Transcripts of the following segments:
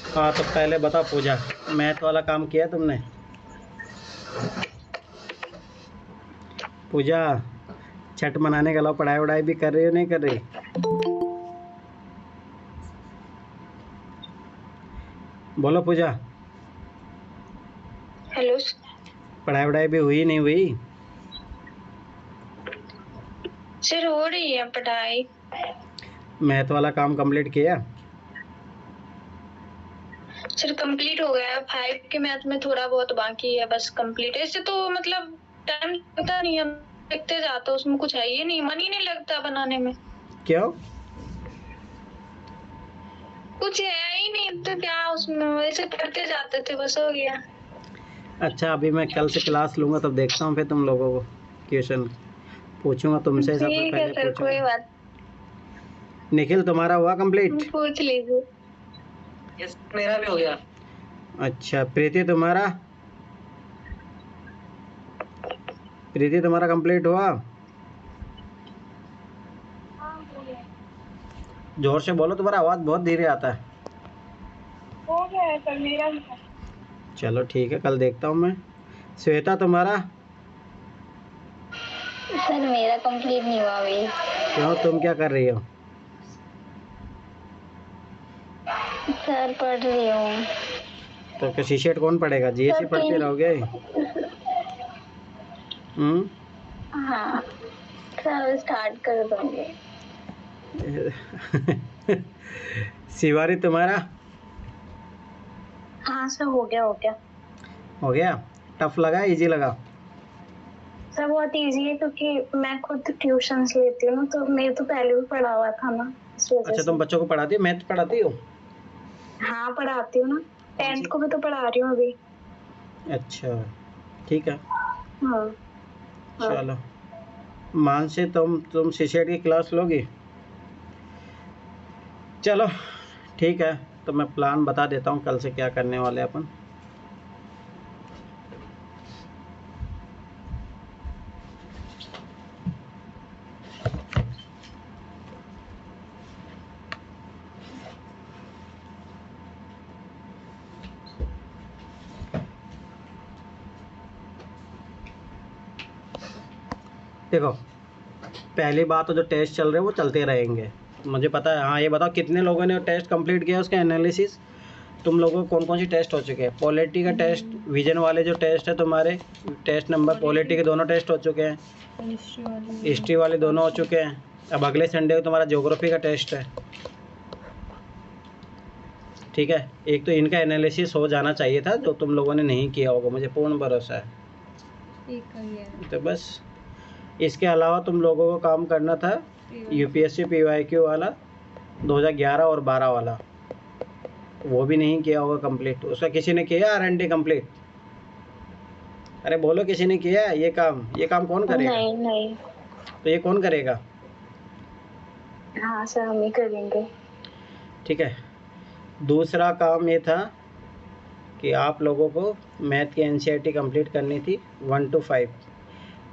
हाँ तो पहले बताओ पूजा, मैथ वाला काम किया तुमने? पूजा, छठ मनाने के अलावा पढ़ाई वढ़ाई भी कर रही हो नहीं कर रही? बोलो पूजा। हेलो पढ़ाई वढ़ाई भी हुई नहीं हुई? सर, हो रही है पढ़ाई। मैथ वाला काम कंप्लीट किया? सर कंप्लीट हो गया है, 5 के मैथ में थोड़ा बहुत बाकी है, बस कंप्लीट। ऐसे तो मतलब टाइम लगता नहीं है, देखते जाते उसमें कुछ है ही नहीं, मन ही नहीं लगता बनाने में। क्यों? कुछ है ही नहीं तो क्या उसमें, वैसे पढ़ते जाते थे, बस हो गया। अच्छा, अभी मैं कल से क्लास लूँगा तब देखता हूँ फिर तुम लोगों को क्वेश्चन पूछूंगा तुमसे, सबसे ठीक है पहले सर, कोई पूछूंगा। बात। निखिल तुम्हारा हुआ कंप्लीट? पूछ लीजिए। यस, मेरा भी हो गया। अच्छा, प्रीति तुम्हारा? प्रीति तुम्हारा कंप्लीट हुआ? जोर से बोलो, तुम्हारा आवाज़ बहुत धीरे आता है। हो गया है सर, मेरा भी। चलो ठीक है, कल देखता हूँ मैं। श्वेता तुम्हारा? सर मेरा कंप्लीट नहीं हुआ अभी। क्यों, तुम क्या कर रही हो? सर पढ़ रही हूँ। तो क्या सीसेट कौन पढ़ेगा, जीएससी पढ़ते रहोगे? हाँ सर, स्टार्ट कर दूंगी। शिवारी तुम्हारा? हाँ सर, हो गया हो गया। हो गया? टफ लगा, इजी लगा? सर बहुत इजी है, क्योंकि मैं खुद ट्यूशंस लेती हूँ ना, तो मेरे तो पहले भी पढ़ा हुआ था ना, इस वजह अच्छा, से। तुम बच्चों को पढ़ाती हो, मैथ पढ़ाती हो? हाँ पढ़ाती हूँ ना, 10th को भी तो पढ़ा रही हूँ अभी। अच्छा ठीक है। हाँ हाँ। चलो, मानसी तुम सीसेट की क्लास लोगी? चलो ठीक है, तो मैं प्लान बता देता हूँ कल से क्या करने वाले हैं अपन। देखो, पहली बात तो जो टेस्ट चल रहे हैं वो चलते रहेंगे, मुझे पता है। हाँ ये बताओ, कितने लोगों ने टेस्ट कंप्लीट किया, उसका एनालिसिस तुम लोगों को कौन कौन सी टेस्ट हो चुके हैं? पॉलिटी का टेस्ट, विजन वाले जो टेस्ट है तुम्हारे, टेस्ट नंबर पॉलिटी के दोनों टेस्ट हो चुके हैं, हिस्ट्री वाले दोनों हो चुके हैं। अब अगले संडे को तुम्हारा ज्योग्राफी का टेस्ट है, ठीक है। एक तो इनका एनालिसिस हो जाना चाहिए था, जो तुम लोगों ने नहीं किया होगा, मुझे पूर्ण भरोसा है। तो बस इसके अलावा तुम लोगों को काम करना था यूपीएससी पीवाईक्यू वाला 2011 और 12 वाला, वो भी नहीं किया होगा कंप्लीट। उसका किसी ने किया आरएनडी कंप्लीट? अरे बोलो, किसी ने किया है ये काम? ये काम कौन करेगा? नहीं नहीं। तो ये कौन करेगा? हाँ सर, हम ही करेंगे। ठीक है। दूसरा काम ये था कि आप लोगों को मैथ की एनसीईआरटी कंप्लीट करनी थी 1 to 5।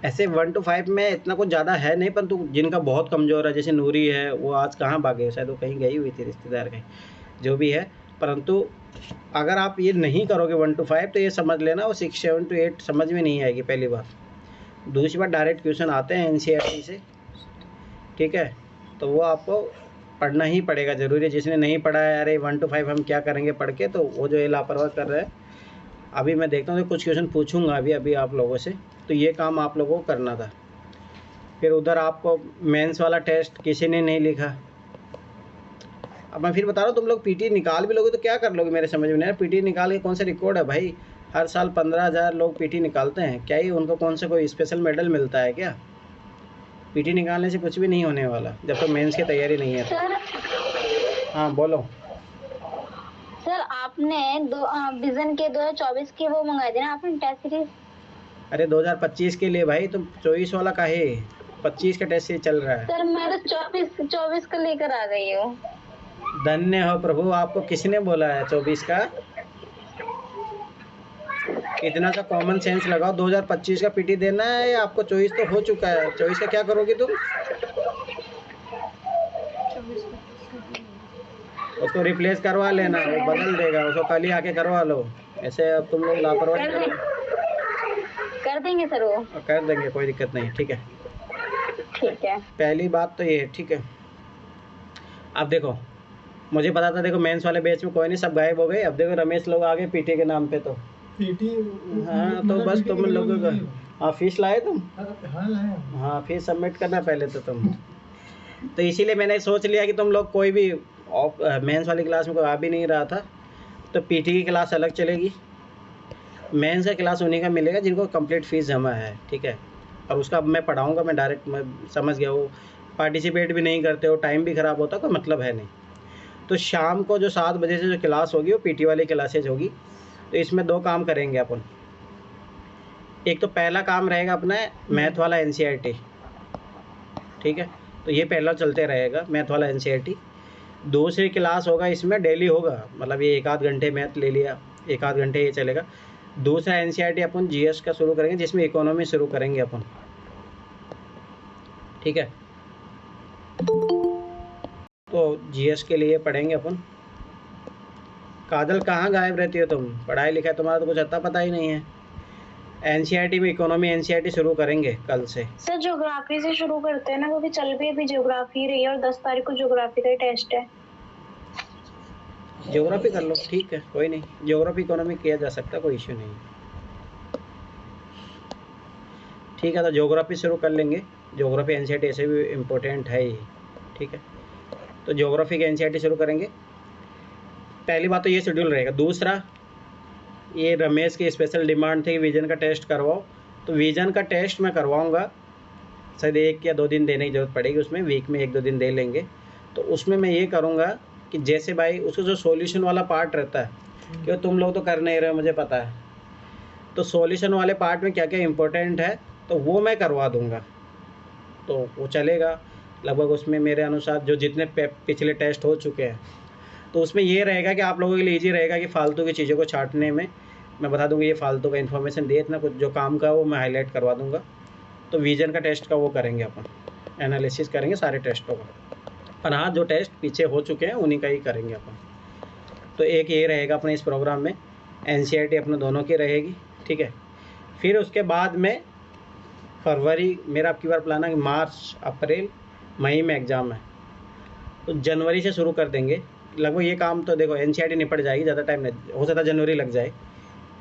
ऐसे 1 to 5 में इतना कुछ ज़्यादा है नहीं, परंतु जिनका बहुत कमज़ोर है, जैसे नूरी है, वो आज कहाँ भागे, शायद वो कहीं गई हुई थी रिश्तेदार कहीं, जो भी है। परंतु अगर आप ये नहीं करोगे 1 to 5, तो ये समझ लेना वो 6, 7 to 8 समझ में नहीं आएगी, पहली बात। दूसरी बात, डायरेक्ट क्वेश्चन आते हैं एनसीईआरटी से, ठीक है, तो वो आपको पढ़ना ही पड़ेगा, ज़रूरी है। जिसने नहीं पढ़ा है, अरे 1 to 5 हम क्या करेंगे पढ़ के, तो वो जो ये लापरवाही कर रहे हैं। अभी मैं देखता हूँ तो कुछ क्वेश्चन पूछूंगा अभी आप लोगों से, तो ये काम आप लोगों को करना था। फिर उधर आपको मेंस वाला टेस्ट किसी ने नहीं लिखा। अब मैं फिर बता रहा हूँ, तुम लोग पीटी निकाल भी लोगे तो क्या कर लोगे, मेरे समझ में नहीं। पीटी निकाल के कौन सा रिकॉर्ड है भाई? हर साल 15,000 लोग पीटी निकालते हैं, क्या ही उनको कौन सा कोई स्पेशल मेडल मिलता है क्या? पीटी निकालने से कुछ भी नहीं होने वाला जब तक मेंस की तैयारी नहीं है। सर हाँ बोलो। सर, आपने विजन के 2024 के वो मंगाए थे ना आपने, टेस्ट सीरीज? अरे 2025 के लिए भाई, तुम 24 वाला का है, 25 का टेस्ट चल रहा है। सर मैं तो 24 का लेकर आ गई हूँ। धन्य हो प्रभु, आपको किसने बोला है 24 का? इतना सा कॉमन सेंस लगाओ, 2025 का पीटी देना है, या आपको 24 तो हो चुका है? 24 का क्या करोगी तुम? उसको रिप्लेस करवा लेना, वो बदल देगा, उसको कल ही आके करवा लो। ऐसे अब तुम लोग लापरवाही कर देंगे सर वो। कर देंगे, कोई दिक्कत नहीं, ठीक है। ठीक है। पहली बात तो ये है, ठीक है। अब देखो, मुझे पता था देखो मेंस वाले बैच में कोई नहीं, सब गायब हो गए। अब देखो रमेश लोग आ गए पीटी के नाम पे, तो पीटी हाँ तो बस तुम लोगों का, हाँ फीस लाए तुम, हाँ लाए। हाँ फीस सबमिट करना पहले तो तुम। तो इसीलिए मैंने सोच लिया कि तुम लोग कोई भी मेंस वाली क्लास में कोई आ भी नहीं रहा था, तो पीटी की क्लास अलग चलेगी। मेंस का क्लास उन्हीं का मिलेगा जिनको कंप्लीट फीस जमा है, ठीक है। और उसका मैं पढ़ाऊँगा, मैं डायरेक्ट, मैं समझ गया वो पार्टिसिपेट भी नहीं करते हो, टाइम भी ख़राब होता, कोई मतलब है नहीं। तो शाम को जो 7 बजे से जो क्लास होगी वो पीटी वाली क्लासेज होगी। तो इसमें 2 काम करेंगे अपन। एक तो पहला काम रहेगा अपना मैथ वाला एनसीईआरटी, ठीक है। तो ये पहला चलते रहेगा मैथ वाला एनसीईआरटी। दूसरी क्लास होगा इसमें डेली होगा, मतलब ये 1 आध घंटे मैथ ले लिया, 1 आध घंटे ये चलेगा। दूसरा एनसीईआरटी अपन जीएस का शुरू करेंगे, जिसमें इकोनॉमी शुरू करेंगे अपन, ठीक है। तो जीएस के लिए पढ़ेंगे अपन। काजल कहाँ गायब रहती हो तुम? पढ़ाई लिखाई तुम्हारा तो कुछ अता पता ही नहीं है। एनसीईआरटी में इकोनॉमी एनसीईआरटी शुरू करेंगे कल से। सर ज्योग्राफी से शुरू करते हैं ना, क्योंकि चल भी अभी ज्योग्राफी रही है और 10 तारीख को ज्योग्राफी का टेस्ट है। ज्योग्राफी कर लो, ठीक है, कोई नहीं, ज्योग्राफी इकोनॉमी किया जा सकता है, कोई इश्यू नहीं, ठीक है। तो ज्योग्राफी शुरू कर लेंगे। ज्योग्राफी एनसीईआरटी ऐसे भी इम्पोर्टेंट है ही, ठीक है। तो ज्योग्राफी के एनसीईआरटी शुरू करेंगे। पहली बात तो ये शेड्यूल रहेगा। दूसरा, ये रमेश की स्पेशल डिमांड थी कि विजन का टेस्ट करवाओ, तो विजन का टेस्ट मैं करवाऊँगा। शायद 1 या 2 दिन देने की ज़रूरत पड़ेगी उसमें, वीक में 1-2 दिन दे लेंगे। तो उसमें मैं ये करूँगा कि जैसे भाई उसका जो सॉल्यूशन वाला पार्ट रहता है, क्योंकि तुम लोग तो कर नहीं रहे हो मुझे पता है, तो सॉल्यूशन वाले पार्ट में क्या क्या इम्पोर्टेंट है तो वो मैं करवा दूँगा, तो वो चलेगा लगभग। उसमें मेरे अनुसार जो जितने पिछले टेस्ट हो चुके हैं, तो उसमें ये रहेगा कि आप लोगों के लिए ईजी रहेगा कि फालतू की चीज़ों को छांटने में मैं बता दूँगा, ये फालतू का इन्फॉर्मेशन दे, इतना कुछ जो काम का वो मैं हाईलाइट करवा दूँगा। तो विजन का टेस्ट का वो करेंगे अपन, एनालिसिस करेंगे सारे टेस्टों का, पर हाँ जो टेस्ट पीछे हो चुके हैं उन्हीं का ही करेंगे अपन। तो एक ये रहेगा अपने इस प्रोग्राम में, एनसीईआरटी अपने दोनों की रहेगी, ठीक है। फिर उसके बाद में फरवरी, मेरा अब की बार प्लान है कि मार्च अप्रैल मई में एग्ज़ाम है, तो जनवरी से शुरू कर देंगे लगभग ये काम। तो देखो एनसीईआरटी निपट जाएगी, ज़्यादा टाइम नहीं, हो सकता जनवरी लग जाए।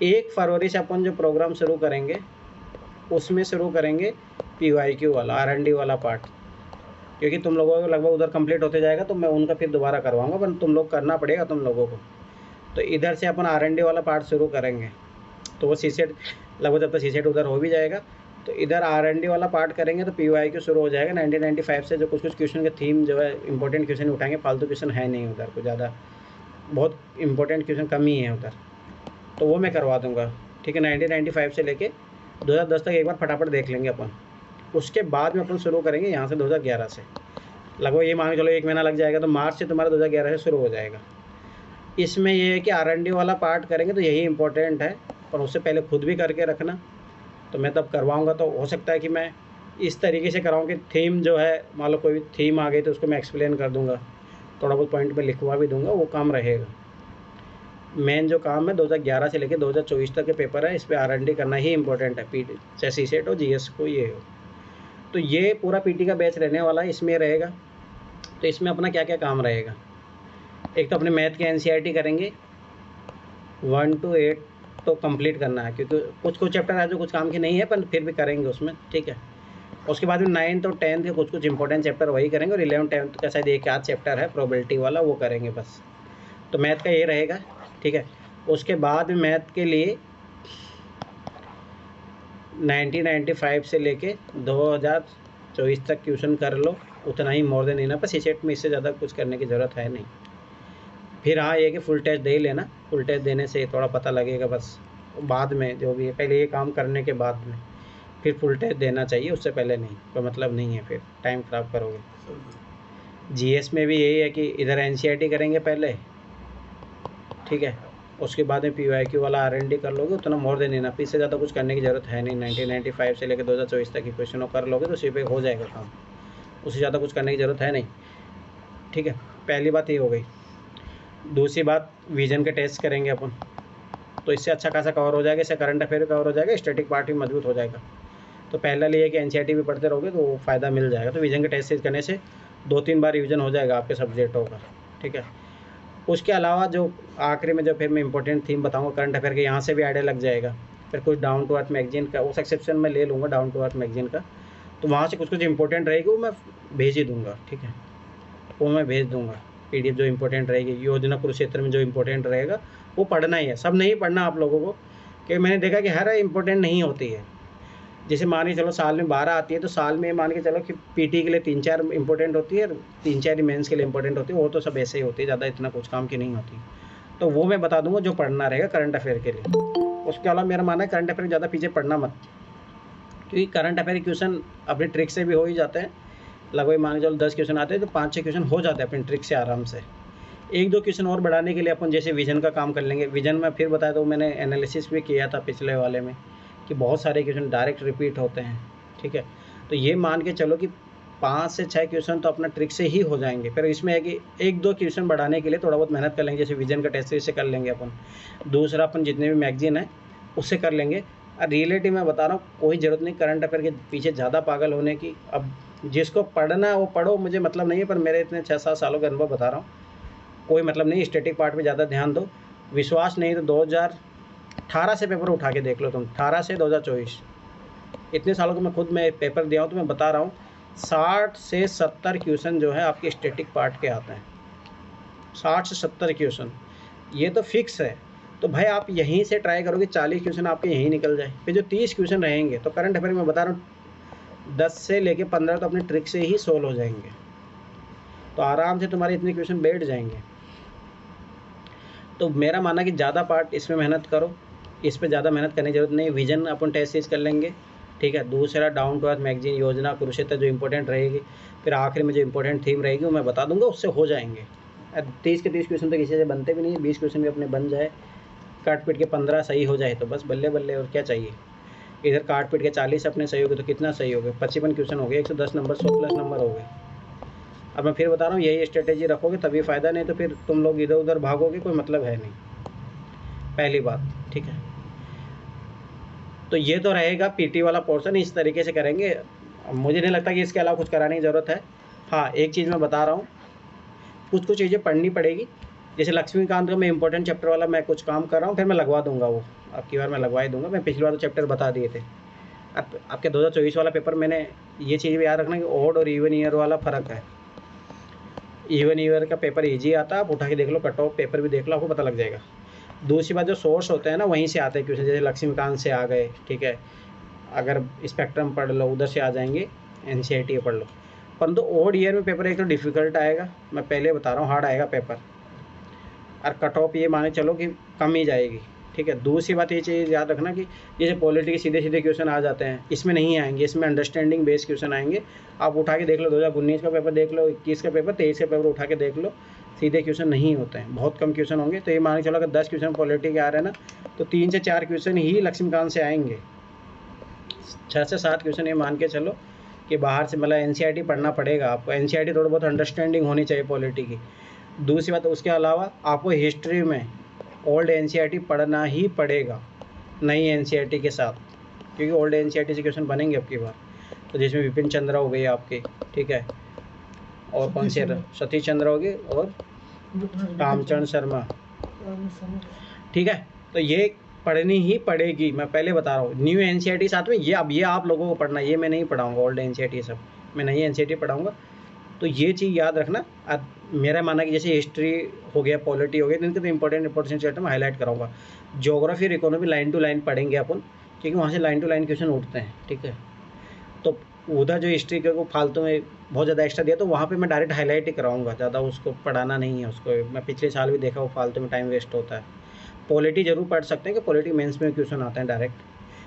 1 फरवरी से अपन जो प्रोग्राम शुरू करेंगे उसमें शुरू करेंगे पीवाईक्यू वाला, आरएनडी वाला पार्ट, क्योंकि तुम लोगों को लगभग उधर कंप्लीट होते जाएगा, तो मैं उनका फिर दोबारा करवाऊँगा, पर तुम लोग करना पड़ेगा तुम लोगों को। तो इधर से अपन आरएनडी वाला पार्ट शुरू करेंगे, तो वो सीसेट लगभग जब तक सीसेट उधर हो भी जाएगा, तो इधर आरएनडी वाला पार्ट करेंगे, तो पीवाईक्यू शुरू हो जाएगा। 1995 से जो कुछ क्वेश्चन के थीम जो है इंपॉर्टेंट क्वेश्चन उठाएंगे, फालतू क्वेश्चन है नहीं उधर, कुछ ज़्यादा बहुत इंपॉर्टेंट क्वेश्चन कम ही है उधर, तो वो मैं करवा दूँगा, ठीक है। 1995 से लेके 2010 तक एक बार फटाफट देख लेंगे अपन। उसके बाद में अपन शुरू करेंगे यहाँ से 2011 से, लगभग ये मान के चलो 1 महीना लग जाएगा, तो मार्च से तुम्हारा 2011 से शुरू हो जाएगा। इसमें ये है कि आरएनडी वाला पार्ट करेंगे तो यही इंपॉर्टेंट है, पर उससे पहले खुद भी करके रखना, तो मैं तब करवाऊँगा। तो हो सकता है कि मैं इस तरीके से कराऊँ कि थीम जो है, मान लो कोई थीम आ गई तो उसको मैं एक्सप्लेन कर दूँगा, थोड़ा बहुत पॉइंट में लिखवा भी दूँगा, वो काम रहेगा। मेन जो काम है 2011 से लेकर 2024 तक के पेपर है, इस पर आरएनडी करना ही इंपॉर्टेंट है, पीटी चाहे सीसेट हो जीएस को ये हो। तो ये पूरा पीटी का बैच रहने वाला है, इसमें रहेगा। तो इसमें अपना क्या क्या काम रहेगा, एक तो अपने मैथ के एनसीईआरटी करेंगे, 1 to 8 तो कंप्लीट करना है, क्योंकि कुछ चैप्टर है जो कुछ काम के नहीं है, पर फिर भी करेंगे उसमें, ठीक है। उसके बाद में 9th और 10th के कुछ इंपॉर्टेंट चैप्टर वही करेंगे, और 11th 10th का शायद 1 आध चैप्टर है प्रोबेबिलिटी वाला, वो करेंगे बस। तो मैथ का ये रहेगा, ठीक है। उसके बाद में मैथ के लिए 1995 से लेके 2024 तक ट्यूशन कर लो, उतना ही मोर देन इनफ है। सीसेट में इससे ज़्यादा कुछ करने की ज़रूरत है नहीं। फिर हाँ ये कि फुल टेस्ट दे ही लेना, फुल टेस्ट देने से थोड़ा पता लगेगा बस, बाद में जो भी है, पहले ये काम करने के बाद में फिर फुल टेस्ट देना चाहिए, उससे पहले नहीं, कोई मतलब नहीं है, फिर टाइम ख़राब करोगे। जीएस में भी यही है कि इधर एनसीईआरटी करेंगे पहले, ठीक है, उसके बाद में पीवाईक्यू वाला आरएनडी कर लोगे, उतना मोर देन इनफ, इससे ज़्यादा कुछ करने की ज़रूरत है नहीं। 1995 से लेकर 2024 तक की क्वेश्चनों कर लोगे तो उसी पे हो जाएगा काम, उससे ज़्यादा कुछ करने की ज़रूरत है नहीं, ठीक है। पहली बात ये हो गई। दूसरी बात विजन के टेस्ट करेंगे अपन, तो इससे अच्छा खासा कवर हो जाएगा, इससे करंट अफेयर कवर हो जाएगा, स्टैटिक पार्ट भी मजबूत हो जाएगा। तो पहला लिए कि एनसीईआरटी भी पढ़ते रहोगे तो फ़ायदा मिल जाएगा। तो विजन के टेस्ट करने से 2-3 बार रिविजन हो जाएगा आपके सब्जेक्टों का, ठीक है। उसके अलावा जो आखिरी में जो फिर मैं इंपॉर्टेंट थीम बताऊंगा करंट अफेयर के, यहाँ से भी आइडिया लग जाएगा। फिर कुछ डाउन टू अर्थ मैगजीन का उस एक्सेप्शन में ले लूँगा, डाउन टू अर्थ मैगजीन का, तो वहाँ से कुछ कुछ इंपॉर्टेंट रहेगी वो मैं भेज ही दूँगा, ठीक है। वो मैं भेज दूँगा PDF जो इंपॉर्टेंट रहेगी, योजना कुरुक्षेत्र में जो इंपॉर्टेंट रहेगा वो पढ़ना ही है। सब नहीं पढ़ना आप लोगों को, कि मैंने देखा कि हर इंपॉर्टेंट नहीं होती है। जैसे मान के चलो साल में 12 आती है, तो साल में मान के चलो कि पीटी के लिए 3-4 इंपॉर्टेंट होती है, 3-4 मेंस के लिए इंपॉर्टेंट होती है, वो तो सब ऐसे ही होती है, ज़्यादा इतना कुछ काम की नहीं होती। तो वो मैं बता दूंगा जो पढ़ना रहेगा करंट अफेयर के लिए। उसके अलावा मेरा मानना है करंट अफेयर ज़्यादा पीछे पढ़ना मत, क्योंकि करंट अफेयर क्वेश्चन अपनी ट्रिक से भी हो ही जाते हैं। लगभग मान के चलो 10 क्वेश्चन आते हैं तो 5-6 क्वेश्चन हो जाते हैं अपनी ट्रिक से आराम से। 1-2 क्वेश्चन और बढ़ाने के लिए अपन जैसे विजन का काम कर लेंगे। विजन में फिर बताया तो मैंने एनालिसिस भी किया था पिछले वाले में कि बहुत सारे क्वेश्चन डायरेक्ट रिपीट होते हैं, ठीक है। तो ये मान के चलो कि 5 से 6 क्वेश्चन तो अपना ट्रिक से ही हो जाएंगे। फिर इसमें है कि 1-2 क्वेश्चन बढ़ाने के लिए थोड़ा बहुत मेहनत कर लेंगे, जैसे विजन का टेस्ट से कर लेंगे अपन। दूसरा अपन जितने भी मैगजीन है उससे कर लेंगे। और रियलिटी में बता रहा हूँ, कोई ज़रूरत नहीं करंट अफेयर के पीछे ज़्यादा पागल होने की। अब जिसको पढ़ना है वो पढ़ो, मुझे मतलब नहीं है, पर मेरे इतने 6-7 सालों का अनुभव बता रहा हूँ, कोई मतलब नहीं। स्टैटिक पार्ट पे ज़्यादा ध्यान दो। विश्वास नहीं तो 2018 से पेपर उठा के देख लो तुम, 18 से 2024, इतने सालों को मैं खुद में पेपर दिया हूँ, तो मैं बता रहा हूँ 60 से 70 क्वेश्चन जो है आपके स्टैटिक पार्ट के आते हैं। 60 से 70 क्वेश्चन ये तो फिक्स है। तो भाई आप यहीं से ट्राई करोगे 40 क्वेश्चन आपके यहीं निकल जाए। फिर जो 30 क्वेश्चन रहेंगे, तो करंट अफेयर में बता रहा हूँ 10 से लेके 15 तो अपने ट्रिक से ही सोल्व हो जाएंगे। तो आराम से तुम्हारे इतने क्वेश्चन बैठ जाएंगे। तो मेरा मानना कि ज़्यादा पार्ट इसमें मेहनत करो, इस पर ज़्यादा मेहनत करने की जरूरत नहीं। विजन अपन टेस्ट सीरीज कर लेंगे, ठीक है। दूसरा डाउन टू अर्थ मैगजीन, योजना कुरुक्षेत्र जो इंपॉर्टेंट रहेगी। फिर आखिर में जो इंपॉर्टेंट थीम रहेगी वो मैं बता दूंगा, उससे हो जाएंगे। 30 के 30 क्वेश्चन तो किसी से बनते भी नहीं है, 20 क्वेश्चन भी अपने बन जाए, काट पीट के 15 सही हो जाए तो बस बल्ले बल्ले, और क्या चाहिए। इधर काट पीट के 40 अपने सही हो गए तो कितना सही हो गए, 55 क्वेश्चन हो गए, 110 नंबर, 100 प्लस नंबर हो गए। अब मैं फिर बता रहा हूँ यही स्ट्रेटेजी रखोगे तभी फ़ायदा, नहीं तो फिर तुम लोग इधर उधर भागोगे, कोई मतलब है नहीं, पहली बात, ठीक है। तो ये तो रहेगा पीटी वाला पोर्शन, इस तरीके से करेंगे। मुझे नहीं लगता कि इसके अलावा कुछ कराने की ज़रूरत है। हाँ, एक चीज़ मैं बता रहा हूँ, कुछ कुछ चीज़ें पढ़नी पड़ेगी। जैसे लक्ष्मीकांत का मैं इंपॉर्टेंट चैप्टर वाला मैं कुछ काम कर रहा हूँ, फिर मैं लगवा दूंगा वो, अब की बार मैं लगवा ही दूंगा। मैं पिछली बार तो चैप्टर बता दिए थे। अब आपके 2024 वाला पेपर मैंने ये चीज़ भी याद रखना कि ओड और इवन ईयर वाला फ़र्क है। इवन ईयर का पेपर ईजी आता है, आप उठा के देख लो, कट ऑफ पेपर भी देख लो, आपको पता लग जाएगा। दूसरी बात, जो सोर्स होते हैं ना वहीं से आते हैं क्वेश्चन, जैसे लक्ष्मीकांत से आ गए, ठीक है। अगर स्पेक्ट्रम पढ़ लो उधर से आ जाएंगे, एनसीईआरटी पढ़ लो। परंतु ओड ईयर में पेपर एक तो डिफ़िकल्ट आएगा, मैं पहले बता रहा हूँ, हार्ड आएगा पेपर। और कट ऑफ ये माने चलो कि कम ही जाएगी, ठीक है। दूसरी बात ये चीज़ याद रखना कि जैसे पॉलिटी के सीधे सीधे क्वेश्चन आ जाते हैं, इसमें नहीं आएंगे, इसमें अंडरस्टैंडिंग बेस्ड क्वेश्चन आएंगे। आप उठा के देख लो, 2019 का पेपर देख लो, 21 का पेपर, 23 का पेपर उठा के देख लो, सीधे क्वेश्चन नहीं होते हैं, बहुत कम क्वेश्चन होंगे। तो ये मान के चलो अगर 10 क्वेश्चन पॉलिटी के आ रहे हैं ना, तो 3 से 4 क्वेश्चन ही लक्ष्मीकांत से आएंगे, 6 से 7 क्वेश्चन ये मान के चलो कि बाहर से, मतलब एनसीईआरटी पढ़ना पड़ेगा आपको। एनसीईआरटी थोड़ा बहुत अंडरस्टैंडिंग होनी चाहिए पॉलिटी की। दूसरी बात, उसके अलावा आपको हिस्ट्री में ओल्ड एनसीईआरटी पढ़ना ही पड़ेगा नई एनसीईआरटी के साथ, क्योंकि ओल्ड एनसीईआरटी से क्वेश्चन बनेंगे अब की बार। तो जिसमें विपिन चंद्रा हो गई आपके, ठीक है, और कौन से सतीश चंद्रा हो गई, और रामचंद्र शर्मा, ठीक है। तो ये पढ़नी ही पड़ेगी, मैं पहले बता रहा हूँ। न्यू एनसीईआरटी साथ में, ये अब ये आप लोगों को पढ़ना, ये मैं नहीं पढ़ाऊँगा, ओल्ड एनसीईआरटी सब मैं नई एनसीईआरटी पढ़ाऊँगा। तो ये चीज़ याद रखना। अब मेरा मानना कि जैसे हिस्ट्री हो गया, पॉलिटी हो गया, इनके तो इंपॉर्टेंट चैप्टर मैं हाईलाइट कराऊंगा। ज्योग्राफी और इकोनॉमी लाइन टू लाइन पढ़ेंगे अपन, क्योंकि वहाँ से लाइन टू लाइन क्वेश्चन उठते हैं, ठीक है। तो उधर जो हिस्ट्री को फालतू में बहुत ज़्यादा एक्स्ट्रा दिया, तो वहाँ पे मैं डायरेक्ट हाईलाइट ही कराऊंगा, ज़्यादा उसको पढ़ाना नहीं है उसको। मैं पिछले साल भी देखा, वो फालतू में टाइम वेस्ट होता है। पॉलिटी जरूर पढ़ सकते हैं कि पॉलिटी मेंस में क्वेश्चन आते हैं डायरेक्ट,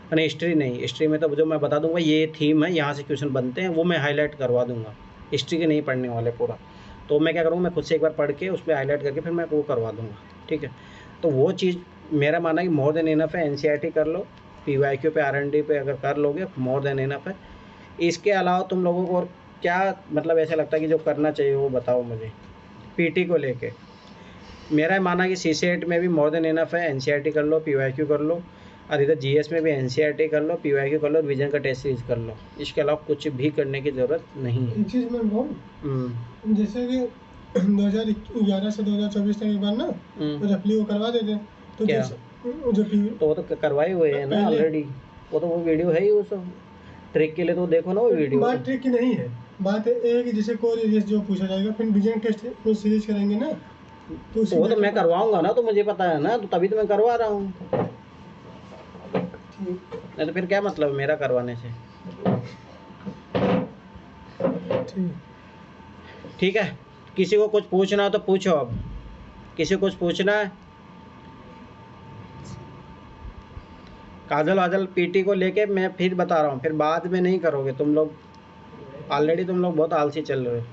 मैंने हिस्ट्री नहीं। हिस्ट्री में तो जो मैं बता दूंगा ये थीम है, यहाँ से क्वेश्चन बनते हैं, वो मैं हाईलाइट करवा दूंगा। हिस्ट्री के नहीं पढ़ने वाले पूरा, तो मैं क्या करूँगा, मैं खुद से एक बार पढ़ के उस पर हाईलाइट करके फिर मैं वो करवा दूंगा, ठीक है। तो वो चीज़ मेरा मानना है कि मोर देन इनफ है। एनसीईआरटी कर लो, पीवाईक्यू पे, आरएनडी पे अगर कर लोगे, मोर देन इनफ है। इसके अलावा तुम लोगों को और क्या मतलब ऐसा लगता है कि जो करना चाहिए वो बताओ मुझे, पीटी को लेके। मेरा माना कि CCET में भी मोर देन इनफ है, NCERT कर लो, PYQ कर लो, और इधर GS में भी NCERT कर लो, PYQ कर लो, रिवीजन का टेस्ट सीरीज कर लो। इसके अलावा कुछ भी करने की ज़रूरत नहीं है। एक चीज़ मैं कहूँ, जैसे कि 2011 से 2024 तक एक बार ना तो रफली वो करवा देते, तो क्या? जो तो वो तो करवाए हुए हैं ना ऑलरेडी, वो तो वो वीडियो है ही, वो सब ट्रिक के लिए तो देखो ना वो वीडियो। बात ट्रिक की नहीं है, बात ये है कि जैसे कोर एरियाज जो पूछा जाएगा, फिर विजन टेस्ट वो सीरीज करेंगे ना, तो वो तो मैं करवाऊंगा ना, तो मुझे पता है ना, तो तभी तो मैं करवा रहा हूँ। नहीं तो फिर क्या मतलब मेरा करवाने से। ठीक है, किसी को कुछ पूछना हो तो पूछो। अब किसी को कुछ पूछना है? काजल वाजल PT को लेके मैं फिर बता रहा हूँ, फिर बाद में नहीं करोगे तुम लोग, ऑलरेडी तुम लोग बहुत आलसी चल रहे हो।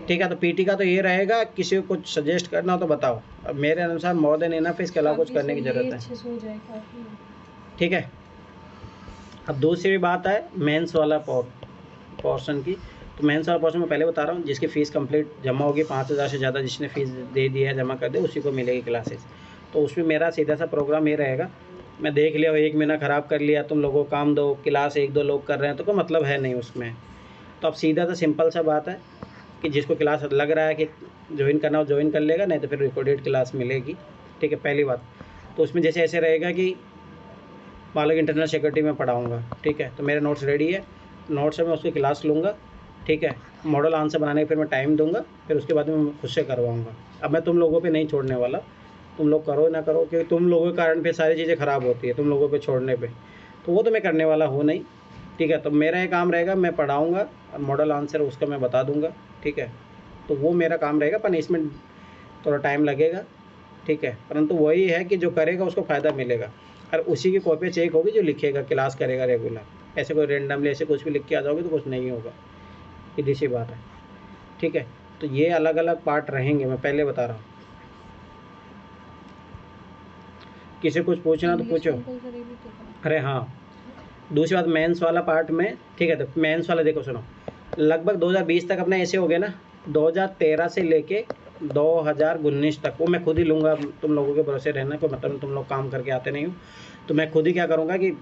ठीक है, तो PT का तो ये रहेगा, किसी को कुछ सजेस्ट करना हो तो बताओ। अब मेरे अनुसार मोर देन इनफ, इसके अलावा कुछ करने की ज़रूरत है। ठीक है, अब दूसरी बात है मेंस वाला पोर्शन की। तो मेंस वाला पोर्शन मैं पहले बता रहा हूँ, जिसकी फ़ीस कंप्लीट जमा होगी 5000 से ज़्यादा जिसने फ़ीस दे दी है, जमा कर दे, उसी को मिलेगी क्लासेस। तो उसमें मेरा सीधा सा प्रोग्राम ये रहेगा, मैं देख लिया 1 महीना ख़राब कर लिया, तुम लोगों को काम दो, क्लास 1-2 लोग कर रहे हैं तो कोई मतलब है नहीं उसमें। तो अब सीधा सा सिंपल सा बात है कि जिसको क्लास लग रहा है कि ज्वाइन करना हो ज्वाइन कर लेगा, नहीं तो फिर रिकॉर्डेड क्लास मिलेगी। ठीक है, पहली बात। तो उसमें जैसे ऐसे रहेगा कि मान लो इंटरनल सिक्योरिटी में पढ़ाऊँगा, ठीक है, तो मेरे नोट्स रेडी है, नोट्स से मैं उसकी क्लास लूँगा, ठीक है, मॉडल आंसर बनाने के फिर मैं टाइम दूंगा, फिर उसके बाद मैं खुद से करवाऊँगा। अब मैं तुम लोगों पे नहीं छोड़ने वाला, तुम लोग करो ना करो, क्योंकि तुम लोगों के कारण फिर सारी चीज़ें ख़राब होती है तुम लोगों पे छोड़ने पे, तो वो तो मैं करने वाला हूँ नहीं। ठीक है, तो मेरा ये काम रहेगा, मैं पढ़ाऊँगा और मॉडल आंसर उसका मैं बता दूँगा। ठीक है, तो वो मेरा काम रहेगा, पर इसमें थोड़ा टाइम लगेगा। ठीक है, परंतु वही है कि जो करेगा उसको फ़ायदा मिलेगा, और उसी की कॉपी चेक होगी जो लिखेगा, क्लास करेगा रेगुलर। ऐसे कोई रेंडमली ऐसे कुछ भी लिख के आ जाओगे तो कुछ नहीं होगा, सीधी सी बात है। ठीक है, तो ये अलग अलग पार्ट रहेंगे, मैं पहले बता रहा हूँ। किसी कुछ पूछना तो पूछो। अरे हाँ, दूसरी बात मेंस वाला पार्ट में, ठीक है, तो मेंस वाला देखो सुनो, लगभग 2020 तक अपना ऐसे हो गया ना, 2013 से लेके 2019 तक वो मैं खुद ही लूँगा, तुम लोगों के भरोसे रहना, कोई मतलब तुम लोग काम करके आते नहीं हो, तो मैं खुद ही क्या करूँगा कि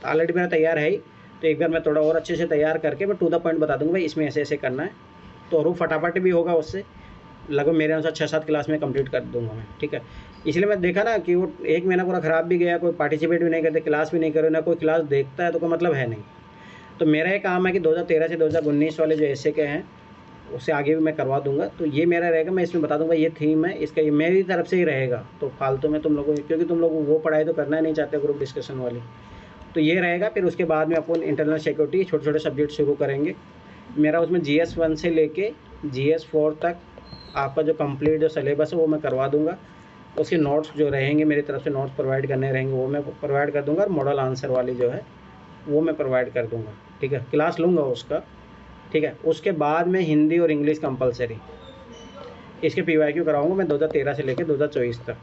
ऑलरेडी मेरा तैयार है ही, तो एक बार मैं थोड़ा और अच्छे से तैयार करके मैं टू द पॉइंट बता दूँगा भाई इसमें ऐसे ऐसे करना है, तो और वो फटाफट भी होगा, उससे लगभग मेरे अनुसार 6-7 क्लास में कंप्लीट कर दूंगा मैं। ठीक है, इसलिए मैं देखा ना कि वो 1 महीना पूरा ख़राब भी गया, कोई पार्टिसिपेट भी नहीं करते, क्लास भी नहीं करे ना, कोई क्लास देखता है तो कोई मतलब है नहीं। तो मेरा ये काम है कि 2013 से 2019 वाले जो ऐसे के हैं उससे आगे भी मैं करवा दूंगा। तो ये मेरा रहेगा, मैं इसमें बता दूंगा ये थीम है इसका, ये मेरी तरफ से ही रहेगा। तो फालतू में तुम लोगों, क्योंकि तुम लोग वो पढ़ाई तो करना ही नहीं चाहते ग्रुप डिस्कशन वाली, तो ये रहेगा। फिर उसके बाद में अपन इंटरनल सिक्योरिटी छोटे छोटे सब्जेक्ट शुरू करेंगे। मेरा उसमें GS 1 से लेके GS 4 तक आपका जो कंप्लीट जो सिलेबस है वो मैं करवा दूंगा। उसके नोट्स जो रहेंगे मेरी तरफ से नोट्स प्रोवाइड करने रहेंगे वो मैं प्रोवाइड कर दूंगा, और मॉडल आंसर वाली जो है वो मैं प्रोवाइड कर दूंगा। ठीक है, क्लास लूँगा उसका। ठीक है, उसके बाद में हिंदी और इंग्लिश कंपलसरी, इसके PYQ कराऊंगा मैं 2013 से लेकर 2024 तक,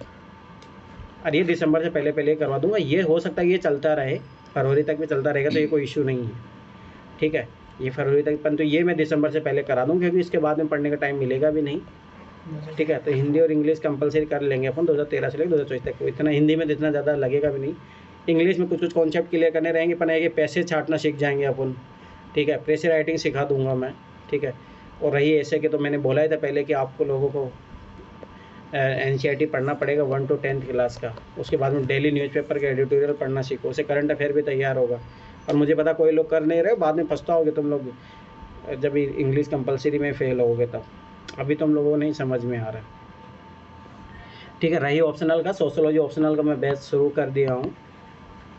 और ये दिसंबर से पहले पहले करवा दूंगा। ये हो सकता है ये चलता रहे, फरवरी तक भी चलता रहेगा, तो ये कोई इशू नहीं है। ठीक है, ये फरवरी तक, परंतु ये मैं दिसंबर से पहले करा दूँगा, क्योंकि इसके बाद में पढ़ने का टाइम मिलेगा भी नहीं। ठीक है, तो हिंदी और इंग्लिश कंपलसरी कर लेंगे अपन 2013 से लेकर 2024 तक। इतना हिंदी में इतना ज़्यादा लगेगा भी नहीं, इंग्लिश में कुछ कुछ कॉन्सेप्ट क्लियर करने रहेंगे, अपन है कि पैसे छाटना सीख जाएंगे अपन। ठीक है, प्रेस राइटिंग सिखा दूंगा मैं। ठीक है, और रही ऐसे कि तो मैंने बोला ही था पहले कि आपको लोगों को NCERT पढ़ना पड़ेगा 1 to 10th क्लास का। उसके बाद में डेली न्यूज़पेपर के एडिटोरियल पढ़ना सीखो, उससे करंट अफेयर भी तैयार होगा। और मुझे पता कोई लोग कर नहीं रहे, बाद में पछताओगे तुम लोग जब इंग्लिश कंपलसरी में फेल होगे तब। अभी तुम लोगों को नहीं समझ में आ रहा। ठीक है, रही ऑप्शनल का, सोशोलॉजी ऑप्शनल का मैं बैच शुरू कर दिया हूँ।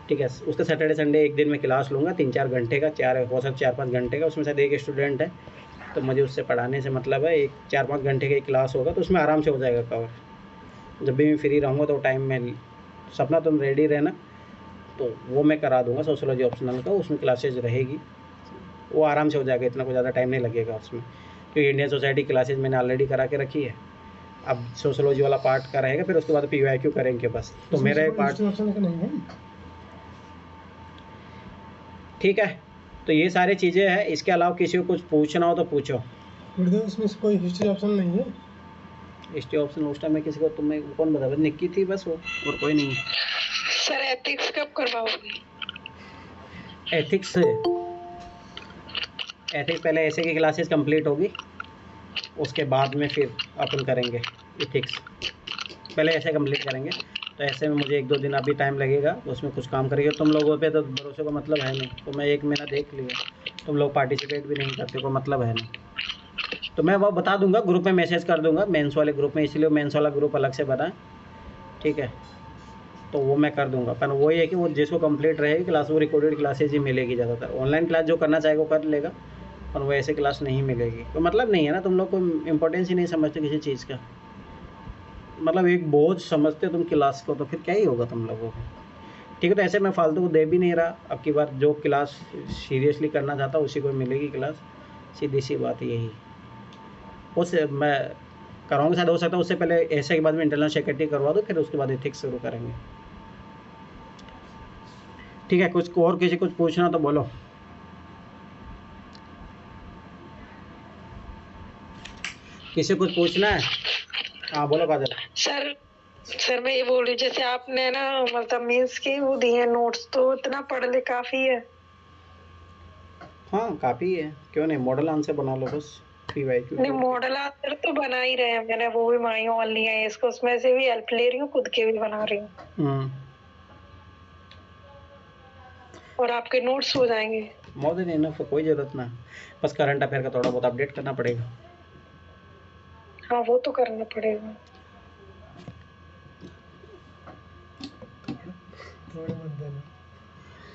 ठीक है, उसका सैटरडे संडे एक दिन में क्लास लूँगा 3-4 घंटे का, 4-5 घंटे का। उसमें से एक स्टूडेंट है तो मुझे उससे पढ़ाने से मतलब है, 4-5 घंटे की क्लास होगा तो उसमें आराम से हो जाएगा कवर। जब भी मैं फ्री रहूँगा तो टाइम में, सपना तुम रेडी रहना, तो वो मैं करा दूँगा सोशोलॉजी ऑप्शनल का। उसमें क्लासेज रहेगी, वो आराम से हो जाएगा, इतना कोई ज़्यादा टाइम नहीं लगेगा उसमें, क्योंकि इंडियन सोसाइटी क्लासेज मैंने ऑलरेडी करा के रखी है। अब सोशोलॉजी वाला पार्ट का रहेगा, फिर उसके बाद PYQ करेंगे बस। तो मेरा ये पार्ट ठीक है। तो ये सारी चीज़ें हैं, इसके अलावा किसी को कुछ पूछना हो तो पूछो। इसमें कोई हिस्ट्री ऑप्शन नहीं है? हिस्ट्री ऑप्शन उस टाइम में किसी को तुम्हें कौन बता, निक्की थी बस वो, और कोई नहीं। सर एथिक्स कब करवाओगे? एथिक्स पहले ऐसे की क्लासेस कंप्लीट होगी, उसके बाद में फिर अपन करेंगे एथिक्स। पहले ऐसे कंप्लीट करेंगे, तो ऐसे में मुझे 1-2 दिन अभी टाइम लगेगा, तो उसमें कुछ काम करेंगे। तुम लोगों पे तो भरोसे का मतलब है नहीं, तो मैं 1 महीना देख लिया, तुम लोग पार्टिसिपेट भी नहीं करते, कोई मतलब है नहीं। तो मैं वो बता दूंगा, ग्रुप में मैसेज कर दूंगा, मेंस वाले ग्रुप में, इसलिए मेंस वाला ग्रुप अलग से बना, ठीक है। तो वो मैं कर दूंगा, पर वही है कि वो जिसको कंप्लीट रहेगी क्लास, वो रिकॉर्डेड क्लासेज ही मिलेगी ज़्यादातर। ऑनलाइन क्लास जो करना चाहेगा वो कर लेगा, और वो ऐसे क्लास नहीं मिलेगी। तो मतलब नहीं है ना, तुम लोग को इम्पोर्टेंस ही नहीं समझते किसी चीज़ का, मतलब एक बोझ समझते तुम क्लास को, तो फिर क्या ही होगा तुम लोगों को, ठीक है। तो ऐसे मैं फालतू को दे भी नहीं रहा। अब की बार जो क्लास सीरियसली करना चाहता उसी को मिलेगी क्लास, सीधी सी बात यही। उससे मैं कराऊंगा, शायद हो सकता है उससे पहले ऐसे के बाद में इंटरनल सेक्रेटरी करवा दो, फिर उसके बाद एथिक्स शुरू करेंगे, ठीक है। कुछ और किसी कुछ पूछना तो बोलो। किसी कुछ पूछना है? हाँ बोलो काजल। सर मैं ये बोल रही हूँ, जैसे आपने ना मतलब मीन्स की वो दिए नोट्स, तो इतना पढ़ ले काफी है? हाँ काफ़ी है, क्यों नहीं, मॉडल आंसर बना लो बस, PYQ। नहीं मॉडल आंसर तो बना ही रहे हैं, मैंने वो भी माई ऑन लिया है इसको, उसमें से भी हेल्प ले रही हूँ, खुद के भी बना रही हूँ, और आपके नोट्स हो जाएंगे। मोर देन इनफ, कोई ज़रूरत ना, बस करंट अफेयर का थोड़ा बहुत अपडेट करना पड़ेगा। हाँ वो तो करना पड़ेगा।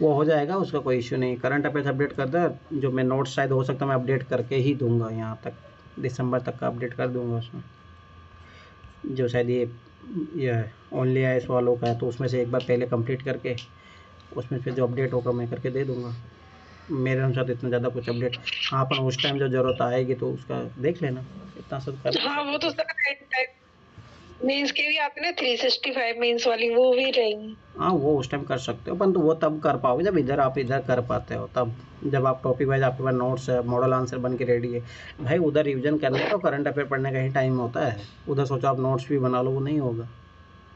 वो हो जाएगा, उसका कोई इश्यू नहीं। करंट अफेयर्स अपडेट कर दे, जो मैं नोट्स शायद हो सकता है मैं अपडेट करके ही दूंगा, यहाँ तक दिसंबर तक का अपडेट कर दूंगा उसमें। जो शायद ये ओनली आईएएस वालों का है, तो उसमें से एक बार पहले कंप्लीट करके उसमें फिर जो अपडेट होगा मैं करके दे दूंगा। मेरे अनुसार इतना ज़्यादा कुछ अपडेट, हाँ अपन उस टाइम जो ज़रूरत आएगी तो उसका देख लेना, इतना सब कर। हाँ वो तो सर मीन्स के भी आते ना 365 मीन्स वाली, वो भी रहेंगी। हाँ वो उस टाइम कर सकते हो, परंतु वो तब कर पाओगे जब इधर आप इधर कर पाते हो, तब जब आप टॉपिक वाइज आपके पास नोट्स है, मॉडल आंसर बन के रेडी है। भाई उधर रिवीजन करने का, करंट अफेयर पढ़ने का ही टाइम होता है, उधर सोचो आप नोट्स भी बना लो, वो नहीं होगा।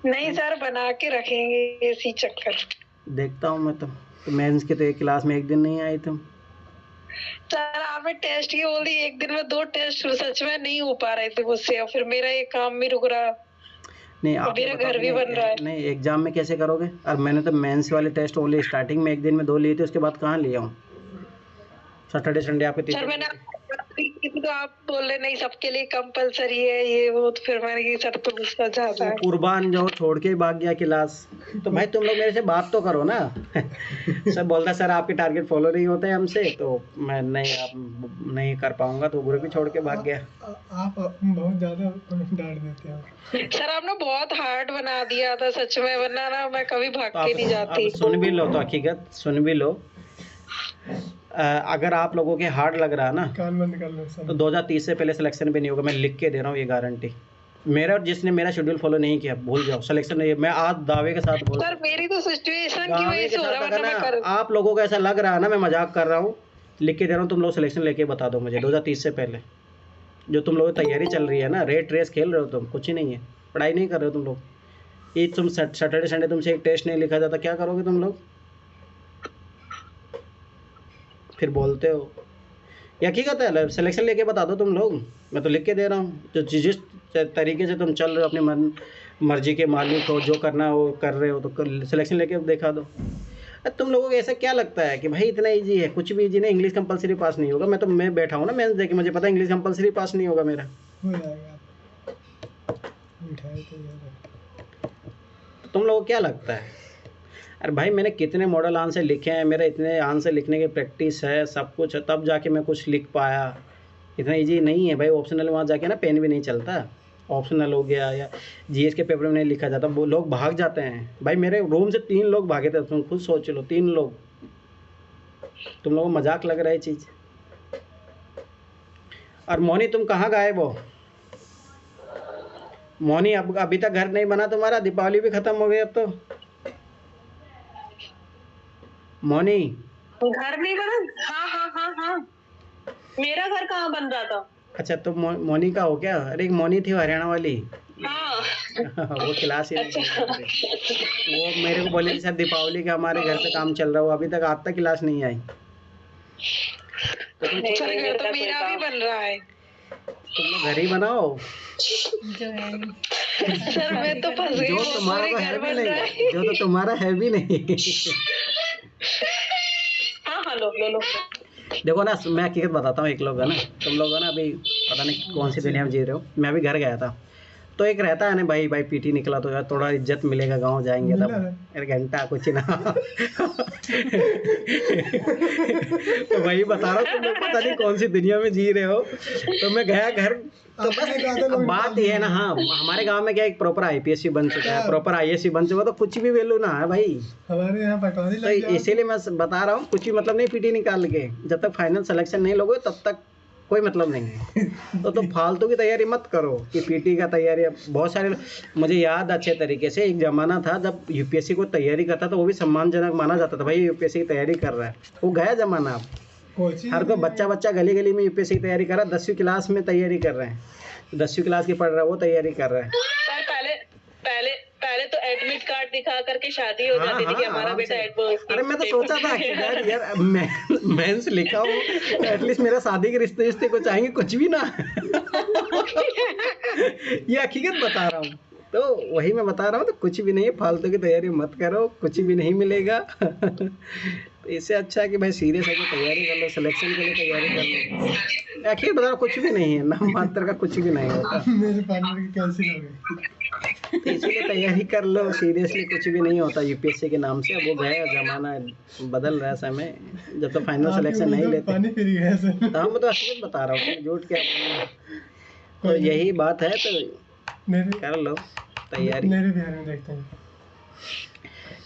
नहीं सर बना के रखेंगे इसी चक्कर। देखता हूँ मैं तो मेंस के तो एक क्लास में 1 दिन नहीं आई तुम। सर आपने टेस्ट की बोल दी, 1 दिन में 2 टेस्ट सच में नहीं हो पा रहे थे मुझसे, और फिर मेरा ये काम भी रुक रहा, नहीं आप मेरा घर भी बन रहा है। नहीं एग्जाम में कैसे करोगे? और मैंने तो मेंस वाले टेस्ट ओनली स्टार्टिंग में 1 दिन में 2 लिए थे, उसके बाद कहाँ लिया हूँ। सैटरडे संडे आपके सर मैंने तो आप बोल रहे नहीं सबके लिए कंपलसरी है ये वो, तो फिर मैंने कहा सर तो गुस्सा ज्यादा है। कुर्बान जो छोड़ के भाग गया क्लास, तो भाई तुम लोग मेरे से बात तो करो ना। सर बोलता सर आपके टारगेट फॉलो नहीं होते हमसे, तो मैं नहीं आप नहीं कर पाऊंगा, तो ग्रुप ही छोड़ के भाग गया। आप बहुत ज्यादा डांट देते हो सर आपने बहुत हार्ड बना दिया था सच में, वरना ना मैं कभी भाग के नहीं जाती। आप सुन भी लो तो हकीकत सुन भी लो, अगर आप लोगों के हार्ड लग रहा है ना, कान बंद कर लो तो 2030 से पहले सिलेक्शन भी नहीं होगा, मैं लिख के दे रहा हूँ ये गारंटी। मेरा जिसने मेरा शेड्यूल फॉलो नहीं किया भूल जाओ, सिलेक्शन नहीं है, मैं आज दावे के साथ बोल, सर मेरी तो सिचुएशन की वजह से हो रहा है, अगर वरना मैं कर। आप लोगों को ऐसा लग रहा है ना मैं मजाक कर रहा हूँ, लिख के दे रहा हूँ, तुम लोग सिलेक्शन लेके बता दो मुझे 2030 से पहले। जो तुम लोगों की तैयारी चल रही है ना, रेट रेस खेल रहे हो तुम, कुछ ही नहीं है, पढ़ाई नहीं कर रहे हो तुम लोग। ये तुम सैटरडे संडे तुमसे एक टेस्ट नहीं लिखा जाता, क्या करोगे तुम लोग? फिर बोलते हो, ये हकीकत है, सिलेक्शन लेके बता दो तुम लोग, मैं तो लिख के दे रहा हूँ। जो जिस तरीके से तुम चल रहे हो, अपनी मर्जी के मालिक हो, जो करना हो कर रहे हो, तो सिलेक्शन लेके दिखा दो। तुम लोगों को ऐसा क्या लगता है कि भाई इतना इजी है? कुछ भी इजी नहीं, इंग्लिश कंपलसरी पास नहीं होगा। मैं बैठा हूँ ना मेंस दे के, मुझे पता है इंग्लिश कंपलसरी पास नहीं होगा मेरा। हो जाएगा, मिठाई तो तुम लोगों को क्या लगता है? अरे भाई मैंने कितने मॉडल आंसर लिखे हैं, मेरा इतने आंसर लिखने की प्रैक्टिस है, सब कुछ है, तब जाके मैं कुछ लिख पाया। इतना इजी नहीं है भाई। ऑप्शनल वहाँ जाके ना पेन भी नहीं चलता, ऑप्शनल हो गया या जीएस के पेपर में नहीं लिखा जाता, वो लोग भाग जाते हैं। भाई मेरे रूम से 3 लोग भागे थे, तुम खुद सोच लो, 3 लोग। तुम लोगों को मजाक लग रहा है चीज़। और मोनी तुम कहाँ गायब हो? मोनी अब अभी तक घर नहीं बना तुम्हारा, दीपावली भी खत्म हो गई अब तो। मोनी घर नहीं बना? हाँ हाँ हाँ हाँ, मेरा घर कहाँ बन रहा था? अच्छा तो मोनिका हो क्या? अरे एक मोनी थी हरियाणा वाली। हाँ। वो क्लास ही अच्छा। वो मेरे को बोली थी सर दीपावली का हमारे घर पे काम चल रहा है, अभी तक आज तक क्लास नहीं आई। तो तुम घर तो मेरा भी बन रहा है। तुम लोग घर ही बनाओ जो है सर मैं तो फंस गई, जो वो तुम्हारा पूरे तो घर है भी बन रहा नहीं, है। जो तो तुम्हारा है भी नहीं। हाँ हाँ, लो लो लो। देखो ना, मैं हकीकत बताता हूँ, एक लोग है ना, तुम लोग है ना अभी पता नहीं कौन सी दुनिया में जी रहे हो। मैं अभी घर गया था, तो एक रहता है ना भाई पीटी निकला तो यार थोड़ा इज्जत मिलेगा, गांव जाएंगे तब अरे घंटा कुछ ना। तो वही बता रहा हूँ, तुम लोग पता नहीं कौन सी दुनिया में जी रहे हो। तो मैं गया घर, तो बस अब बात ये है ना, हाँ हमारे गांव में क्या एक प्रॉपर आईपीएस बन चुका है, प्रॉपर आईएएस बन चुका है, तो कुछ भी वैल्यू ना है भाई हमारे यहाँ पटवारी तो लग जाओ। इसीलिए मैं बता रहा हूँ, कुछ भी मतलब नहीं पीटी निकाल के, जब तक फाइनल सिलेक्शन नहीं लोगे तब तक कोई मतलब नहीं है। तो फालतू की तैयारी मत करो कि पीटी का तैयारी। बहुत सारे मुझे याद अच्छे तरीके से, एक ज़माना था जब यूपीएससी को तैयारी करता था वो भी सम्मानजनक माना जाता था, भाई यूपीएससी की तैयारी कर रहा है। वो गया ज़माना अब, हर कोई बच्चा गली गली में यूपीएससी की तैयारी कर रहा है, 10वीं क्लास में तैयारी कर रहे हैं, 10वीं क्लास की पढ़ रहा है वो तैयारी कर रहा है। सर पहले तो एडमिट कार्ड दिखा करके शादी हो जाती थी कि हमारा बेटा एडमिट। अरे मैं तो सोचा था कि यार मेंस लिखा हो एटलीस्ट मेरा शादी के रिश्ते कुछ आएंगे, कुछ भी ना। ये हकीकत बता रहा हूँ, तो वही मैं बता रहा हूँ, तो कुछ भी नहीं है, फालतू की तैयारी मत करो, कुछ भी नहीं मिलेगा। तो इससे अच्छा है कि भाई सीरियस होकर तैयारी कर लो, सिलेक्शन के लिए तैयारी कर लो। आखिर बता रहा कुछ भी नहीं है, नाम मात्र का कुछ भी नहीं होता। मेरे पार्टनर की कैंसिल हो गई, तो इसीलिए तैयारी कर लो, सीरियसली कुछ भी नहीं होता यूपीएससी के नाम से। अब वो गया ज़माना, बदल रहा है समय, जब तक फाइनल सिलेक्शन नहीं लेते। पानी फिर गया सर। तो मैं तो हकीकत बता रहा हूँ, झूठ क्या बोलूं। तो यही बात है, तो कर लो तैयारी। मेरे बिहार में देखते हैं,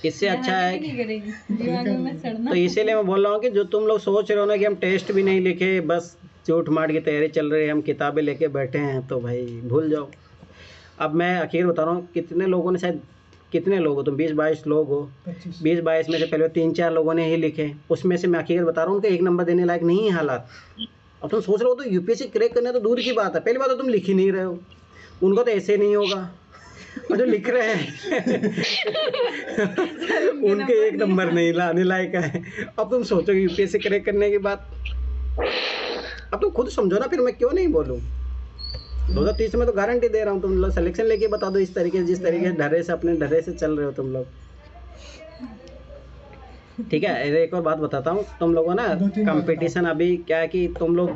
इससे अच्छा है नहीं करेगी दिमाग में सड़ना। तो इसीलिए मैं बोल रहा हूँ कि जो तुम लोग सोच रहे हो ना कि हम टेस्ट भी नहीं लिखे, बस झूठ मार की तैयारी चल रही है, हम किताबें लेके बैठे हैं, तो भाई भूल जाओ। अब मैं अखीर बता रहा हूँ, कितने लोगों ने, शायद कितने लोग हो तुम, 20-22 लोग हो, 20-22 में से पहले 3-4 लोगों ने ही लिखे, उसमें से मैं अखीर बता रहा हूँ कि 1 नंबर देने लायक नहीं है हालात। अब तुम सोच रहे हो तो यूपीएससी क्रैक करना तो दूर की बात है, पहली बात तो तुम लिख ही नहीं रहे हो, उनको तो ऐसे नहीं होगा, और जो लिख रहे हैं उनके 1 नंबर नहीं लाने लायक है। अब तुम सोचो यूपीएससी क्रैक करने की बात, अब तुम खुद समझो ना, फिर मैं क्यों नहीं बोलूँ। 2030 में तो गारंटी दे रहा हूँ, तुम लोग सिलेक्शन लेके बता दो, इस तरीके से जिस तरीके से ढर्रे से अपने ढर्रे से चल रहे हो तुम लोग। ठीक है, एक और बात बताता हूँ, तुम लोगों ना कंपटीशन अभी क्या है कि तुम लोग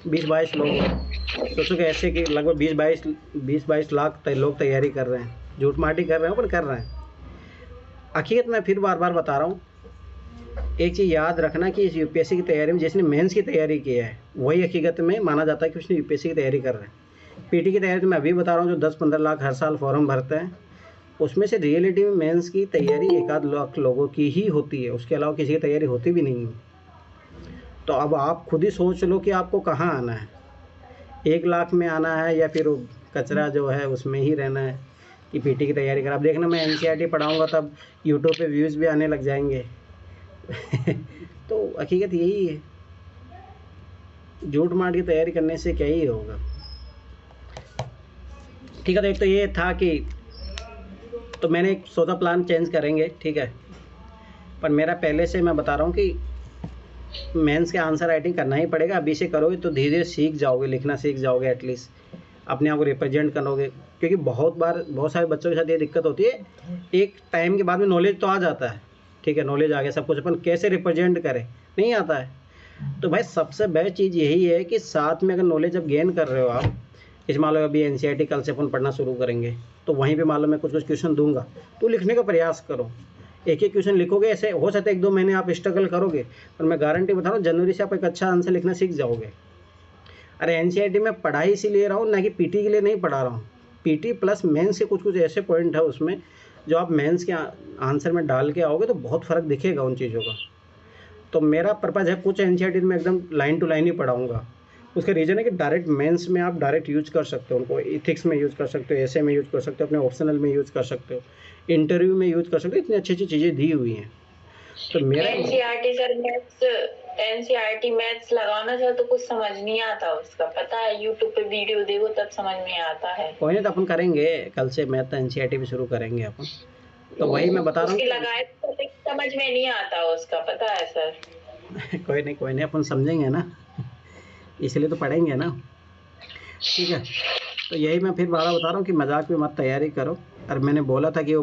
20-22 लोग हो, सोचो कि ऐसे कि लगभग 20-22 लाख लोग तैयारी कर रहे हैं, झूठ माटी कर रहे हैं पर कर रहे हैं। हकीकत मैं फिर बार बता रहा हूँ, एक चीज़ याद रखना कि इस यूपीएससी की तैयारी में जिसने मेंस की तैयारी की है वही हकीकत में माना जाता है कि उसने यूपीएससी की तैयारी कर रहा है। पीटी की तैयारी तो मैं अभी बता रहा हूँ, जो 10-15 लाख हर साल फॉर्म भरते हैं, उसमें से रियलिटी में मेंस की तैयारी 1-आध लाख लोगों की ही होती है, उसके अलावा किसी की तैयारी होती भी नहीं है। तो अब आप खुद ही सोच लो कि आपको कहाँ आना है, 1 लाख में आना है या फिर कचरा जो है उसमें ही रहना है कि पीटी की तैयारी कर। आप देखना मैं एनसीईआरटी पढ़ाऊँगा तब यूट्यूब पे व्यूज़ भी आने लग जाएंगे। तो हकीकत यही है, झूठ मार की तैयारी करने से क्या ही होगा। ठीक है, तो एक तो ये था कि तो मैंने एक सोचा प्लान चेंज करेंगे, ठीक है, पर मेरा पहले से मैं बता रहा हूँ कि मेंस के आंसर राइटिंग करना ही पड़ेगा। अभी से करोगे तो धीरे धीरे सीख जाओगे, लिखना सीख जाओगे, एटलीस्ट अपने आप को रिप्रेजेंट करोगे। क्योंकि बहुत सारे बच्चों के साथ ये दिक्कत होती है, एक टाइम के बाद में नॉलेज तो आ जाता है, ठीक है, नॉलेज आ गया सब कुछ, अपन कैसे रिप्रेजेंट करें नहीं आता है। तो भाई सबसे बेस्ट चीज़ यही है कि साथ में अगर नॉलेज अब गेन कर रहे हो आप, इस मान लो अभी एनसीईआरटी कल से अपन पढ़ना शुरू करेंगे, तो वहीं पे मान लो मैं कुछ क्वेश्चन दूंगा, तो लिखने का प्रयास करो, एक क्वेश्चन लिखोगे, ऐसे हो सकता है 1-2 महीने आप स्ट्रगल करोगे, पर मैं गारंटी बता रहा हूँ जनवरी से आप एक अच्छा आंसर लिखना सीख जाओगे। अरे एनसीईआरटी में पढ़ाई इसीलिए रहा हूँ, ना कि पीटी के लिए नहीं पढ़ा रहा हूँ। पीटी प्लस मेंस के कुछ ऐसे पॉइंट है उसमें जो आप मेंस के आंसर में डाल के आओगे तो बहुत फ़र्क दिखेगा उन चीज़ों का। तो मेरा पर्पज़ है, कुछ एनसीईआरटी में एकदम लाइन टू लाइन ही पढ़ाऊँगा। उसका रीज़न है कि डायरेक्ट मेंस में आप डायरेक्ट यूज़ कर सकते हो, उनको इथिक्स में यूज़ कर सकते हो, एसे में यूज़ कर सकते हो, अपने ऑप्शनल में यूज़ कर सकते हो, इंटरव्यू में यूज़ कर सकते हो, इतनी अच्छी चीज़ें दी हुई हैं। तो मेरा एनसीईआरटी सर एनसीईआरटी मैथ्स लगाना चाहे तो कुछ समझ नहीं आता उसका, पता है यूट्यूब पे वीडियो देखो तब समझ में आता है। कोई नहीं, तो अपन करेंगे कल से मैथ एनसीईआरटी भी शुरू करेंगे अपन। तो वही मैं बता रहा हूँ, लगाए तो समझ में नहीं आता उसका, पता है सर। कोई नहीं अपन समझेंगे ना, इसलिए तो पढ़ेंगे ना, ठीक है। तो यही मैं फिर बारह बता रहा हूँ कि मजाक में मत तैयारी करो। और मैंने बोला था कि वो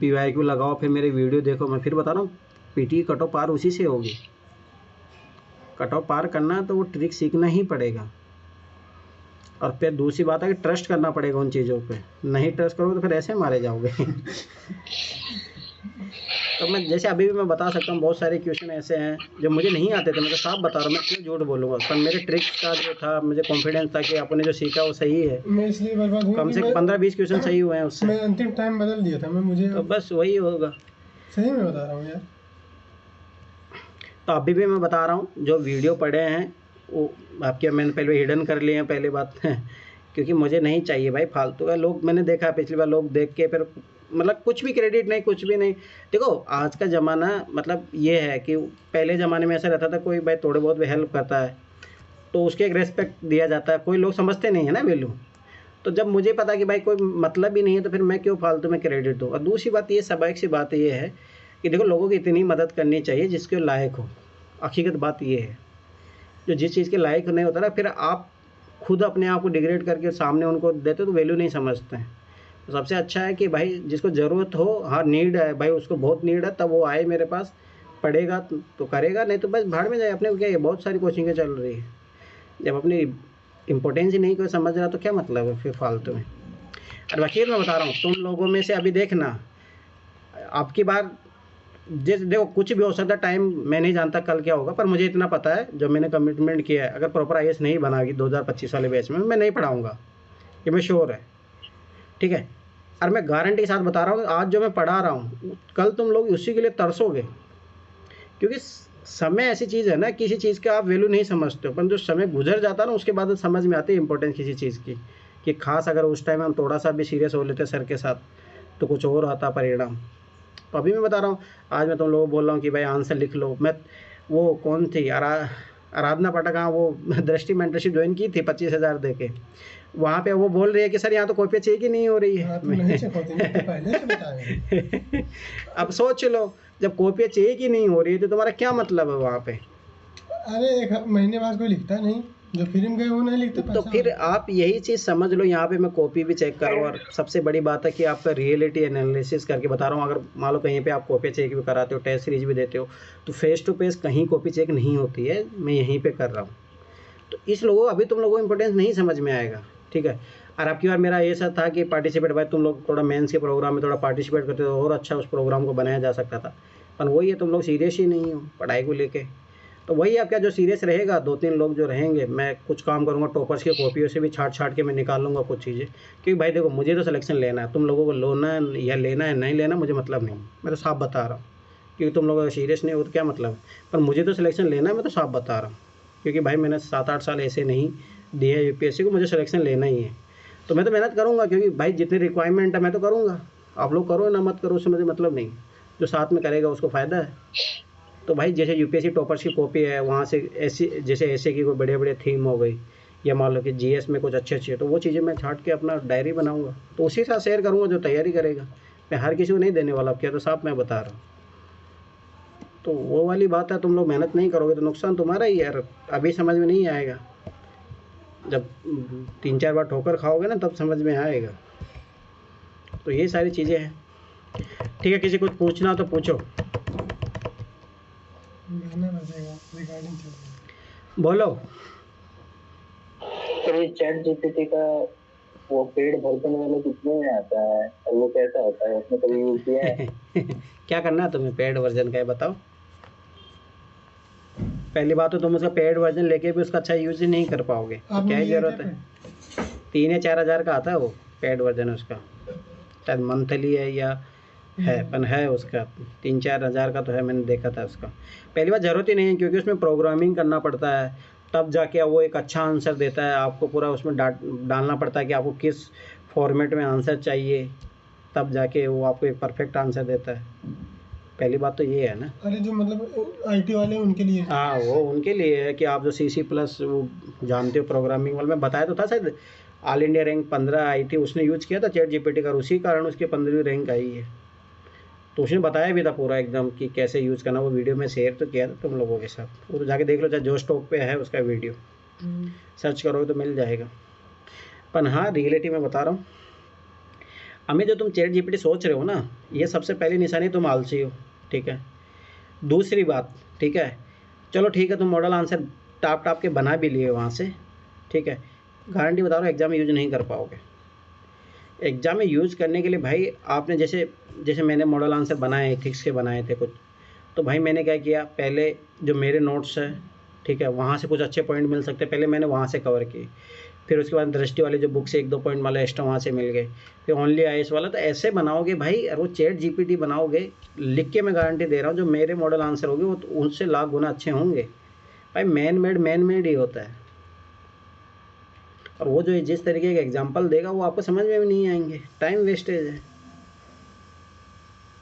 PYQ लगाओ, फिर मेरी वीडियो देखो। मैं फिर बता रहा हूँ, PT कट ऑफ पार उसी से होगी। कट ऑफ पार करना है तो वो ट्रिक सीखना ही पड़ेगा। और फिर दूसरी बात है कि ट्रस्ट करना पड़ेगा उन चीज़ों पे। नहीं ट्रस्ट करोगे तो फिर ऐसे मारे जाओगे। तो मैं जैसे अभी भी मैं बता सकता हूँ, बहुत सारे क्वेश्चन ऐसे हैं जो मुझे नहीं आते थे। मैं तो साफ बता रहा हूँ, मैं क्यों झूठ बोलूँगा। पर मेरे ट्रिक्स का जो था, मुझे कॉन्फिडेंस था कि आपने जो सीखा वो सही है। मैं इसलिए बर्बाद हुआ कम से 15-20 क्वेश्चन सही हुए हैं उससे। मैं अंतिम टाइम बदल दिया था। मैं मुझे तो बस वही होगा, सही में बता रहा हूँ यार। तो अभी भी मैं बता रहा हूँ, जो वीडियो पढ़े हैं वो आपके मैंने पहले हिडन कर लिए हैं, पहली बात क्योंकि मुझे नहीं चाहिए भाई फालतू का। लोग मैंने देखा पिछली बार, लोग देख के फिर मतलब कुछ भी क्रेडिट नहीं, कुछ भी नहीं। देखो आज का ज़माना मतलब ये है कि पहले ज़माने में ऐसा रहता था, कोई भाई थोड़े बहुत भी हेल्प करता है तो उसके एक रेस्पेक्ट दिया जाता है। कोई लोग समझते नहीं है ना वैल्यू। तो जब मुझे पता कि भाई कोई मतलब ही नहीं है तो फिर मैं क्यों फालतू में क्रेडिट दूँ। और दूसरी बात ये स्वाभाविक सी बात ये है कि देखो, लोगों की इतनी मदद करनी चाहिए जिसके लायक हो। हकीकत बात ये है, जो जिस चीज़ के लायक नहीं होता ना, फिर आप खुद अपने आप को डिग्रेड करके सामने उनको देते तो वैल्यू नहीं समझते हैं। तो सबसे अच्छा है कि भाई जिसको ज़रूरत हो, हाँ नीड है भाई, उसको बहुत नीड है, तब वो आए मेरे पास, पढ़ेगा तो करेगा, नहीं तो बस भाड़ में जाए। अपने को क्या है, बहुत सारी कोचिंगें चल रही है। जब अपनी इम्पोर्टेंस ही नहीं कोई समझ रहा तो क्या मतलब है फिर फालतू में। और वकील मैं बता रहा हूँ, तुम लोगों में से अभी देखना, आपकी बार जैसे देखो कुछ भी हो सकता है, टाइम मैं नहीं जानता कल क्या होगा। पर मुझे इतना पता है, जो मैंने कमिटमेंट किया है, अगर प्रॉपर IAS नहीं बनागी 2025 वाले बैच में, मैं नहीं पढ़ाऊँगा, ये मैं श्योर है, ठीक है। और मैं गारंटी के साथ बता रहा हूँ, आज जो मैं पढ़ा रहा हूँ कल तुम लोग उसी के लिए तरसोगे। क्योंकि समय ऐसी चीज़ है ना, किसी चीज़ का आप वैल्यू नहीं समझते हो, पर जो समय गुजर जाता है ना, उसके बाद समझ में आती है इंपॉर्टेंस किसी चीज़ की। कि खास अगर उस टाइम हम थोड़ा सा भी सीरियस हो लेते सर के साथ तो कुछ और आता परिणाम। तो अभी मैं बता रहा हूँ, आज मैं तुम लोगों को बोल रहा हूँ कि भाई आंसर लिख लो। मैं वो कौन थी आराधना पाठक, हाँ, वो दृष्टि मेंटरशिप ज्वाइन की थी 25,000 दे के। वहाँ पे वो बोल रही है कि सर यहाँ तो कॉपी चेक ही नहीं हो रही है। अब सोच लो, जब कॉपी चेक ही नहीं हो रही है तो तुम्हारा क्या मतलब है वहाँ पे। अरे एक महीने बाद कोई लिखता नहीं, जो फिल्म गए वो नहीं लिखते। तो फिर आप यही चीज़ समझ लो, यहाँ पे मैं कॉपी भी चेक कर रहा हूँ। और सबसे बड़ी बात है कि आपका रियलिटी एनालिसिस करके बता रहा हूँ। अगर मान लो कहीं पे आप कॉपी चेक भी कराते हो, टेस्ट सीरीज भी देते हो, तो फेस टू फेस कहीं कॉपी चेक नहीं होती है, मैं यहीं पे कर रहा हूँ। तो इस लोगों अभी तुम लोगों को इंपॉर्टेंस नहीं समझ में आएगा, ठीक है। और आपकी बार मेरा ऐसा था कि पार्टिसिपेट, भाई तुम लोग थोड़ा मेंस के प्रोग्राम में थोड़ा पार्टिसिपेट करते हो और अच्छा उस प्रोग्राम को बनाया जा सकता था। पर वही है, तुम लोग सीरियस ही नहीं हो पढ़ाई को लेके। तो वही आपका जो सीरियस रहेगा, 2-3 लोग जो रहेंगे, मैं कुछ काम करूँगा, टॉपर्स की कॉपियों से भी छाट के मैं निकाल लूँगा कुछ चीज़ें। क्योंकि भाई देखो, मुझे तो सिलेक्शन लेना है, तुम लोगों को लेना है या लेना है नहीं लेना मुझे मतलब नहीं, मैं तो साफ बता रहा हूँ। क्योंकि तुम लोग सीरियस नहीं हो तो क्या मतलब है, पर मुझे तो सिलेक्शन लेना है, मैं तो साफ बता रहा हूँ। क्योंकि भाई मैंने 7-8 साल ऐसे नहीं दिए UPSC को, मुझे सिलेक्शन लेना ही है। तो मैं तो मेहनत करूँगा, क्योंकि भाई जितनी रिक्वायरमेंट है मैं तो करूँगा। आप लोग करो ना मत करो, उससे मुझे मतलब नहीं, जो साथ में करेगा उसको फ़ायदा है। तो भाई जैसे UPSC टॉपर्स की कॉपी है, वहाँ से जैसे ऐसे की कोई बढ़िया थीम हो गई, या मान लो कि GS में कुछ अच्छे तो वो चीज़ें मैं छाट के अपना डायरी बनाऊँगा, तो उसी के साथ शेयर करूँगा जो तैयारी करेगा। मैं हर किसी को नहीं देने वाला, क्या तो साफ मैं बता रहा हूँ। तो वो वाली बात है, तुम लोग मेहनत नहीं करोगे तो नुकसान तुम्हारा ही यार। अभी समझ में नहीं आएगा, जब 3-4 बार ठोकर खाओगे ना तब समझ में आएगा। तो ये सारी चीज़ें हैं, ठीक है। किसी कुछ पूछना तो पूछो, बोलो। तो ये चैट GPT का वो पेड वर्जन वाला कितने में आता है और वो कैसा होता है, उसने कभी यूज किया है? क्या करना है तुम्हें पेड वर्जन का है बताओ। पहली बात तो तुम उसका पेड वर्जन लेके भी उसका अच्छा यूज ही नहीं कर पाओगे, तो क्या ही जरूरत है। 3 या 4 हज़ार का आता है वो पेड वर्जन उसका, शायद मंथली है या है, पर है उसका 3-4 हज़ार का तो है, मैंने देखा था उसका। पहली बात ज़रूरत ही नहीं है, क्योंकि उसमें प्रोग्रामिंग करना पड़ता है, तब जाके वो एक अच्छा आंसर देता है। आपको पूरा उसमें डालना पड़ता है कि आपको किस फॉर्मेट में आंसर चाहिए, तब जाके वो आपको एक परफेक्ट आंसर देता है। पहली बात तो ये है ना। अरे जो मतलब आईटी वाले उनके लिए। हाँ, वो उनके लिए है कि आप जो C++ वो जानते हो प्रोग्रामिंग वाले, मैं बताया तो था शायद, ऑल इंडिया रैंक 15 आई थी, उसने यूज किया था चैट जीपीटी का, उसी कारण उसके 15वीं रैंक आई है। तो उसने बताया भी था पूरा एकदम कि कैसे यूज़ करना, वो वीडियो में शेयर तो किया था तुम लोगों के साथ, वो तो जाके देख लो, चाहे जोश टॉक पे है उसका वीडियो, सर्च करोगे तो मिल जाएगा। पर हाँ, रियलिटी में बता रहा हूँ, हमें जो तुम चैट जीपीटी सोच रहे हो ना, ये सबसे पहली निशानी तुम आलसी हो, ठीक है। दूसरी बात, ठीक है, चलो ठीक है, तुम मॉडल आंसर टाप के बना भी लिए वहाँ से, ठीक है, गारंटी बता रहा हूँ एग्ज़ाम में यूज नहीं कर पाओगे। एग्ज़ाम में यूज़ करने के लिए भाई आपने जैसे मैंने मॉडल आंसर बनाए, एथिक्स के बनाए थे कुछ, तो भाई मैंने क्या किया, पहले जो मेरे नोट्स है, ठीक है, वहाँ से कुछ अच्छे पॉइंट मिल सकते हैं, पहले मैंने वहाँ से कवर किए, फिर उसके बाद दृष्टि वाले जो बुक से 1-2 पॉइंट वाला एक्स्ट्रा वहाँ से मिल गए, फिर ओनली IAS वाला। तो ऐसे बनाओगे भाई, और वो चैट जीपीटी बनाओगे, लिख के मैं गारंटी दे रहा हूँ जो मेरे मॉडल आंसर होंगे वो तो उनसे लाख गुना अच्छे होंगे। भाई मैन मेड ही होता है, और वो जो जिस तरीके का एग्जाम्पल देगा वो आपको समझ में भी नहीं आएंगे, टाइम वेस्टेज है।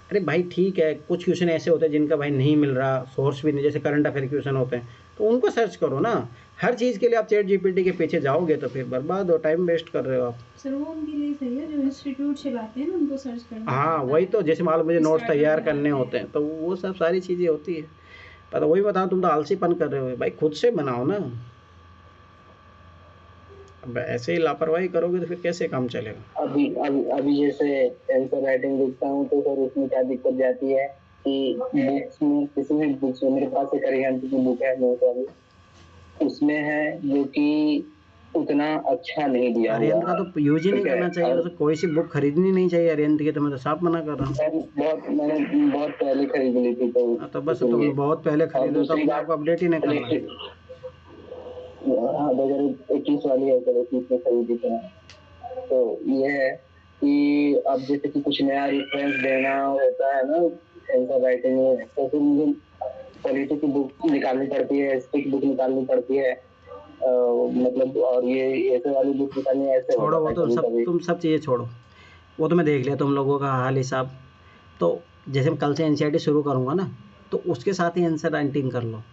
अरे भाई ठीक है, कुछ क्वेश्चन ऐसे होते हैं जिनका भाई नहीं मिल रहा, सोर्स भी नहीं, जैसे करंट अफेयर क्वेश्चन होते हैं, तो उनको सर्च करो ना। हर चीज़ के लिए आप चैट जीपीटी के पीछे जाओगे तो फिर बर्बाद हो, टाइम वेस्ट कर रहे हो आप। सर वो उनके लिए सही है जो इंस्टीट्यूट से लाते हैं ना, उनको सर्च करना। हाँ वही तो, जैसे मान लो मुझे नोट्स तैयार करने होते हैं तो वो सब सारी चीज़ें होती है। पर वही बताओ, तुम तो आलसीपन कर रहे हो भाई, खुद से बनाओ ना। अब ऐसे ही लापरवाही करोगे तो फिर कैसे काम चलेगा। अभी जैसे आंसर राइटिंग लिखता हूँ तो सर उसमें क्या दिक्कत जाती है कि बुक्स में, किसी भी बुक्स में, मेरे पास एक अरिहंत की बुक है नोट वाली, उसमें है जो कि उतना अच्छा नहीं दिया। अरिहंत का तो यूज ही नहीं करना चाहिए, तो कोई सी बुक खरीदनी नहीं चाहिए अरिहंत की, तो मैं तो साफ मना कर रहा हूँ। मैंने बहुत पहले खरीद ली थी, तो बस तुम बहुत पहले खरीदो तो आपको अपडेट ही नहीं करना। हाँ 2021 वाली है, 2021 में खरीदी थी। तो ये है कि अब जैसे कि कुछ नया रेफरेंस देना होता है ना आंसर राइटिंग में, तो फिर मुझे पॉलिटी की बुक निकालनी पड़ती है, हिस्ट्री की बुक निकालनी पड़ती है, मतलब, और ये ऐसे वाली बुक निकालनी ऐसे छोड़ो वो तो सब, तुम सब चीज़ें छोड़ो, वो तो मैं देख लिया तुम लोगों का हाल हिसाब। तो जैसे मैं कल से NCERT शुरू करूँगा ना, तो उसके साथ ही आंसर राइटिंग कर लो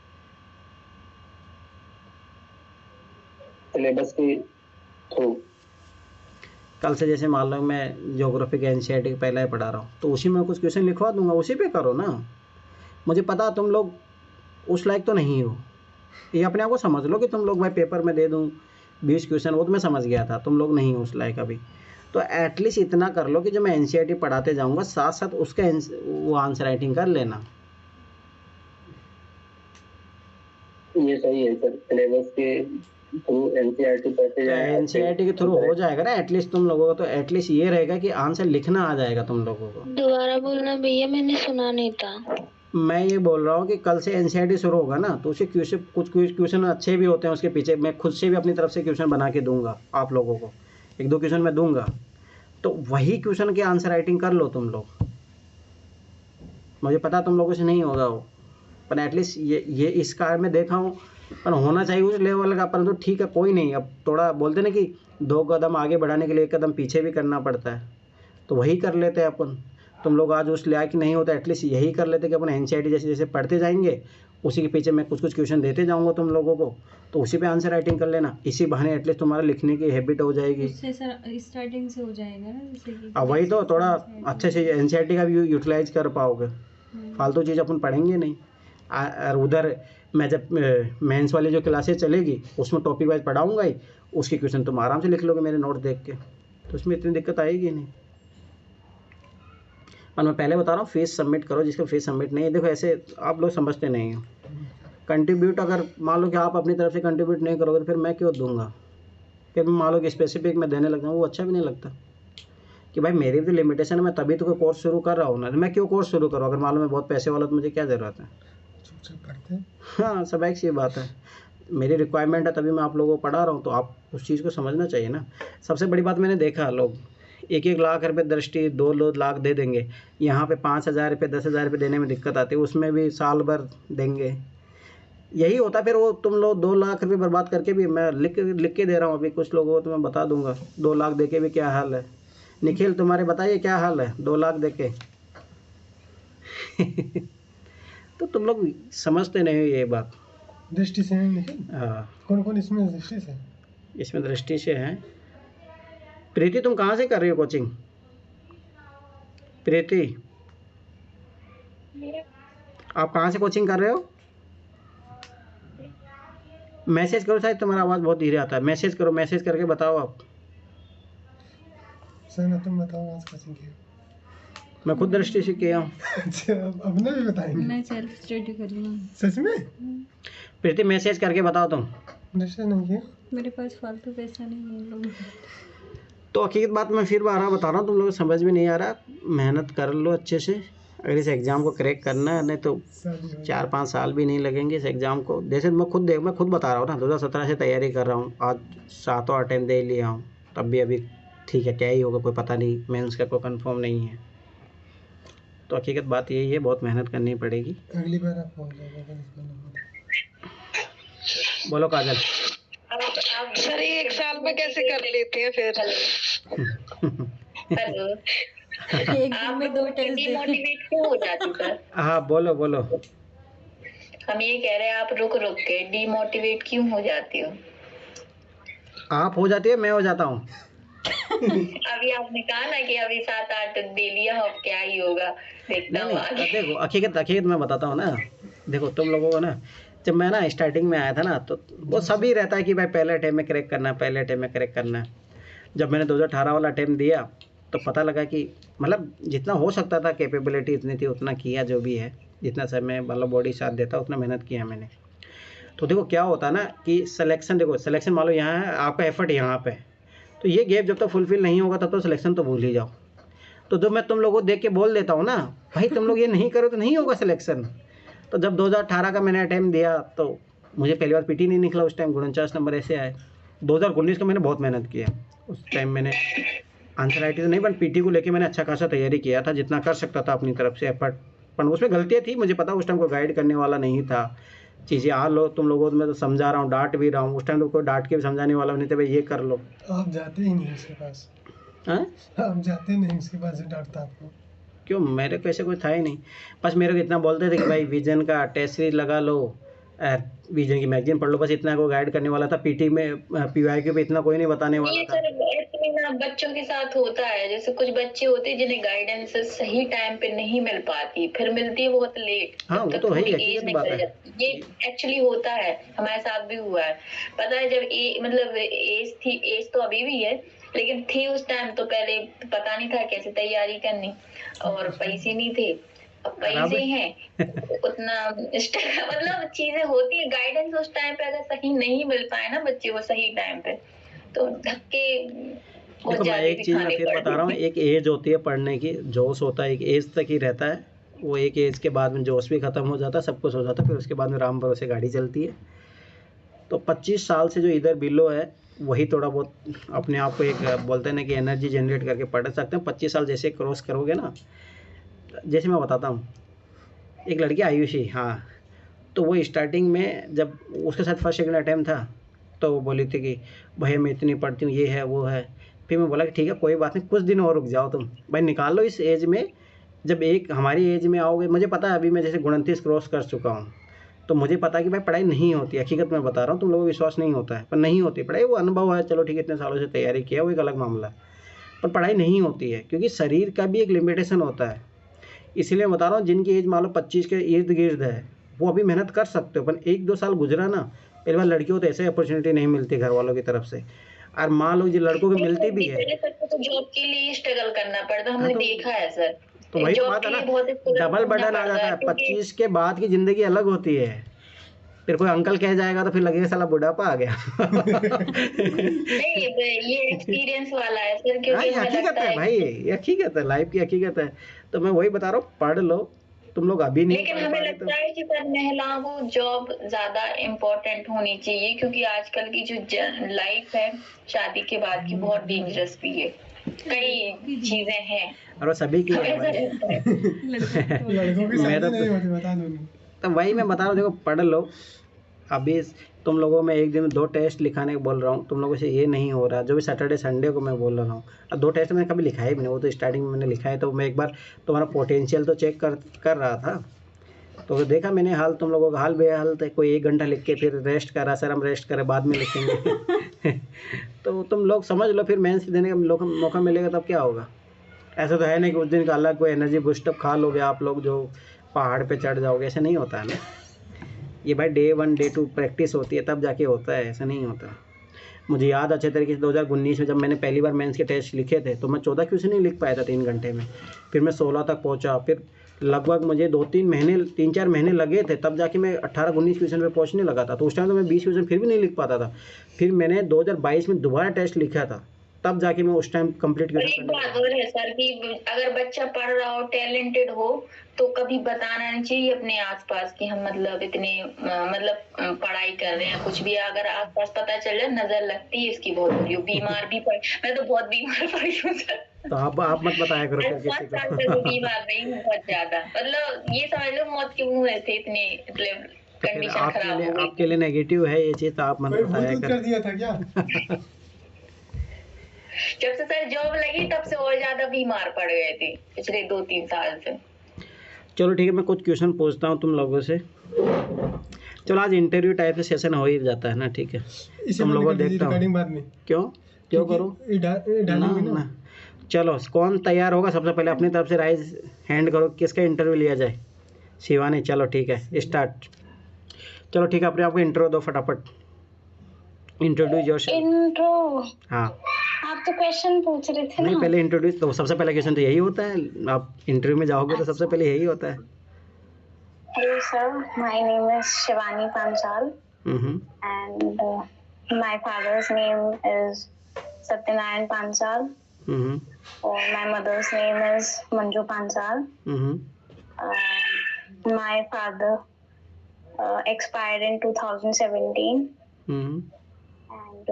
सिलेबस के थ्रू। कल से जैसे मान लो मैं ज्योग्राफी के NCERT के पहला ही पढ़ा रहा हूँ, तो उसी में कुछ क्वेश्चन लिखवा दूंगा, उसी पे करो ना। मुझे पता तुम लोग उस लायक तो नहीं हो, ये अपने आप को समझ लो कि तुम लोग भाई पेपर में दे दूँ 20 क्वेश्चन, वो तो मैं समझ गया था, तुम लोग नहीं हो उस लायक अभी। तो एटलीस्ट इतना कर लो कि जब मैं NCERT पढ़ाते जाऊँगा साथ साथ उसका वो आंसर राइटिंग कर लेना। ये सही है सर, सिलेबस के थ्रू NCERT के थ्रू हो जाएगा ना एटलीस्ट तुम लोगों को, तो एटलीस्ट ये रहेगा कि आंसर लिखना आ जाएगा तुम लोगों को। दोबारा बोलना भैया, मैंने सुना नहीं था। मैं ये बोल रहा हूँ कि कल से NCERT शुरू होगा ना, तो उसे कुछ क्वेश्चन अच्छे भी होते हैं उसके पीछे, मैं खुद से भी अपनी तरफ से क्वेश्चन बना के दूंगा आप लोगों को, 1-2 क्वेश्चन मैं दूंगा, तो वही क्वेश्चन की आंसर राइटिंग कर लो तुम लोग। मुझे पता तुम लोगों से नहीं होगा वो, पर एटलीस्ट ये इस कार में देखा हूँ, पर होना चाहिए उस लेवल का। परंतु ठीक है, कोई नहीं, अब थोड़ा बोलते ना कि 2 कदम आगे बढ़ाने के लिए 1 कदम पीछे भी करना पड़ता है, तो वही कर लेते हैं अपन। तुम लोग आज उस लायक नहीं होता, एटलीस्ट यही कर लेते कि अपन NCERT जैसे जैसे पढ़ते जाएंगे, उसी के पीछे मैं कुछ क्वेश्चन देते जाऊंगा तुम लोगों को, तो उसी पे आंसर राइटिंग कर लेना। इसी बहाने एटलीस्ट तुम्हारा लिखने की हैबिट हो जाएगी, उससे सर स्टार्टिंग से हो जाएगा ना, जैसे कि अब वही तो थोड़ा अच्छे से NCERT का भी यूटिलाइज कर पाओगे, फालतू चीज़ अपन पढ़ेंगे नहीं। और उधर मैं जब मेंस वाली जो क्लासेस चलेगी उसमें टॉपिक वाइज पढ़ाऊँगा ही, उसके क्वेश्चन तुम आराम से लिख लोगे मेरे नोट देख के, तो उसमें इतनी दिक्कत आएगी नहीं। और मैं पहले बता रहा हूँ, फीस सबमिट करो, जिसका फीस सबमिट नहीं है। देखो ऐसे आप लोग समझते नहीं हो, कंट्रीब्यूट अगर मान लो कि आप अपनी तरफ से कंट्रीब्यूट नहीं करोगे तो फिर मैं क्यों दूंगा। फिर मान लो कि स्पेसिफिक मैं देने लगता हूँ, वो अच्छा भी नहीं लगता कि भाई मेरी भी तो लिमिटेशन है, मैं तभी तो कोई कोर्स शुरू कर रहा हूँ ना, मैं क्यों कोर्स शुरू करूँ अगर मान लो मैं बहुत पैसे वाला, तो मुझे क्या ज़रूरत है। हाँ सब एक सी बात है, मेरी रिक्वायरमेंट है तभी मैं आप लोगों को पढ़ा रहा हूँ, तो आप उस चीज़ को समझना चाहिए ना। सबसे बड़ी बात मैंने देखा, लोग 1-1 लाख रुपए दृष्टि 2 लाख दे देंगे, यहाँ पे 5,000 रुपये 10,000 रुपये देने में दिक्कत आती है, उसमें भी साल भर देंगे, यही होता है। फिर वो तुम लोग 2 लाख रुपये बर्बाद करके भी, मैं लिख के दे रहा हूँ अभी, कुछ लोगों को तो मैं बता दूंगा 2 लाख दे के भी क्या हाल है। निखिल तुम्हारे बताइए क्या हाल है 2 लाख दे के। तो तुम लोग समझते नहीं हो ये बात। दृष्टि से नहीं। हाँ, कौन कौन इसमें दृष्टि से? इसमें दृष्टि से है। प्रीति तुम कहाँ से कर रही हो कोचिंग? प्रीति आप कहाँ से कोचिंग कर रहे हो? मैसेज करो, शायद तुम्हारा आवाज़ बहुत धीरे आता है। मैसेज करो, मैसेज करके बताओ आप। सर ना तुम बताओ आज कोचिंग की। मैं खुद दृष्टि से किया हूँ। अच्छा, अब ना भी बताएंगे। मैं सेल्फ स्टडी कर रही हूँ। सच में? प्रीति मैसेज करके बताओ तुम। दृष्टि नहीं किया? मेरे पास फालतू पैसा नहीं है लोग। तो हकीकत बात मैं फिर बार बता रहा हूँ, तुम लोग को समझ में नहीं आ रहा। मेहनत कर लो अच्छे से, अगर इस एग्ज़ाम को क्रैक करना है, नहीं तो 4-5 साल भी नहीं लगेंगे इस एग्ज़ाम को। जैसे मैं खुद बता रहा हूँ ना, 2017 से तैयारी कर रहा हूँ, आज 7 अटेम्प्ट दे लिया हूँ, तब भी अभी ठीक है, क्या ही होगा कोई पता नहीं, मेंस का कोई कंफर्म नहीं है। तो हकीकत बात यही है, बहुत मेहनत करनी पड़ेगी। अगली बार आप हो जाएगा। बोलो काजल। सर 1 साल में कैसे कर लेते हैं फिर? हेलो, एक दिन में 2 टेस्ट डिमोटिवेट क्यों हो जाती सर? हाँ बोलो बोलो। हम ये कह रहे हैं आप रुक के डिमोटिवेट क्यों हो जाती हो? आप हो जाती है, मैं हो जाता हूँ। अभी आपने कहा ना कि अभी 7-8 दे लिया, अब क्या ही होगा, देखता हूँ आगे। देखो हकीकत मैं बताता हूँ ना, देखो तुम लोगों को ना, जब मैं ना स्टार्टिंग में आया था ना, तो वो सभी रहता है कि भाई पहले अटेम्प्ट में क्रैक करना है, पहले अटेम्प्ट में क्रैक करना है। जब मैंने 2018 वाला अटेम्प्ट दिया तो पता लगा कि मतलब जितना हो सकता था, कैपेबिलिटी इतनी थी, उतना किया जो भी है, जितना समय मतलब बॉडी साथ देता उतना मेहनत किया मैंने। तो देखो क्या होता है ना कि सिलेक्शन, देखो सिलेक्शन मान लो यहाँ है, आपका एफर्ट यहाँ पे, तो ये गैप जब तक फुलफिल नहीं होगा तब तो सिलेक्शन तो भूल ही जाओ। तो जब मैं तुम लोगों को देख के बोल देता हूँ ना, भाई तुम लोग ये नहीं करो तो नहीं होगा सिलेक्शन। तो जब 2018 का मैंने अटेम्प्ट दिया तो मुझे पहली बार पीटी नहीं निकला, उस टाइम 49 नंबर ऐसे आए। 2019 का मैंने बहुत मेहनत किया, उस टाइम मैंने आंसर राइटिंग तो नहीं, बट पीटी को लेके मैंने अच्छा खासा तैयारी किया था, जितना कर सकता था अपनी तरफ से एफर्ट। पर उसमें गलतियाँ थी, मुझे पता, उस टाइम कोई गाइड करने वाला नहीं था। चीज़ें आ लो तुम लोगों को मैं तो समझा रहा हूँ, डांट भी रहा हूँ, उस टाइम तो कोई डांट के भी समझाने वाला नहीं था, भाई ये कर लो। आप जाते ही नहीं उसके पास। हाँ, आप जाते नहीं उसके पास, डांटता आपको। क्यों, मेरे को ऐसे कोई था ही नहीं। बस मेरे को इतना बोलते थे कि भाई विजन का टेस्ट सीरीज लगा लो, विजन की मैगजीन पढ़ लो, बस इतना को गाइड करने वाला था। पीटी में पीवाईक्यू पे इतना कोई नहीं बताने वाला ये था। सर ऐसे ना बच्चों के साथ होता है, जैसे कुछ बच्चे होते हैं जिन्हें गाइडेंस सही टाइम पे नहीं मिल पाती, फिर मिलती है बहुत लेट। हाँ वो तो है ही, हकीकत बात है। ये एक्चुअली होता है, हमारे साथ भी हुआ है। पता है जब मतलब एज थी, एज तो अभी भी है लेकिन थी उस टाइम, तो पहले पता नहीं था कैसे तैयारी करनी, और पैसे नहीं थे, अब पैसे हैं उतना मतलब चीजें होती है। गाइडेंस उस टाइम पे अगर सही नहीं मिल पाए ना बच्चे को सही टाइम पे, तो धक्के। देखो मैं एक चीज़ मैं फिर बता रहा हूँ, एक एज होती है पढ़ने की, जोश होता है, एक एज तक ही रहता है। वो एक एज के बाद में जोश भी ख़त्म हो जाता है, सब कुछ हो जाता है, फिर उसके बाद में राम भरोसे गाड़ी चलती है। तो 25 साल से जो इधर बिलो है वही थोड़ा बहुत अपने आप को एक बोलते हैं ना कि एनर्जी जनरेट करके पढ़ सकते हैं। 25 साल जैसे क्रॉस करोगे ना, जैसे मैं बताता हूँ, एक लड़की आयुषी, हाँ, तो वो स्टार्टिंग में जब उसके साथ फर्स्ट सेकंड अटैम्प्ट था तो वो बोली थी कि भैया मैं इतनी पढ़ती हूँ, ये है वो है। फिर मैं बोला कि ठीक है कोई बात नहीं, कुछ दिन और रुक जाओ तुम, भाई निकाल लो इस एज में। जब एक हमारी एज में आओगे, मुझे पता है अभी मैं जैसे 29 क्रॉस कर चुका हूँ, तो मुझे पता है कि भाई पढ़ाई नहीं होती। हकीकत में बता रहा हूँ, तुम लोगों को विश्वास नहीं होता है, पर नहीं होती पढ़ाई। वो अनुभव है, चलो ठीक है, इतने सालों से तैयारी किया, वो एक अलग मामला है, पर पढ़ाई नहीं होती है, क्योंकि शरीर का भी एक लिमिटेशन होता है। इसलिए बता रहा हूँ, जिनकी एज मान लो 25 के इर्द गिर्द है, वो अभी मेहनत कर सकते हो, पर 1-2 साल गुजरा ना, पहली बार लड़कियों को तो ऐसे अपॉर्चुनिटी नहीं मिलती घर वालों की तरफ से, और मान लो जो लड़कों को मिलती भी है तो जॉब के लिए स्ट्रगल करना पड़ता, हमने देखा है सर। तो वही बात है ना, डबल बर्डन आ जाता है। 25 के बाद की ज़िंदगी अलग होती है। फिर कोई अंकल कह जाएगा तो फिर लगेगा साला बुढ़ापा आ गया। नहीं ये एक्सपीरियंस वाला है सर, क्योंकि हकीकत है भाई, ये हकीकत है, लाइफ की हकीकत है। तो मैं वही बता रहा हूँ, पढ़ लो, तुम लोग अभी नहीं। लेकिन हमें लगता है कि सर महिलाओं को जॉब ज्यादा इम्पोर्टेंट होनी चाहिए, क्योंकि आजकल की जो लाइफ है शादी के बाद की बहुत डेंजरस भी है, कई चीजें हैं और सभी की है। लड़कों की शादी नहीं होती, बता दूंगी। तो वही मैं बता रहा हूँ, देखो पढ़ लो अभी, तुम लोगों में एक दिन में 2 टेस्ट लिखाने को बोल रहा हूँ, तुम लोगों से ये नहीं हो रहा। जो भी सैटरडे संडे को मैं बोल रहा हूँ, अब 2 टेस्ट मैंने कभी लिखाया भी नहीं, वो तो स्टार्टिंग में मैंने लिखा है। तो मैं एक बार तुम्हारा पोटेंशियल तो चेक कर रहा था, तो देखा मैंने हाल, तुम लोगों का हाल बेहाल थे। कोई 1 घंटा लिख के फिर रेस्ट करा, सर हम रेस्ट करें बाद में लिखेंगे। तो तुम लोग समझ लो, फिर मेंस देने का मौका मिलेगा तब क्या होगा। ऐसा तो है नहीं कि उस दिन का अलग कोई एनर्जी बूस्टअप खा लोगे आप लोग जो पहाड़ पे चढ़ जाओगे, ऐसा नहीं होता है ना। ये भाई डे 1 डे 2 प्रैक्टिस होती है तब जाके होता है, ऐसा नहीं होता। मुझे याद अच्छे तरीके से 2019 में जब मैंने पहली बार मेंस के टेस्ट लिखे थे तो मैं 14 क्वेश्चन नहीं लिख पाया था 3 घंटे में। फिर मैं 16 तक पहुंचा, फिर लगभग मुझे 3-4 महीने लगे थे, तब जाके मैं 18-19 क्वेश्चन पे पहुंचने लगा था। तो उस टाइम तो मैं 20 क्वेश्चन फिर भी नहीं लिख पाता था। फिर मैंने 2022 में दोबारा टेस्ट लिखा था, तब जाके मैं उस टाइम कंप्लीट और एक बात और है सर कि अगर बच्चा पढ़ रहा हो, टैलेंटेड हो, तो कभी बताना नहीं चाहिए अपने आसपास कि हम मतलब इतने पढ़ाई कर रहे हैं। कुछ भी अगर आसपास पता चल जाए, नजर लगती है इसकी बहुत बुरी। बीमार भी पड़ी, मैं तो बहुत बीमार पड़ी हूँ सर। तो आप मत बताया करो फिर किसी को। बीमार नहीं हूँ बहुत ज्यादा, मतलब ये समझ लो मौत के मुंह से, इतने मतलब कंडीशन खराब हो गई। आपके लिए नेगेटिव है ये चीज, तो आप मत बताया कर दिया था क्या? जब से सर जॉब लगी तब से और ज्यादा बीमार पड़ गए थे पिछले 2-3 साल से। चलो ठीक है, मैं कुछ क्वेश्चन पूछता हूँ तुम लोगों से। चलो आज इंटरव्यू टाइप से सेशन हो ही जाता है ना, ठीक है। तुम लोगों को देखता हूँ। क्यों करो ना। चलो कौन तैयार होगा सबसे पहले, अपनी तरफ से राइज हैंड करो, किसका इंटरव्यू लिया जाए। शिवानी, चलो ठीक है स्टार्ट। चलो ठीक है, अपने आपको इंट्रो दो फटाफट। Introduce yourself. इंट्रो? हाँ, आप तो क्वेश्चन पूछ रहे थे नहीं ना। पहले इंट्रोड्यूस, तो सबसे पहला क्वेश्चन तो यही होता है। आप इंटरव्यू में जाओगे तो सबसे पहले यही होता है। Hello sir, my name is Shivani Panchal and my father's name is Satyanarayan Panchal और my mother's name is Manju Panchal. My father expired in 2017 and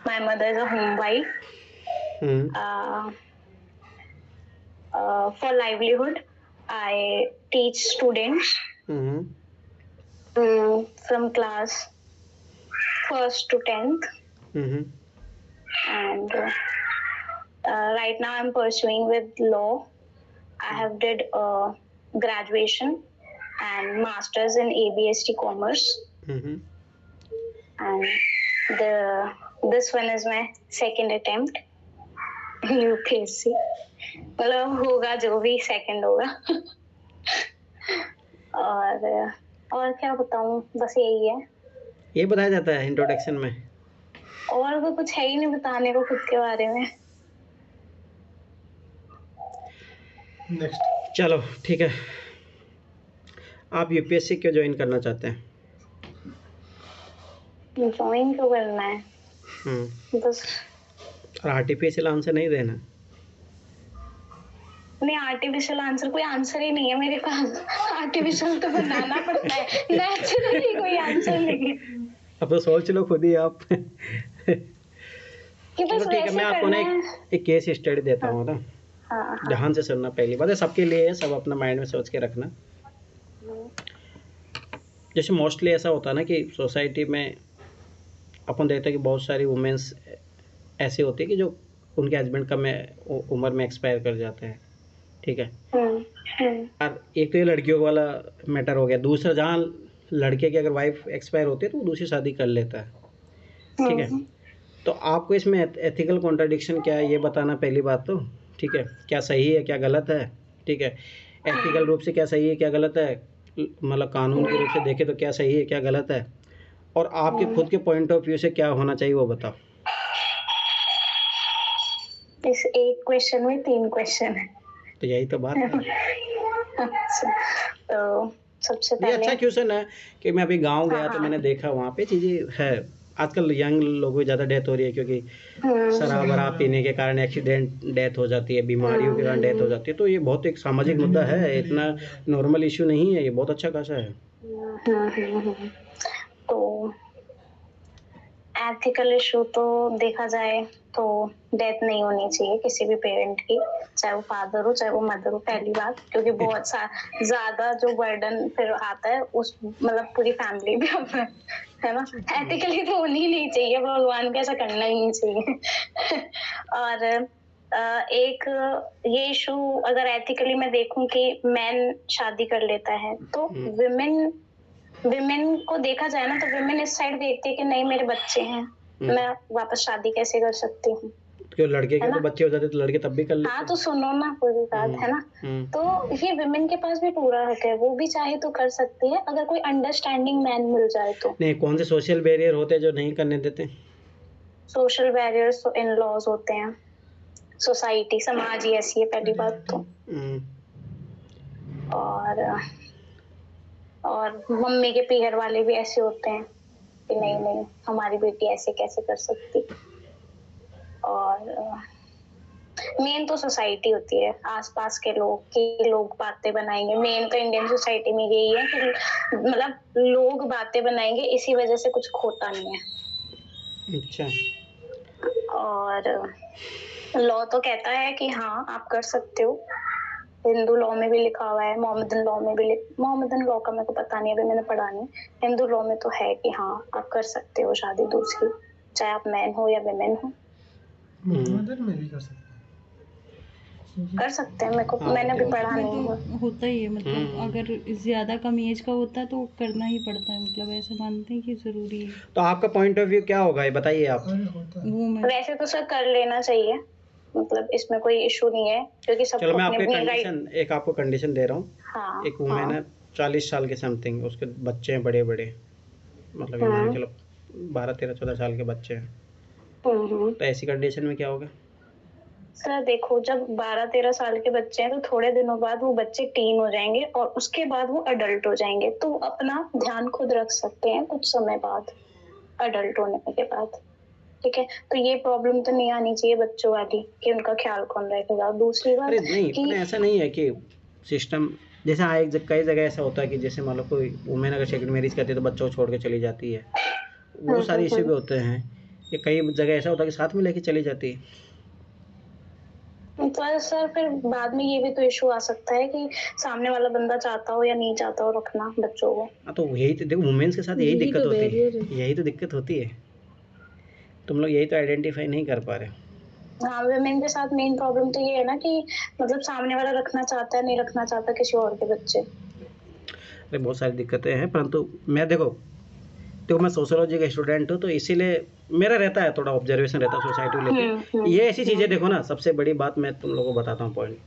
my mother is a home wife. For livelihood, I teach students from class 1st to 10th. And right now I'm pursuing with law. I have did graduation and masters in ABST commerce. And this one is my second attempt UPSC. मतलब होगा जो भी second होगा। और क्या बताऊं, बस यही है। ये बताया जाता है इंट्रोडक्शन में, और तो कुछ है ही नहीं बताने को खुद के बारे में। नेक्स्ट। चलो ठीक है, आप यूपीएससी क्यों ज्वाइन करना चाहते हैं? ज्वाइन क्यों करना है? बस। और आर्टिफिशियल आंसर नहीं देना? नहीं, आर्टिफिशियल आंसर कोई आंसर ही नहीं है मेरे पास। आर्टिफिशियल तो बनाना पड़ता है, नेचुरली कोई आंसर नहीं है। अब तो सोच लो खुद ही आप। चलो ठीक है, मैं आपको ना एक केस स्टडी देता हूँ ना, ध्यान से सुनना। पहली बात है सबके लिए है, सब अपना माइंड में सोच के रखना। जैसे मोस्टली ऐसा होता है ना कि सोसाइटी में अपन देखते हैं कि बहुत सारी वुमेन्स ऐसी होती है कि जो उनके हस्बैंड कम उम्र में एक्सपायर कर जाते हैं, ठीक है। और एक तो ये लड़कियों वाला मैटर हो गया। दूसरा, जहाँ लड़के की अगर वाइफ एक्सपायर होती है तो वो दूसरी शादी कर लेता है, ठीक है। तो आपको इसमें एथिकल कॉन्ट्राडिक्शन क्या है ये बताना पहली बात तो, ठीक है। क्या सही है क्या गलत है, ठीक है। एथिकल रूप से क्या सही है क्या गलत है, मतलब कानून के रूप से देखे तो क्या सही है क्या गलत है, और आपके खुद के पॉइंट ऑफ व्यू से क्या होना चाहिए वो बताओ। इस एक क्वेश्चन में 3 क्वेश्चन है, तो यही तो बात है। तो सबसे पहले अच्छा क्वेश्चन है कि मैं अभी गांव गया तो मैंने देखा वहाँ पे चीज़ें है। आजकल यंग लोगों की ज़्यादा डेथ हो रही है क्योंकि शराब वराब पीने के कारण एक्सीडेंट डेथ हो जाती है, बीमारियों के कारण डेथ हो जाती है। तो ये बहुत एक सामाजिक मुद्दा है, इतना नॉर्मल इश्यू नहीं है, ये बहुत अच्छा खासा है। तो एथिकल इशू तो देखा जाए तो डेथ नहीं होनी चाहिए किसी भी पेरेंट की, चाहे वो फादर हो चाहे वो मदर हो, पहली बात, क्योंकि बहुत ज्यादा जो बर्डन फिर आता है उस मतलब पूरी फैमिली पे है ना। एथिकली तो होनी ही नहीं चाहिए, भगवान को ऐसा करना ही नहीं चाहिए। और एक ये इशू अगर एथिकली मैं देखूं कि मैन शादी कर लेता है तो विमेन को देखा जाए ना तो विमेन इस साइड देखती है कि नहीं मेरे बच्चे हैं, मैं वापस शादी कैसे कर सकती हूँ। क्यों लड़के के तो बच्चे हो जाते तो लड़के तब भी कर लेते। हाँ तो सुनो ना पूरी बात, है ना। तो ये विमेन के पास भी पूरा हक है, वो भी चाहे तो कर सकती है अगर कोई अंडरस्टैंडिंग मैन मिल जाए तो। नहीं, कौन से सोशल बैरियर होते हैं जो नहीं करने देते? सोशल बैरियर्स तो इन लॉज होते हैं, सोसाइटी समाज ही ऐसी है पहली बात तो। और मम्मी के पीहर वाले भी ऐसे होते हैं कि नहीं नहीं हमारी बेटी ऐसे कैसे कर सकती। और मेन तो सोसाइटी होती है, आसपास के लोग बातें बनाएंगे। मेन तो इंडियन सोसाइटी में यही है कि मतलब लोग बातें बनाएंगे, इसी वजह से कुछ खोता नहीं है। अच्छा। और लॉ तो कहता है कि हाँ आप कर सकते हो, हिंदू लॉ में भी लिखा हुआ है, मोहम्मदन लॉ में भी मोहम्मदन लॉ का मेरे को पता नहीं, अभी मैंने पढ़ा नहीं। हिंदू लॉ में तो है कि हाँ आप कर सकते हो शादी दूसरी, चाहे आप मैन हो या विमेन हो। मदर में भी कर सकते हैं, मेरे को मैंने भी पढ़ा नहीं है। तो होता ही है, मतलब अगर ज्यादा कम एज का होता है तो करना ही पड़ता है, मतलब ऐसे मानते हैं कि जरूरी है। तो आपका पॉइंट ऑफ व्यू क्या होगा ये बताइए आप। वैसे तो सर कर लेना चाहिए, मतलब इसमें कोई इशू नहीं है क्योंकि सब चलो मैं आपको कंडीशन दे रहा हूँ। हाँ, एक वुमेन है 40 साल के समथिंग, उसके बच्चे हैं बड़े बड़े, मतलब चलो 12, 13, 14 साल के बच्चे हैं, तो ऐसी कंडीशन में क्या होगा? सर देखो जब 12-13 साल के बच्चे हैं तो थोड़े दिनों बाद वो बच्चे टीन हो जाएंगे और उसके बाद वो अडल्ट हो जाएंगे, तो अपना ध्यान खुद रख सकते हैं कुछ समय बाद, अडल्ट होने के बाद। ठीक है, तो ये प्रॉब्लम तो नहीं आनी चाहिए बच्चों वाली कि उनका ख्याल कौन रखेगा। दूसरी बात नहीं, ऐसा नहीं है कि सिस्टम जैसे कई जगह ऐसा होता है कि जैसे मान लो कोई वुमेन अगर सेकंड मैरिज करती है तो बच्चों को छोड़ के चली जाती है, वो सारे इश्यू भी होते हैं। ये कई जगह ऐसा होता है कि साथ में लेके चली जाती है, तो सर फिर बाद में ये भी तो इशू आ सकता है कि सामने वाला बंदा चाहता हो या नहीं चाहता हो रखना बच्चों को। हाँ तो यही तो देखो वुमेन्स के साथ यही दिक्कत होती है, यही तो दिक्कत होती है, तुम लोग यही तो आइडेंटिफाई नहीं कर पा रहे। हाँ, वुमेन के साथ मेन प्रॉब्लम तो ये है ना कि मतलब सामने वाला रखना चाहता है नहीं रखना चाहता किसी और के बच्चे। अरे बहुत सारी दिक्कतें हैं, परंतु मैं देखो मैं सोशियोलॉजी का स्टूडेंट हूँ तो इसीलिए मेरा रहता है थोड़ा ऑब्जर्वेशन रहता है सोसाइटी को लेकर। ये ऐसी चीज़ें देखो ना, सबसे बड़ी बात मैं तुम लोगों को बताता हूँ पॉइंट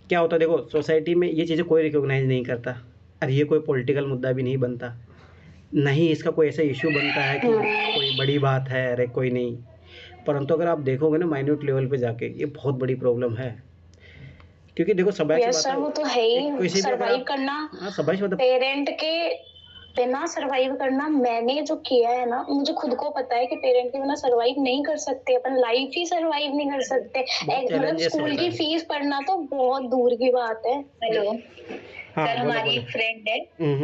क्या होता है। देखो सोसाइटी में ये चीज़ें कोई रिकॉग्नाइज नहीं करता, और ये कोई पॉलिटिकल मुद्दा भी नहीं बनता, नहीं इसका कोई ऐसा इशू बनता है कि कोई बड़ी बात है, अरे कोई नहीं। परंतु अगर आप देखोगे ना माइन्यूट लेवल पे जाके, ये बहुत बड़ी प्रॉब्लम है, क्योंकि देखो वो तो है ही, सर्वाइव करना पेरेंट के बिना सर्वाइव करना। मैंने जो किया है ना, मुझे खुद को पता है कि पेरेंट के बिना सर्वाइव नहीं कर सकते, अपन लाइफ ही सर्वाइव नहीं कर सकते। मतलब स्कूल की फीस पढ़ना तो बहुत दूर की बात है। हेलो सर, हमारी एक फ्रेंड है,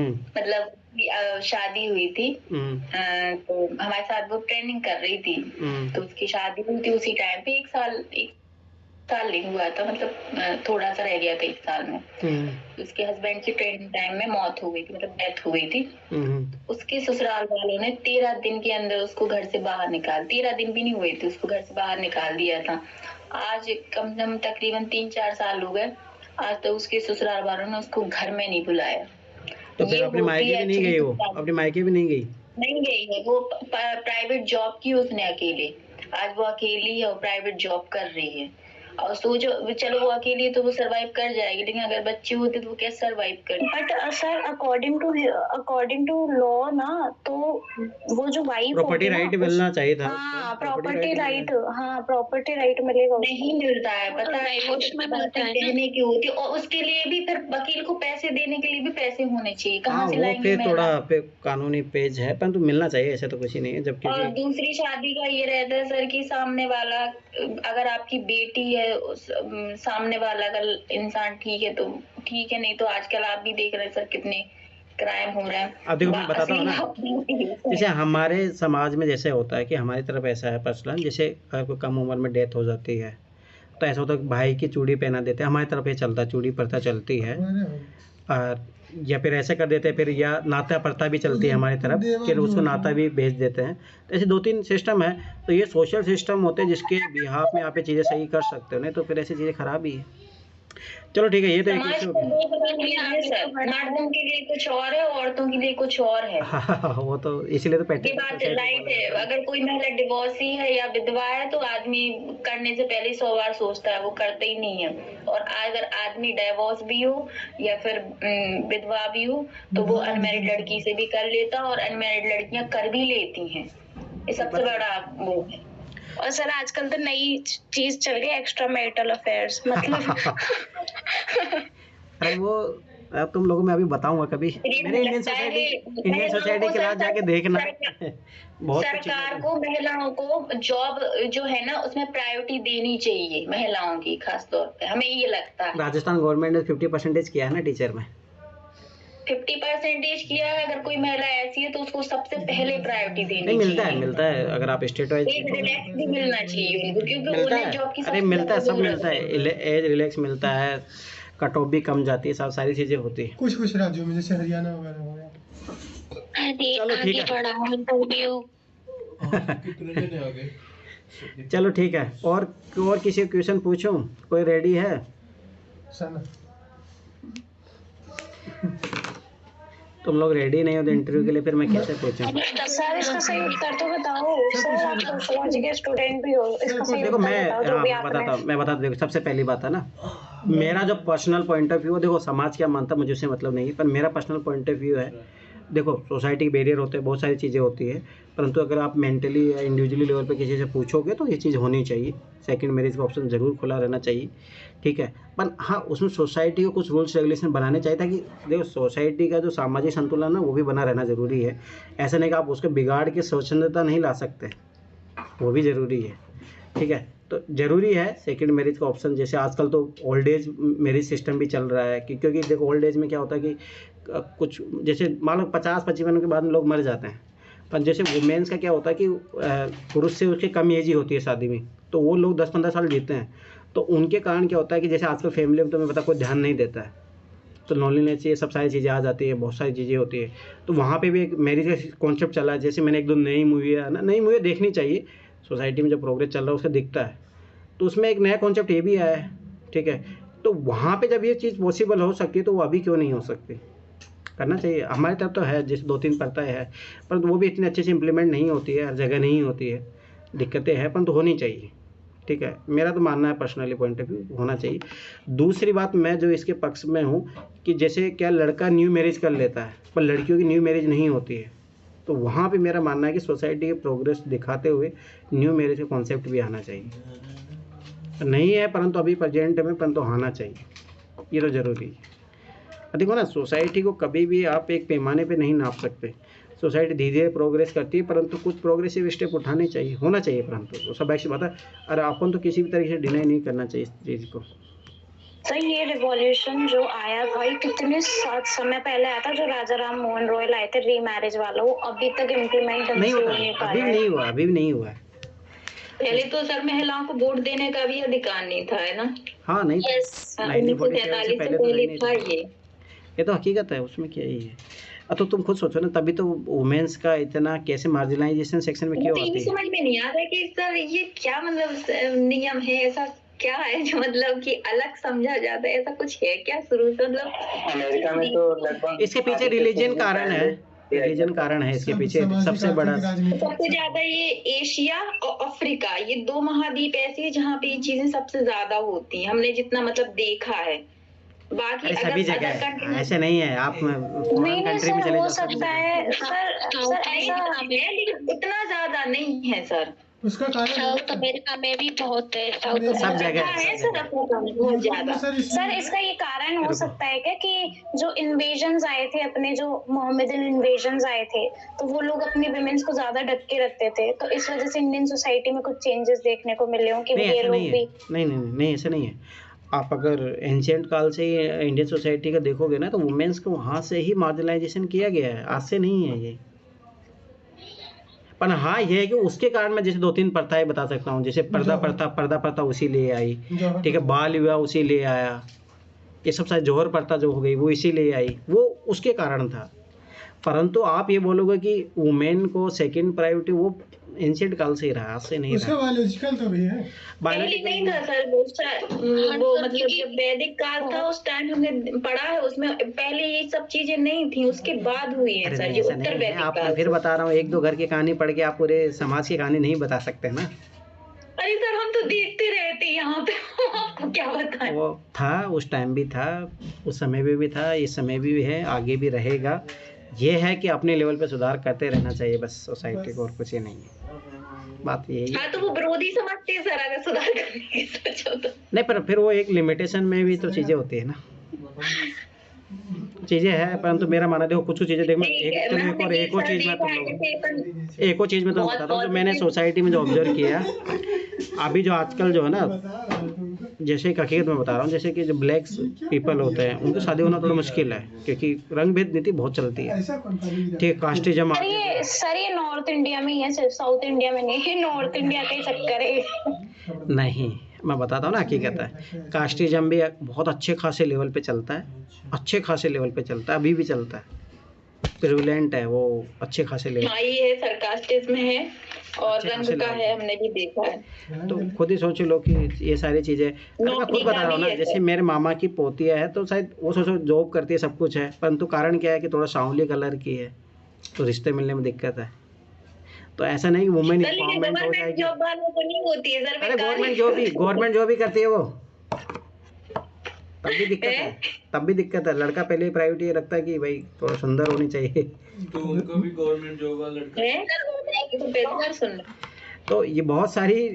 मतलब शादी हुई थी, तो हमारे साथ वो ट्रेनिंग कर रही थी, तो उसकी शादी हुई थी उसी टाइम पे, एक साल नहीं हुआ था, मतलब थोड़ा सा रह गया था 1 साल में। उसके हस्बैंड की ट्रेनिंग टाइम में मौत हो गई थी, मतलब डेथ हो गई थी। उसके ससुराल वालों ने 13 दिन के अंदर उसको घर से बाहर 13 दिन भी नहीं हुए थे, उसको घर से बाहर निकाल दिया था। आज कम से कम तकरीबन 3-4 साल हो गए, आज तक उसके ससुराल वालों ने उसको घर में नहीं बुलाया। तो फिर अपने मायके भी नहीं गई वो? अपने मायके भी नहीं गई? नहीं गई है वो, प्राइवेट जॉब की उसने अकेले, आज वो अकेली है और प्राइवेट जॉब कर रही है। और सोचो, चलो वो अकेली तो वो सरवाइव कर जाएगी, लेकिन अगर बच्चे होते तो वो कैसे सरवाइव कर। But sir according to law ना, तो वो जो वाइफ प्रॉपर्टी राइट मिलना चाहिए था। हाँ प्रॉपर्टी राइट, हाँ प्रॉपर्टी राइट मिलेगा। नहीं मिलता है, पता है, उसमें बातें कहने की होती है, और उसके लिए भी फिर वकील को पैसे देने के लिए भी पैसे होने चाहिए, कहाँ से लाएंगे? फिर थोड़ा कानूनी पेज है, परंतु मिलना चाहिए, ऐसा तो कुछ ही नहीं है। जबकि और दूसरी शादी का ये रहता है सर कि सामने वाला, अगर आपकी बेटी है, सामने वाला अगर इंसान ठीक है तो ठीक है, नहीं तो आजकल आप भी देख रहे हैं सर कितने क्राइम हो रहा है। अब देखो मैं बताता हूँ ना, जैसे हमारे समाज में जैसे होता है कि हमारी तरफ ऐसा है पर्सनल, जैसे अगर कोई कम उम्र में डेथ हो जाती है तो ऐसा होता है कि भाई की चूड़ी पहना देते हैं, हमारी तरफ ये चलता है, चूड़ी प्रथा चलती है। और या फिर ऐसे कर देते हैं, फिर या नाता प्रथा भी चलती है हमारी तरफ, फिर उसको नाता भी भेज देते हैं। तो ऐसे 2-3 सिस्टम है। तो ये सोशल सिस्टम होते हैं जिसके बिहाफ में आप ये चीज़ें सही कर सकते हो, नहीं तो फिर ऐसी चीज़ें खराब ही है। चलो ठीक है, ये तो एक समाज इशू को दो बना दिया सर, मर्दों के लिए कुछ और है, औरतों के लिए कुछ और है। वो तो इसीलिए तो ये बात राइट है। अगर कोई महिला डिवोर्सी है या विधवा है तो आदमी करने से पहले 100 बार सोचता है, वो करते ही नहीं है। और अगर आदमी डिवोर्स भी हो या फिर विधवा भी हो तो वो अनमैरिड लड़की से भी कर लेता, और अनमैरिड लड़कियां कर भी लेती हैं। ये सबसे बड़ा वो है। और सर आजकल तो नई चीज चल गई एक्स्ट्रा मैरिटल अफेयर्स, मतलब अरे वो अब तुम लोगों में अभी बताऊंगा कभी, मेरे इंडियन सोसाइटी के साथ जाके देखना। बहुत सरकार को महिलाओं को जॉब जो है ना उसमें प्रायोरिटी देनी चाहिए, महिलाओं की खास तौर पे, हमें ये लगता है। राजस्थान गवर्नमेंट ने 50% किया है ना टीचर में, 50% किया है। अगर कोई महिला ऐसी है तो उसको सबसे पहले प्रायोरिटी देनी चाहिए। मिलता है अगर आप स्टेट वाइज एज रिलैक्स भी मिलना चाहिए उनको, क्योंकि उन्हें जॉब की अरे मिलता है, सब मिलता है, एज रिलैक्स मिलता है, कट ऑफ भी कम जाती है, सब सारी चीजें होती है कुछ राज्यों में, जैसे हरियाणा वगैरह हो गया। चलो ठीक है चलो ठीक है, और किसी क्वेश्चन पूछूं? कोई रेडी है? तुम लोग रेडी नहीं हो तो इंटरव्यू के लिए फिर मैं कैसे पूछूं? सर इसका सही उत्तर तो बताओ सर, आप सोशियोलॉजी के स्टूडेंट भी हो, इसका सही देखो उत्तर बताओ जो भी मैं बताता देखो, सबसे पहली बात है ना, मेरा जो पर्सनल पॉइंट ऑफ व्यू, देखो समाज क्या मानता मुझे उससे मतलब नहीं है, पर मेरा पर्सनल पॉइंट ऑफ व्यू है। देखो सोसाइटी के बैरियर होते हैं, बहुत सारी चीज़ें होती है, परंतु अगर आप मेंटली या इंडिविजुअली लेवल पे किसी से पूछोगे तो ये चीज़ होनी चाहिए, सेकंड मैरिज का ऑप्शन ज़रूर खुला रहना चाहिए, ठीक है। पर हाँ, उसमें सोसाइटी को कुछ रूल्स रेगुलेशन बनाने चाहिए ताकि देखो सोसाइटी का जो सामाजिक संतुलन है वो भी बना रहना ज़रूरी है। ऐसा नहीं कि आप उसको बिगाड़ के स्वच्छंदता नहीं ला सकते, वो भी ज़रूरी है, ठीक है। तो ज़रूरी है सेकंड मैरिज का ऑप्शन। जैसे आजकल तो ओल्ड एज मैरिज सिस्टम भी चल रहा है, क्योंकि देखो ओल्ड एज में क्या होता है कि कुछ जैसे मान लो 50-55 के बाद में लोग मर जाते हैं, पर जैसे वुमेन्स का क्या होता है कि पुरुष से उसकी कम एज ही होती है शादी में, तो वो लोग 10-15 साल जीते हैं। तो उनके कारण क्या होता है कि जैसे आजकल फैमिली में तुम्हें पता कोई ध्यान नहीं देता है, तो लॉनलीनेस, ये सब सारी चीज़ें आ जाती है, बहुत सारी चीज़ें होती है। तो वहाँ पे भी एक मैरिज का कॉन्सेप्ट चला है। जैसे मैंने 1-2 नई मूवी है ना, नई मूवी देखनी चाहिए, सोसाइटी में जो प्रोग्रेस चल रहा है उससे दिखता है, तो उसमें एक नया कॉन्सेप्ट ये भी आया है, ठीक है। तो वहाँ पे जब ये चीज़ पॉसिबल हो सकती है तो वो अभी क्यों नहीं हो सकती, करना चाहिए। हमारी तरफ तो है, जैसे 2-3 प्रथाएं है, परंतु वो भी इतनी अच्छे से इम्प्लीमेंट नहीं होती है, हर जगह नहीं होती है, दिक्कतें हैं, परंतु होनी चाहिए, ठीक है। मेरा तो मानना है पर्सनली पॉइंट ऑफ व्यू होना चाहिए। दूसरी बात, मैं जो इसके पक्ष में हूँ कि जैसे क्या लड़का न्यू मैरिज कर लेता है पर लड़कियों की न्यू मैरिज नहीं होती है, तो वहाँ पे मेरा मानना है कि सोसाइटी के प्रोग्रेस दिखाते हुए न्यू मैरिज का कॉन्सेप्ट भी आना चाहिए। नहीं है परंतु अभी प्रेजेंट में, परंतु आना चाहिए, ये तो ज़रूरी है। देखो ना, सोसाइटी को कभी भी आप एक पैमाने पे नहीं नाप सकते। सोसाइटी धीरे धीरे प्रोग्रेस करती है, परंतु कुछ प्रोग्रेसिव स्टेप उठाने चाहिए, होना चाहिए, परंतु वो सब ऐसी बात है। अरे अपन तो किसी भी तरीके से डिनाई नहीं करना चाहिए इस चीज़ को। सर ये रिवॉल्यूशन जो आया भाई कितने समय पहले आया था, जो राजा राम मोहन रॉय लाए थे रीमैरिज वाला, वो अभी तक इम्प्लीमेंट नहीं हुआ, अभी भी नहीं हुआ। पहले तो सर महिलाओं को वोट देने का भी अधिकार नहीं था, है ना? हाँ, नहीं, 1943 से पहले था ये तो हकीकत है, उसमें क्या ही है। तो तुम खुद सोचो ना, तभी तो वुमेन्स का इतना कैसे मार्जिनलाइजेशन सेक्शन में क्यों आती है? समझ में नहीं आ रहा कि सर ये क्या मतलब नियम है, ऐसा क्या है जो मतलब कि अलग समझा जाता है, ऐसा कुछ है क्या शुरू से? मतलब अमेरिका में तो लगभग इसके पीछे रिलीजन कारण है, रिलीजन कारण है इसके पीछे सबसे बड़ा। सबसे ज्यादा ये एशिया और अफ्रीका, ये 2 महाद्वीप ऐसे हैं जहाँ पे ये चीजें सबसे ज्यादा होती हैं, हमने जितना मतलब देखा है। बाकी सभी जगह ऐसे नहीं है, आप फॉरेन कंट्री में चले हो सकता है सर ऐसा है, लेकिन उतना ज्यादा नहीं है सर। उसका कारण साउथ अमेरिका में भी बहुत है, सब जगह है सर, बहुत ज्यादा। सर इसका ये कारण हो सकता है क्या कि जो इन्वेजन्स आए थे अपने, जो मोहम्मदन इन्वेजन्स आए थे, तो वो लोग अपनी विमेंस को ज्यादा ढक के रखते थे, तो इस वजह से इंडियन सोसाइटी में कुछ चेंजेस देखने को मिले हो कि ये लोग भी नहीं, ऐसा नहीं है। आप अगर एंशियंट काल से ही इंडियन सोसाइटी का देखोगे ना, तो वुमेन्स को वहाँ से ही मार्जिनलाइजेशन किया गया है, आज से नहीं है ये। पर हाँ ये है कि उसके कारण मैं जैसे 2-3 प्रथाएं बता सकता हूँ, जैसे पर्दा प्रथा उसी लिए आई, ठीक है, बाल विवाह उसी लिए आया, ये सब सारी जौहर प्रथा जो हो गई वो इसीलिए आई, वो उसके कारण था। परंतु आप ये बोलोगे कि वुमेन को सेकंड प्रायोरिटी, वो एंशियंट काल से ही रहा, आज से नहीं रहा। बायोलॉजिकल तो भी है, पहले नहीं था सर वो मतलब जब वैदिक काल था उस टाइम हमने पढ़ा है, उसमें पहले ये सब चीजें नहीं थी, उसके बाद हुई है सर, ये उत्तर वैदिक आप काल। फिर बता रहा हूँ, 1-2 घर की कहानी पढ़ के आप पूरे समाज की कहानी नहीं बता सकते ना। अरे सर हम तो देखते रहते यहाँ पे, आपको क्या बताएं। वो था, उस टाइम भी था, उस समय में भी था, इस समय भी है, आगे भी रहेगा। ये है कि अपने लेवल पे सुधार करते रहना चाहिए बस सोसाइटी को, और कुछ ही नहीं है, बात यही है। हाँ तो वो विरोधी समझते हैं सर, अगर सुधार करने की सोचो तो। नहीं, पर फिर वो एक लिमिटेशन में भी तो चीज़ें होती है ना, चीज़ें हैं, परंतु मेरा मानना देखो कुछ चीज़ें देखो, एक और चीज़ मैं तुम्हें बताता हूँ, जो मैंने सोसाइटी में जो ऑब्जर्व किया अभी, जो आजकल जो है ना, जैसे एक हकीकत मैं बता रहा हूँ, जैसे कि जो ब्लैक पीपल होते हैं उनकी शादी होना थोड़ा मुश्किल है, क्योंकि रंग भेद नीति बहुत चलती है, ठीक है, कास्टिज्म। सर ये नॉर्थ इंडिया में ही है, सिर्फ साउथ इंडिया में नहीं है, नॉर्थ इंडिया का ही चक्कर है। नहीं, मैं बताता हूँ ना, हकीकत है, कास्टिज्म भी बहुत अच्छे खासे लेवल पे चलता है, अच्छे खासे लेवल पे चलता है, अभी भी चलता है, प्रिविलेंट है वो, अच्छे खासे लेवल। हाँ ये है सर, कास्टिज्म है और रंग का है, हमने भी देखा है। तो खुद ही सोच लो कि ये सारी चीजें, मैं खुद बता रहा हूँ ना, जैसे मेरे मामा की पोतिया है, तो शायद वो सोचो जॉब करती है, सब कुछ है, परंतु कारण क्या है कि थोड़ा सांवली कलर की है, तो रिश्ते मिलने में दिक्कत है। तो ऐसा नहीं वुमेन एम्पावरमेंट हो जाएगी, जॉब वालों को नहीं होती है सर। अरे गवर्नमेंट जॉब ही करती है वो, तब भी दिक्कत है। लड़का पहले ही प्रायोरिटी रखता है कि भाई थोड़ा सुंदर होनी चाहिए, तो उनको भी गवर्नमेंट जॉब वाला लड़का है। तो ये बहुत सारी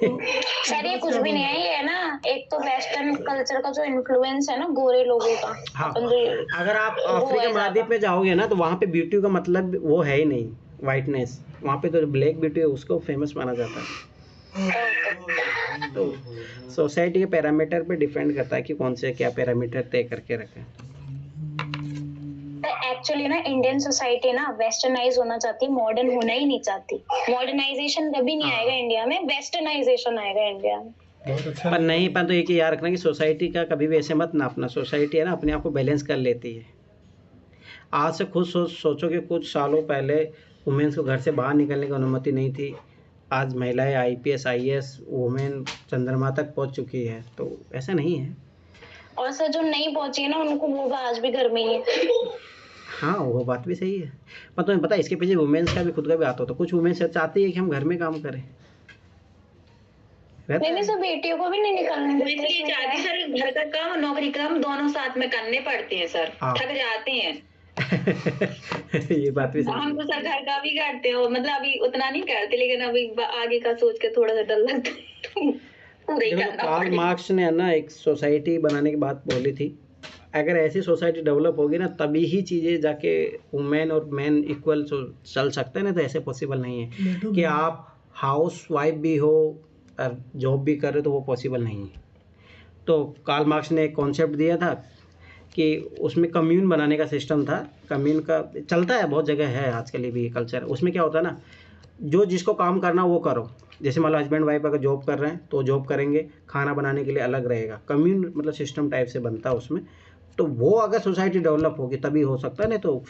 सर ये कुछ भी नहीं है, ये है ना, एक तो वेस्टर्न कल्चर का जो इन्फ्लुएंस है ना गोरे लोगों का। हाँ, अगर आप अफ्रीका महाद्वीप में जाओगे ना, तो वहाँ पे ब्यूटी का मतलब वो है ही नहीं वाइटनेस, वहाँ पे तो ब्लैक ब्यूटी है उसको फेमस माना जाता है। तो सोसाइटी के पैरामीटर पे डिपेंड करता है कि कौन से क्या पैरामीटर तय करके रखें। एक्चुअली ना इंडियन सोसाइटी ना वेस्टर्नाइज होना चाहती है, मॉडर्न होना ही नहीं चाहती। मॉडर्नाइजेशन कभी नहीं आएगा इंडिया में, वेस्टर्नाइजेशन आएगा इंडिया में। पर नहीं, पर तो एक ही याद रखना कि सोसाइटी का कभी भी ऐसे मत नापना, सोसाइटी है ना अपने आप को बैलेंस कर लेती है। आज से खुद सोचो कि कुछ सालों पहले वुमेन्स को घर से बाहर निकलने की अनुमति नहीं थी, आज महिलाएं IPS IAS वुमेन चंद्रमा तक पहुंच चुकी है, तो ऐसा नहीं है। और सर जो नहीं पहुंची है ना उनको, वो आज भी घर में ही है। हाँ वो बात भी सही है, पर तुम्हें पता है इसके पीछे वुमेन्स का भी खुद का भी हाथ होता है। कुछ वुमेन्स चाहती है कि हम घर में काम करें, नहीं सर बेटियों को भी नहीं निकलने देते, इसलिए चाहती सर घर का काम और नौकरी का काम दोनों साथ में करने पड़ते हैं सर, थक जाते हैं। ये बात भी सही। हम तो सर घर का भी करते हो, मतलब अभी उतना नहीं करते, लेकिन अभी आगे का सोच के थोड़ा सा डर लगता है। कार्ल मार्क्स ने ना एक सोसाइटी बनाने की बात बोली थी, अगर ऐसी सोसाइटी डेवलप होगी ना तभी ही चीज़ें जाके वुमेन और मैन इक्वल चल सकते हैं, ना तो ऐसे पॉसिबल नहीं है कि आप हाउस वाइफ भी हो और जॉब भी कर रहे तो वो पॉसिबल नहीं है। तो कार्ल मार्क्स ने एक कॉन्सेप्ट दिया था कि उसमें कम्यून बनाने का सिस्टम था, कम्यून का चलता है बहुत जगह है आजकल भी कल्चर। उसमें क्या होता है ना, जो जिसको काम करना वो करो, जैसे मान लो हस्बैंड वाइफ अगर जॉब कर रहे हैं तो जॉब करेंगे, खाना बनाने के लिए अलग रहेगा, कम्यून मतलब सिस्टम टाइप से बनता है उसमें। तो वो अगर सोसाइटी डेवलप होगी तभी हो सकता है, नहीं तो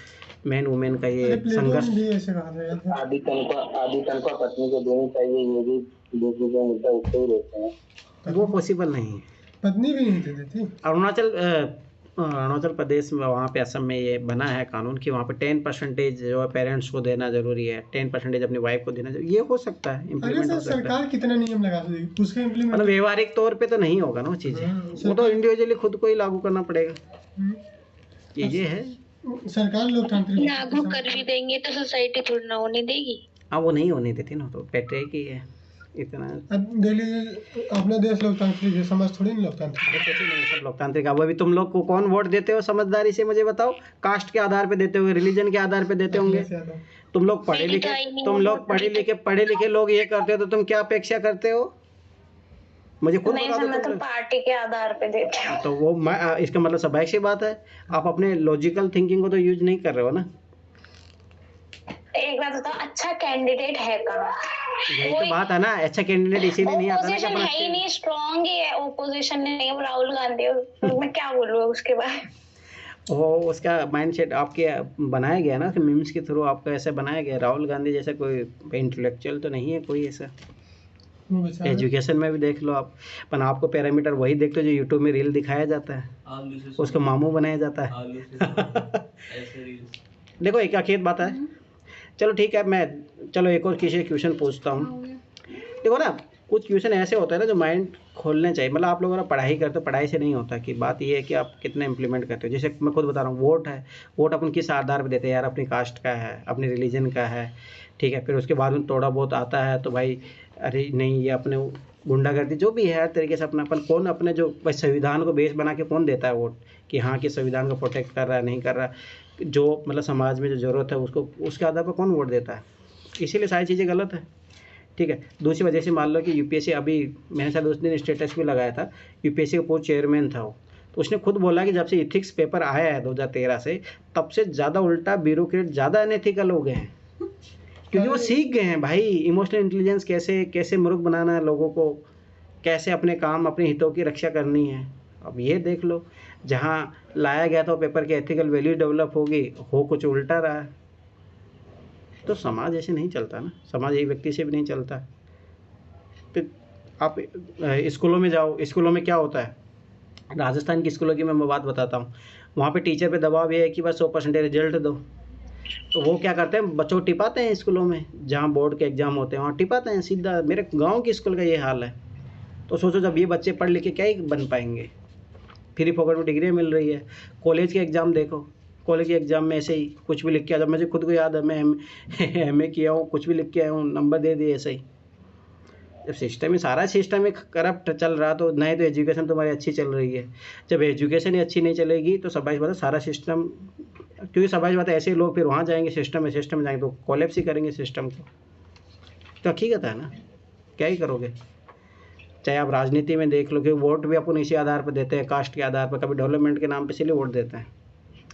मैन वुमेन का ये संघर्ष। आदि तनख्वाह पत्नी को देनी चाहिए, ये भी दूसरी जो मुद्दा उठते ही रहते हैं, वो पॉसिबल नहीं है। पत्नी भी नहीं देती। अरुणाचल प्रदेश में, वहाँ पे असम में ये बना है कानून कि वहाँ पे 10% जो है पेरेंट्स को देना जरूरी है, 10% अपनी वाइफ को देना जरूरी। ये हो सकता है इम्प्लीमेंट हो सकता है। सरकार कितना नियम लगा देगी उसका इम्प्लीमेंट, मतलब व्यवहारिक तौर पे तो नहीं होगा ना वो चीज़ें, वो तो इंडिविजुअली खुद को ही लागू करना पड़ेगा। ये है सरकार लोकतांत्रिक लागू कर भी देंगे तो सोसाइटी थोड़ी ना होने देगी। हाँ वो नहीं होने देती ना, तो पैट्रिक ही है इतना। अब दिल्ली अपना देश लोकतांत्रिक है, समझ थोड़ी नहीं लोकतांत्रिक नहीं, सब लोकतांत्रिक। अब अभी तुम लोग को कौन वोट देते हो समझदारी से मुझे बताओ? कास्ट के आधार पे देते होंगे, रिलीजन के आधार पे देते होंगे। तुम लोग पढ़े लिखे लोग ये करते हो तो तुम क्या अपेक्षा करते हो? मुझे खुद नहीं बता सर, दो मैं तो तुम। पार्टी के आधार पे देती हूँ। तो वो इसका मतलब स्वाभाविक सी बात है, आप अपने लॉजिकल थिंकिंग को तो यूज नहीं कर रहे हो ना। एक बात बताओ, अच्छा कैंडिडेट है कहाँ? यही तो बात है ना, अच्छा कैंडिडेट इसीलिए नहीं आता ना कि ओपोजिशन अपन है ही अच्छे। नहीं, स्ट्रॉन्ग ही है, ओपोजिशन नहीं है, राहुल गांधी है। मैं क्या बोलूँ उसके बारे में? वो उसका माइंडसेट आपके बनाया गया ना मीम्स के थ्रू, आपका ऐसा बनाया गया। राहुल गांधी जैसा कोई इंटेलेक्चुअल तो नहीं है कोई ऐसा। एजुकेशन में भी देख लो आप, पर आपको पैरामीटर वही देख लो जो यूट्यूब में रील दिखाया जाता है, उसको मामू बनाया जाता है। देखो एक अखीर बात है, चलो ठीक है, मैं चलो एक और किसी क्वेश्चन पूछता हूँ। देखो ना, कुछ क्वेश्चन ऐसे होते हैं ना जो माइंड खोलने चाहिए। मतलब आप लोग ना पढ़ाई करते हो, पढ़ाई से नहीं होता, कि बात ये है कि आप कितना इंप्लीमेंट करते हो। जैसे मैं खुद बता रहा हूँ, वोट है, वोट अपन किस आधार पे देते हैं यार, अपनी कास्ट का है, अपने रिलीजन का है, ठीक है। फिर उसके बाद में थोड़ा बहुत आता है तो भाई अरे नहीं ये अपने गुंडागर्दी जो भी है हर तरीके से अपना अपन कौन अपने जो भाई संविधान को बेस बना के कौन देता है वोट, कि हाँ कि संविधान को प्रोटेक्ट कर रहा है नहीं कर रहा, जो मतलब समाज में जो ज़रूरत है उसको उसके आधार पर कौन वोट देता है। इसीलिए सारी चीज़ें गलत है, ठीक है। दूसरी वजह से मान लो कि यूपीएससी, अभी मैंने शायद उस दिन स्टेटस भी लगाया था, यूपीएससी का पोस्ट चेयरमैन था वो, तो उसने खुद बोला कि जब से इथिक्स पेपर आया है 2013 से, तब से ज़्यादा उल्टा ब्यूरोक्रेट ज़्यादा अनएथिकल हो गए हैं, क्योंकि वो सीख गए हैं भाई इमोशनल इंटेलिजेंस कैसे कैसे मूर्ख बनाना है लोगों को, कैसे अपने काम अपने हितों की रक्षा करनी है। अब ये देख लो, जहाँ लाया गया था पेपर के एथिकल वैल्यू डेवलप होगी, हो कुछ उल्टा रहा है। तो समाज ऐसे नहीं चलता ना, समाज एक व्यक्ति से भी नहीं चलता। फिर आप स्कूलों में जाओ, स्कूलों में क्या होता है, राजस्थान की स्कूलों की मैं बात बताता हूँ, वहाँ पे टीचर पे दबाव ये है कि बस 100% रिजल्ट दो। तो वो क्या करते हैं, बच्चों को टिपाते हैं स्कूलों में, जहाँ बोर्ड के एग्जाम होते हैं वहाँ टिपाते हैं सीधा। मेरे गाँव की स्कूल का ये हाल है। तो सोचो जब ये बच्चे पढ़ लिख के क्या ही बन पाएंगे, फ्री फोकट में डिग्री मिल रही है। कॉलेज के एग्ज़ाम देखो, कॉलेज के एग्ज़ाम में ऐसे ही कुछ भी लिख के आ, जब मुझे खुद को याद है मैं एम ए किया हूँ, कुछ भी लिख के आया हूँ, नंबर दे दिए ऐसे ही। जब सिस्टम ही सारा सिस्टम ही करप्ट चल रहा, तो नहीं तो एजुकेशन तुम्हारी अच्छी चल रही है। जब एजुकेशन ही अच्छी नहीं चलेगी तो स्वाभाविक बात है सारा सिस्टम, क्योंकि स्वाभाविक बात है ऐसे लोग फिर वहाँ जाएंगे सिस्टम में जाएंगे तो कोलैप्स ही करेंगे सिस्टम को। तो हकीकत है ना, क्या ही करोगे। चाहे आप राजनीति में देख लो कि वोट भी अपन इसी आधार पर देते हैं, कास्ट के आधार पर, कभी डेवलपमेंट के नाम पे इसीलिए वोट देते हैं।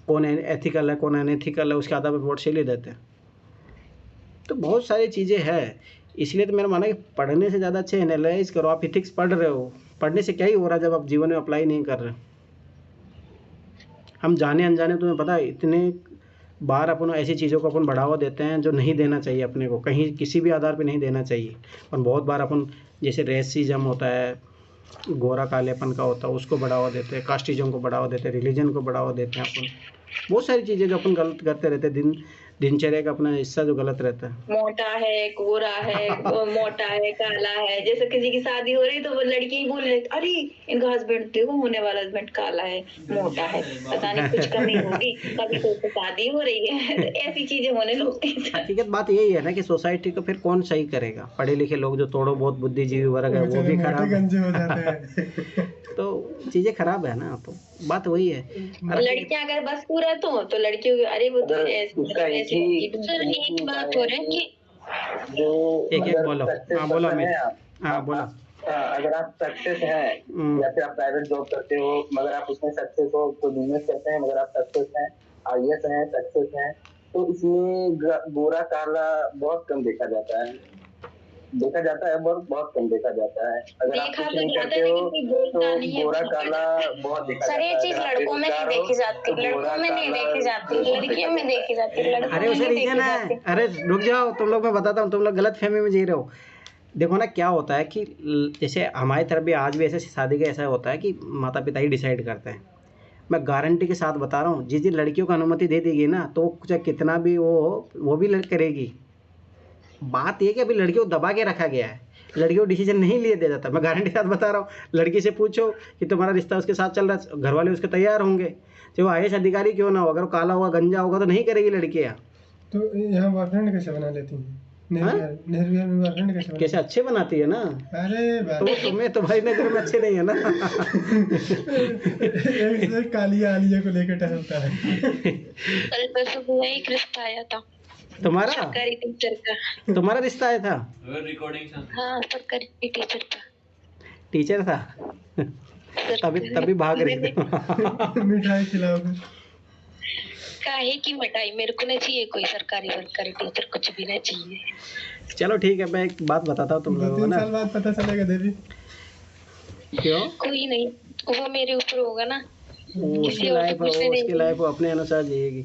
कौन एथिकल है कौन अनएथिकल है उसके आधार पर वोट इसीलिए देते हैं। तो बहुत सारी चीज़ें हैं, इसलिए तो मेरा मानना है कि पढ़ने से ज़्यादा अच्छे एनालाइज करो। आप इथिक्स पढ़ रहे हो, पढ़ने से क्या ही हो रहा है जब आप जीवन में अप्लाई नहीं कर रहे। हम जाने अनजाने, तुम्हें पता है इतने बार अपन ऐसी चीज़ों को अपन बढ़ावा देते हैं जो नहीं देना चाहिए अपने को, कहीं किसी भी आधार पे नहीं देना चाहिए। और बहुत बार अपन जैसे रेसिज्म होता है, गोरा कालेपन का होता है, उसको बढ़ावा देते हैं, कास्टिज्म को बढ़ावा देते हैं, रिलीजन को बढ़ावा देते हैं अपन। बहुत सारी चीज़ें जो अपन गलत करते रहते हैं, दिनचर्या का अपना हिस्सा जो गलत रहता है। मोटा है, गोरा है, मोटा है, काला है। जैसे किसी की शादी हो रही तो वो लड़की ही बोल रही अरे इनका हस्बैंड देखो, होने वाला हस्बैंड काला है, मोटा है, पता नहीं कुछ कमी होगी, कभी तो शादी हो रही है। ऐसी चीजें होने लगती हैं। हकीकत बात यही है ना कि सोसाइटी को फिर कौन सही करेगा। पढ़े लिखे लोग जो थोड़ो बहुत बुद्धिजीवी वर्ग है वो भी खराब है। तो चीजें खराब है ना, तो बात वही है। लड़कियां अगर बस पूरा तो लड़कियों की अरे वो तो ऐसे सर एक बात हो रहा है कि जो एक बोलो, हाँ बोलो अमित, हाँ बोलो। अगर आप सक्सेस हैं या फिर आप प्राइवेट जॉब करते हो मगर आप उसमें सक्सेस हो, तो बिजनेस करते हैं मगर आप सक्सेस हैं, आईएएस हैं, सक्सेस हैं, तो इसमें गोरा काला बहुत कम देखा जाता है, बहुत कम देखा जाता है। अगर आप कुछ नहीं करते हो तो गोरा काला बहुत देखा जाता है। सर ये चीज लड़कों में नहीं देखी जाती, लड़कों में नहीं देखी जाती, लड़कियों में देखी जाती, लड़कों अरे उसे रीजन है। अरे रुक जाओ तुम लोग, मैं बताता हूँ, तुम लोग गलत फहमी में जी रहे हो। देखो ना क्या होता है कि जैसे हमारी तरफ भी आज भी ऐसे शादी का ऐसा होता है कि माता पिता ही डिसाइड करते हैं। मैं गारंटी के साथ बता रहा हूँ, जिस दिन लड़कियों को अनुमति दे देगी ना तो चाहे कितना भी वो भी करेगी। बात ये कि अभी लड़कियों को दबा के रखा गया है, लड़कियों को डिसीजन नहीं लिए दे जाता। मैं गारंटी के साथ बता रहा हूँ, लड़की से पूछो कि तुम्हारा रिश्ता उसके साथ चल रहा है, घर वाले उसके तैयार होंगे, चाहे वो आईएएस अधिकारी क्यों ना हो। अगर वो काला होगा गंजा होगा तो नहीं करेगी लड़कियाँ। तो यहाँ बॉयफ्रेंड कैसे बना लेती हैं? नेहरू में बॉयफ्रेंड कैसे अच्छे बनाती है ना। अरे तो तुम्हें तुम्हारी नजर में अच्छे नहीं है ना। एक कालिया आलिया को लेकर टहलता है। कल परसों एक रिश्ता आया था तुम्हारा, सरकारी टीचर का। तुम्हारा रिश्ता आया था? रिकॉर्डिंग हाँ सरकारी टीचर का। टीचर था तभी भाग रही थी। मिठाई खिलाओ फिर। काहे की मिठाई, मेरे को नहीं चाहिए कोई सरकारी वर्कर टीचर, कुछ भी नहीं चाहिए। चलो ठीक है, मैं एक बात बताता हूँ तुम लोगों को 2-3 ना। साल बाद पता चलेगा देवी। क्यों? कोई नहीं, वो मेरे ऊपर होगा ना। उसकी लाइफ वो अपने अनुसार जिएगी।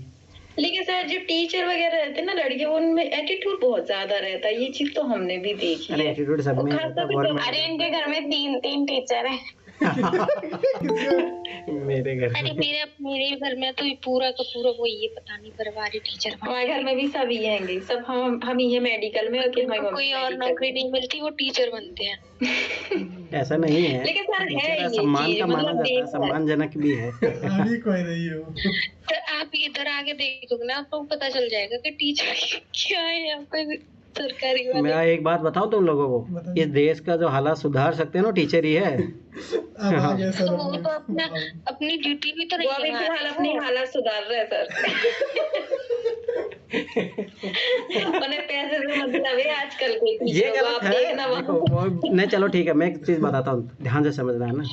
लेकिन सर जो टीचर वगैरह रहते हैं ना लड़के, उनमें एटीट्यूड बहुत ज्यादा रहता है, ये चीज तो हमने भी देखी अरे है। एटीट्यूड सब में रहता है, गवर्नमेंट। अरे इनके घर में 3 टीचर हैं। मेरे घर अरे मेरे घर में तो पूरा का पूरा वो ये पता नहीं परवारी टीचर। हमारे घर में भी सब ही हैं, सब हम ही है मेडिकल में, कि हमारी कोई और नौकरी नहीं मिलती, वो टीचर बनते हैं। ऐसा नहीं है, लेकिन सर है ये सम्मान चीज, का माना मतलब जाता है, सम्मानजनक भी है। अभी कोई नहीं हो। तो आप इधर आके देखोगे ना, आपको पता चल जाएगा कि टीचर क्या है यहाँ पे सरकारी वाले। मैं एक बात बताऊं तुम लोगों को, इस देश का जो हालात सुधार सकते हैं ना टीचर ही है। अब आ गया सर। तो वो तो अपनी ड्यूटी भी तो नहीं वो अभी फिलहाल अपनी हालत सुधार रहे हैं सर। उन्हें पैसे से मतलब है आजकल के ये टीचर, गलत आप है। देखना देखो नहीं, चलो ठीक है, मैं एक चीज बताता हूँ, ध्यान से समझना है ना।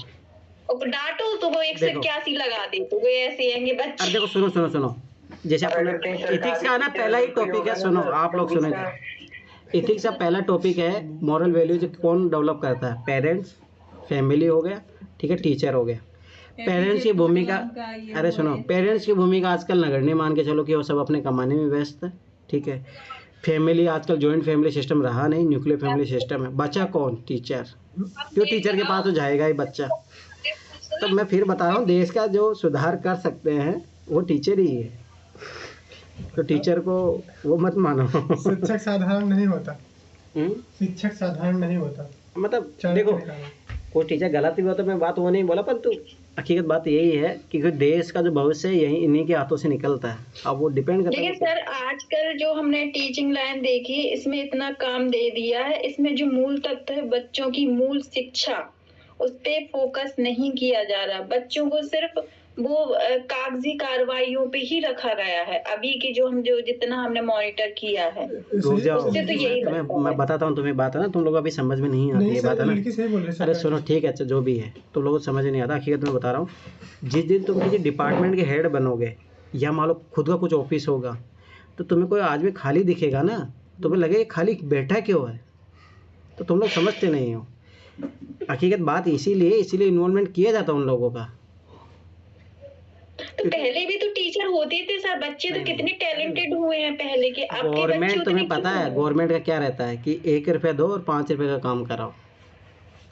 डांटो तो वो 181 लगा दे, तो वो ऐसे आएंगे बच्चे। अब देखो सुनो, जैसे अपना इथिक्स का ना पहला ही टॉपिक है, सुनो आप लोग सुनेंगे। इथिक्स का पहला टॉपिक है मॉरल वैल्यूज कौन डेवलप करता है, पेरेंट्स, फैमिली हो गया, ठीक है, टीचर हो गया। पेरेंट्स की भूमिका, अरे सुनो, पेरेंट्स की भूमिका आजकल नगण्य मान के चलो कि वो सब अपने कमाने में व्यस्त है, ठीक है। फैमिली आजकल जॉइंट फैमिली सिस्टम रहा नहीं, न्यूक्लियर फैमिली सिस्टम है। बचा कौन? टीचर। क्यों? टीचर के पास तो जाएगा ही बच्चा। तो मैं फिर बता रहा हूँ, देश का जो सुधार कर सकते हैं वो टीचर ही है, तो टीचर को वो मत मानो। शिक्षक साधारण नहीं होता। शिक्षक साधारण नहीं होता, मतलब देखो कोई टीचर गलत भी होता, मैं बात वो नहीं बोला, पर तो हकीकत बात यही है कि देश का जो भविष्य है यही इन्हीं के हाथों से निकलता है। अब वो डिपेंड करता है। लेकिन सर आजकल जो हमने टीचिंग लाइन देखी, इसमें इतना काम दे दिया है, इसमें जो मूल तत्व है बच्चों की मूल शिक्षा, उस पे फोकस नहीं किया जा रहा। बच्चों को सिर्फ वो कागजी कार्रवाइयों पे ही रखा गया है। अभी की जो जितना हमने मॉनिटर किया है, उससे तो यही मैं बताता हूँ तुम्हें बात है ना, तुम लोग अभी समझ में नहीं आती है बात है ना। अरे सुनो ठीक है, अच्छा जो भी है तुम लोगों को समझ नहीं आता, हकीकत में बता रहा हूँ। जिस दिन तुम किसी डिपार्टमेंट के हेड बनोगे या मान लो खुद का कुछ ऑफिस होगा, तो तुम्हें कोई आदमी खाली दिखेगा ना, तुम्हें लगेगा खाली बैठा क्यों है, तो तुम लोग समझते नहीं हो। हकीकत बात इसीलिए इन्वॉल्वमेंट किया जाता है उन लोगों का। तो पहले भी तो टीचर होते थे सर, बच्चे तो कितने टैलेंटेड हुए हैं पहले के। गवर्नमेंट, तुम्हें पता है गवर्नमेंट का क्या रहता है कि 1 रुपया दो और 5 रुपये का काम कराओ।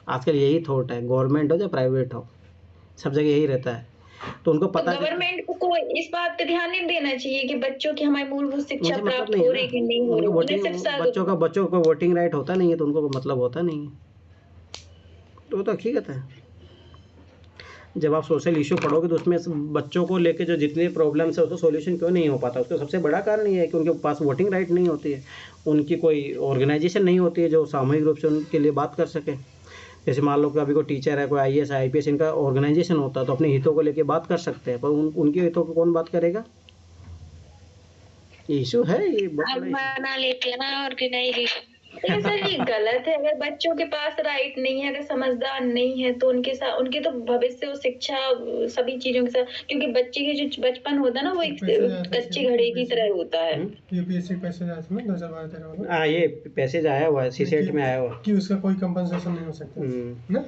आजकल यही थॉट है, गवर्नमेंट हो या प्राइवेट हो, सब जगह यही रहता है। तो उनको पता, गवर्नमेंट को इस बात पे ध्यान नहीं देना चाहिए कि बच्चों की हमारी मूलभूत शिक्षा प्राप्त हो रही कि नहीं हो रही। बच्चों को वोटिंग राइट होता नहीं है, तो उनको मतलब होता नहीं है। तो हकीकत है, जब आप सोशल इशू पढ़ोगे तो उसमें बच्चों को लेके जो जितने प्रॉब्लम्स है उसका सॉल्यूशन क्यों नहीं हो पाता, उसका सबसे बड़ा कारण ये है कि उनके पास वोटिंग राइट नहीं होती है, उनकी कोई ऑर्गेनाइजेशन नहीं होती है जो सामूहिक रूप से उनके लिए बात कर सके। जैसे मान लो कि अभी कोई टीचर है, कोई IAS IPS, इनका ऑर्गेनाइजेशन होता है तो अपने हितों को लेके बात कर सकते हैं, पर उनके हितों को कौन बात करेगा? ये इशू है, ये बना लेते हैं ना ऑर्गेनाइजेशन। सर ये गलत है। अगर बच्चों के पास राइट नहीं है, अगर समझदार नहीं है, तो उनके तो भविष्य और शिक्षा सभी चीजों के साथ, क्योंकि बच्चे के जो बचपन होता है ना, वो एक कच्चे घड़े की तरह होता है। यूपीएससी पैसेज आया था ना 2012-13 में। ये पैसेज आया हुआ है, CSET में आया हुआ कि उसका कोई कंपनसेशन नहीं हो सकता ना,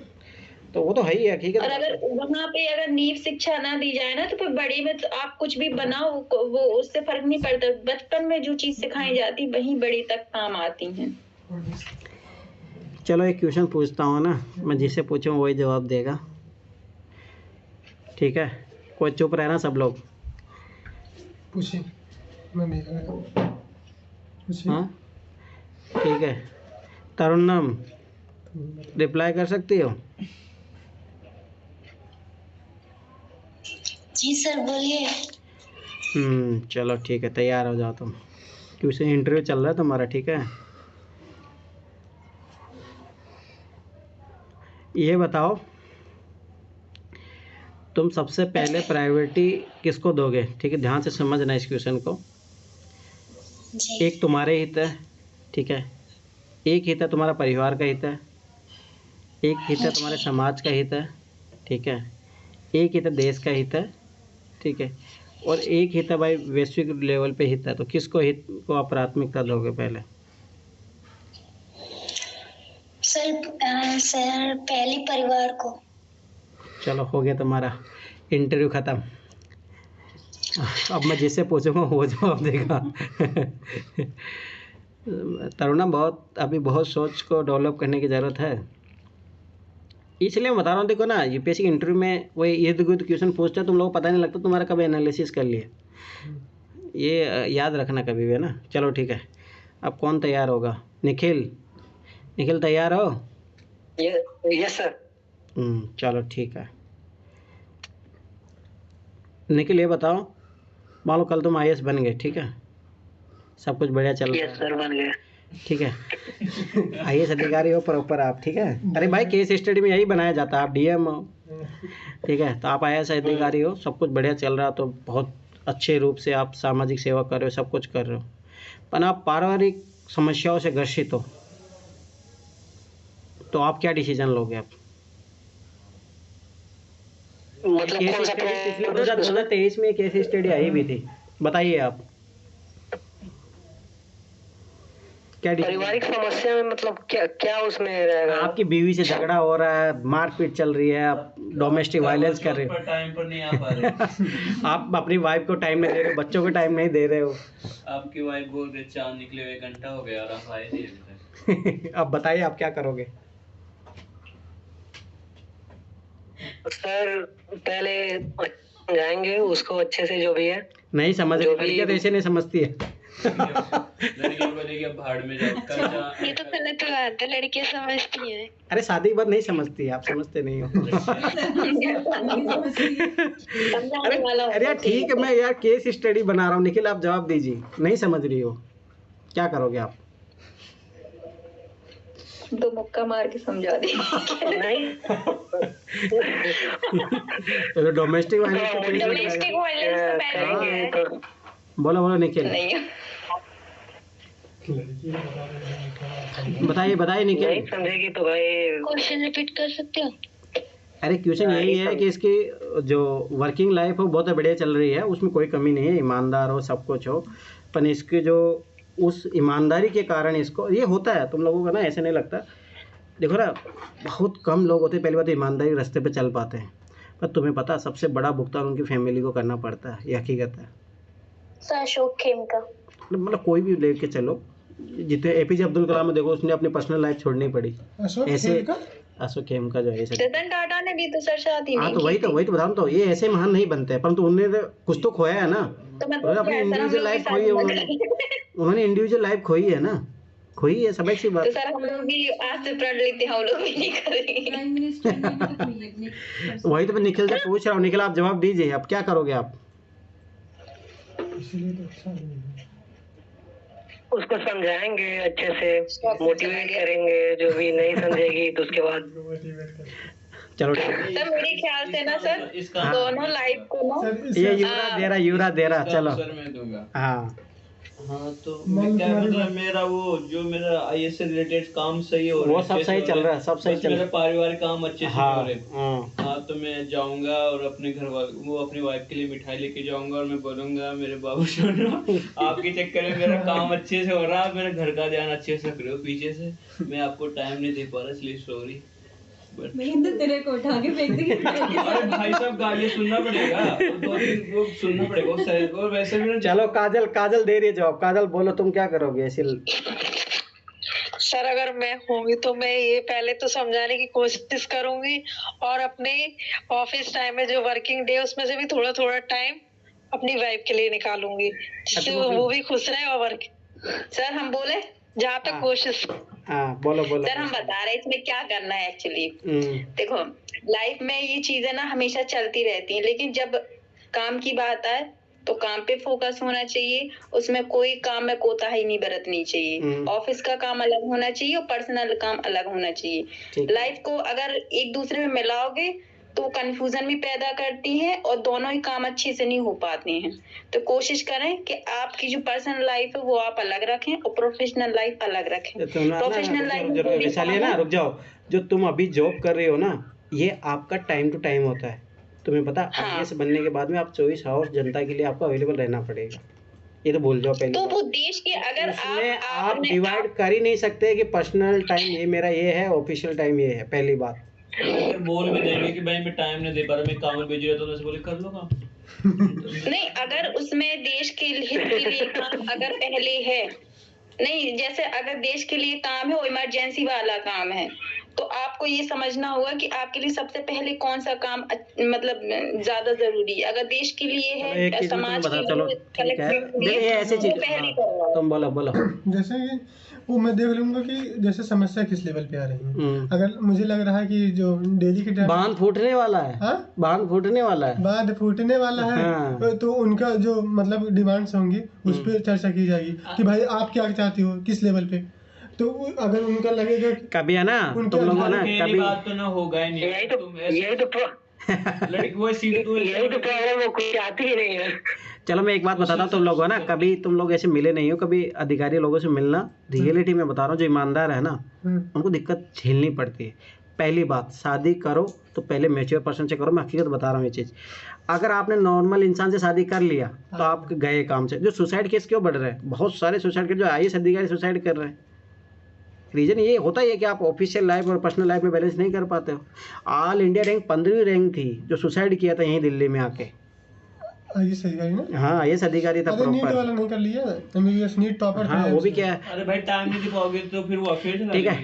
तो वो तो है ही हकीकत। और अगर वहाँ पे अगर नींव शिक्षा ना दी जाए ना, तो फिर बड़े में तो आप कुछ भी बनाओ, वो उससे फर्क नहीं पड़ता। बचपन में जो चीज सिखाई जाती वही बड़ी तक काम आती है। चलो एक क्वेश्चन पूछता हूँ ना, मैं जिससे पूछूँ वही जवाब देगा, ठीक है? कोई चुप रहना सब लोग। पूछिए, मैं भी हाँ ठीक है। तरुणम रिप्लाई कर सकती हो? जी सर बोलिए। चलो ठीक है, तैयार हो जाओ तुम, क्योंकि इंटरव्यू चल रहा है तुम्हारा, ठीक है? ये बताओ तुम सबसे पहले प्रायोरिटी किसको दोगे? ठीक है, ध्यान से समझना इस क्वेश्चन को। एक तुम्हारे हित है, ठीक है, एक हित है तुम्हारा परिवार का हित है, एक हित है तुम्हारे समाज का हित है, ठीक है, एक हित है देश का हित है, ठीक है, और एक हित है भाई वैश्विक लेवल पे हित है। तो किसको हित को आप प्राथमिकता दोगे पहले? सर पहले परिवार को। चलो हो गया तुम्हारा इंटरव्यू ख़त्म। अब मैं जिससे पूछूंगा वो जवाब देगा। तरुणा अभी बहुत सोच को डेवलप करने की ज़रूरत है, इसलिए मैं बता रहा हूँ। देखो ना, यूपीएससी इंटरव्यू में वही इर्द गिर्द क्वेश्चन पूछता है, तुम लोगों को पता नहीं लगता तुम्हारा कभी एनालिसिस कर लिए, ये याद रखना कभी भी, है ना। चलो ठीक है, अब कौन तैयार होगा? निखिल तैयार हो? Yes sir. चलो ठीक है। निखिल ये बताओ, मान लो कल तुम IAS बन गए, ठीक है, सब कुछ बढ़िया चल रहा है? यस सर, बन गए। ठीक है, IAS अधिकारी हो प्रॉपर आप, ठीक है। अरे भाई केस स्टडी में यही बनाया जाता है, आप DM हो, ठीक है, तो आप IAS अधिकारी हो, सब कुछ बढ़िया चल रहा, तो बहुत अच्छे रूप से आप सामाजिक सेवा कर रहे हो, सब कुछ कर रहे हो, पर आप पारिवारिक समस्याओं से ग्रसित हो, तो आप क्या डिसीजन लोगे? आप मतलब केस स्टडी 2023 में केस स्टडी आई भी थी, बताइए आप क्या पारिवारिक समस्या में, मतलब क्या उसमें रहेगा? आपकी बीवी से झगड़ा हो रहा है, मारपीट चल रही है, आप डोमेस्टिक वायलेंस कर रहे हो, टाइम पर नहीं आ पा रहे। आप अपनी वाइफ को टाइम नहीं दे रहे हो, बच्चों को टाइम नहीं दे रहे हो। आपकी वाइफ बोल रही चांद निकले हुए 1 घंटा हो गया और आप आए नहीं अभी तक। अब बताइए आप क्या करोगे? सर पहले जाएंगे उसको अच्छे से, जो भी है। नहीं समझ रही लड़कियां तो ऐसे नहीं समझती है। लड़कियों को लेके अब भाड़ में जाओ। ये तो गलत बात है, लड़कियां समझती हैं। अरे शादी के बाद नहीं समझती, आप समझते नहीं हो। अरे यार ठीक है, मैं यार केस स्टडी बना रहा हूँ। निखिल आप जवाब दीजिए, नहीं समझ रही हो, क्या करोगे आप? दो मुक्का मार के समझा दे। नहीं तो डोमेस्टिक वायलेंस बोलो निखिल, बताइए निखिल। नहीं समझेगी तो भाई क्वेश्चन रिपीट कर सकते हो? अरे क्वेश्चन यही है कि इसकी जो वर्किंग लाइफ हो बहुत बढ़िया चल रही है, उसमें कोई कमी नहीं है, ईमानदार हो, सब कुछ हो, पर इसके जो उस ईमानदारी के कारण इसको ये होता है। तुम लोगों का ना ऐसे नहीं लगता, देखो ना बहुत कम लोग होते हैं पहली बात ईमानदारी रास्ते पे चल पाते हैं, पर तुम्हें पता सबसे बड़ा भुगतान उनकी फैमिली को करना पड़ता है, ये हकीकत है। अशोक खेमका, मतलब कोई भी लेके चलो, जितने APJ अब्दुल कलाम देखो, उसने अपनी पर्सनल लाइफ छोड़नी पड़ी, ऐसे अशोक खेमका जो है, रतन टाटा ने भी तो सर शादी हाँ, तो वही तो बता रहा हूँ, ये ऐसे महान नहीं बनते, परंतु उन्होंने कुछ तो खोया है ना, अपनी इंडिविजुअल लाइफ खोई है उन्होंने इंडिविजुअल लाइफ खोई है ना, खोई है, सब ऐसी बात। तो सर हम लोग भी आज से पढ़ लेते हैं, हम लोग भी नहीं करेंगे। वही तो मैं निखिल से पूछ रहा हूँ। निखिल आप जवाब दीजिए, आप क्या करोगे? आप उसको समझाएंगे अच्छे से, मोटिवेट करेंगे, जो भी नहीं समझेगी तो उसके बाद। चलो सर मेरे ख्याल से ना सर दोनों लाइफ को ना ये युवराज दे रहा चलो मैं दूंगा। हाँ तो मैं क्या मतलब मेरा IAS से रिलेटेड काम सही हो रहा है, वो सब सही चल रहा है, सब सही चल रहा है, मेरा पारिवारिक काम अच्छे से हो रहे हैं। हाँ तो मैं जाऊंगा और अपने घर वाले वो अपनी वाइफ के लिए मिठाई लेके जाऊंगा और मैं बोलूंगा मेरे बाबू सुनो, आपके चक्कर में मेरा काम अच्छे से हो रहा है, मेरे घर का ध्यान अच्छे से रख रहे हो, पीछे से मैं आपको टाइम नहीं दे पा रहा, इसलिए सॉरी। तेरे को उठा के फेंक देंगे। अरे भाई साहब गाली सुनना पड़ेगा, वो सुनना पड़ेगा और वैसे भी। चलो काजल दे रही है जवाब। काजल बोलो तुम क्या करोगे ऐसे? सर अगर मैं होंगी तो मैं ये पहले तो समझाने की कोशिश करूंगी और अपने ऑफिस टाइम में जो वर्किंग डे उसमें से भी थोड़ा थोड़ा टाइम अपनी वाइफ के लिए निकालूंगी, जिससे वो भी खुश रहे। और वर्क सर हम बोले जहाँ तक कोशिश। हाँ बोलो सर हम बता रहे इसमें क्या करना है एक्चुअली। देखो लाइफ में ये चीजें ना हमेशा चलती रहती हैं, लेकिन जब काम की बात आए तो काम पे फोकस होना चाहिए, उसमें कोई काम में कोताही नहीं बरतनी चाहिए। ऑफिस का काम अलग होना चाहिए और पर्सनल काम अलग होना चाहिए। लाइफ को अगर एक दूसरे में मिलाओगे तो कंफ्यूजन भी पैदा करती है और दोनों ही काम अच्छे से नहीं हो पाते हैं। तो कोशिश करें कि आपकी जो पर्सनल लाइफ है वो आप अलग रखें और प्रोफेशनल लाइफ अलग रखें। प्रोफेशनल लाइफ ना, रुक जाओ, जो तुम अभी जॉब कर रहे हो ना, ये आपका टाइम टू टाइम होता है। तुम्हें पता IAS बनने के बाद में आप 24 आवर्स जनता के लिए आपको अवेलेबल रहना पड़ेगा, ये तो भूल जाओ पहले। तो वो देश के अगर आप डिवाइड कर ही नहीं सकते कि पर्सनल टाइम ये मेरा ये है, ऑफिशियल टाइम ये है। पहली बात अगर बोल भी देंगे कि भाई मैं टाइम नहीं दे पा रहा, मैं काम में बिजी रहता हूं, तो ऐसे बोले कर लो काम। नहीं, अगर उसमें देश के हित के लिए काम अगर पहले है, नहीं जैसे अगर देश के लिए काम है, वो इमरजेंसी वाला काम है, तो आपको ये समझना होगा कि आपके लिए सबसे पहले कौन सा काम मतलब ज्यादा जरूरी है। अगर देश के लिए है, समाज के लिए, कलेक्टिव ये ऐसी चीज तुम बोलो। जैसे कि वो मैं देख लूंगा कि जैसे समस्या किस लेवल पे आ रही है। अगर मुझे लग रहा है कि जो डेली के टाइम बांध फूटने वाला है, बांध फूटने वाला है, हाँ। तो उनका जो मतलब डिमांड्स होंगी उस पर चर्चा की जाएगी कि भाई आप क्या चाहते हो, किस लेवल पे। तो अगर उनका लगेगा कभी है ना, तुम लोगों ना कभी बात तो ना होगा ही नहीं, यही तो प्रॉब्लम है, कोई आती ही नहीं है। चलो मैं एक बात बताता हूँ, तुम लोग हो ना, कभी तुम लोग ऐसे मिले नहीं हो, कभी अधिकारी लोगों से मिलना, रियलिटी में बता रहा हूँ, जो ईमानदार है ना उनको दिक्कत झेलनी पड़ती है। पहली बात, शादी करो तो पहले मैच्योर पर्सन से करो, मैं हकीकत बता रहा हूँ ये चीज़। अगर आपने नॉर्मल इंसान से शादी कर लिया तो आप गए काम से। जो सुसाइड केस क्यों बढ़ रहे हैं, बहुत सारे सुसाइड केस, जो IAS अधिकारी सुसाइड कर रहे हैं, रीजन ये होता ही है कि आप ऑफिशियल लाइफ और पर्सनल लाइफ में बैलेंस नहीं कर पाते हो। ऑल इंडिया रैंक 15वीं रैंक थी जो सुसाइड किया था यहीं दिल्ली में आके। IAS अधिकारी ना? हाँ, IAS अधिकारी था प्रॉपर। नीट वाला नहीं कर लिया, MBBS नीट टॉपर था। हाँ, वो भी क्या है। अरे भाई टाइम नहीं दे पाओगे तो फिर वो अकेले ठीक है।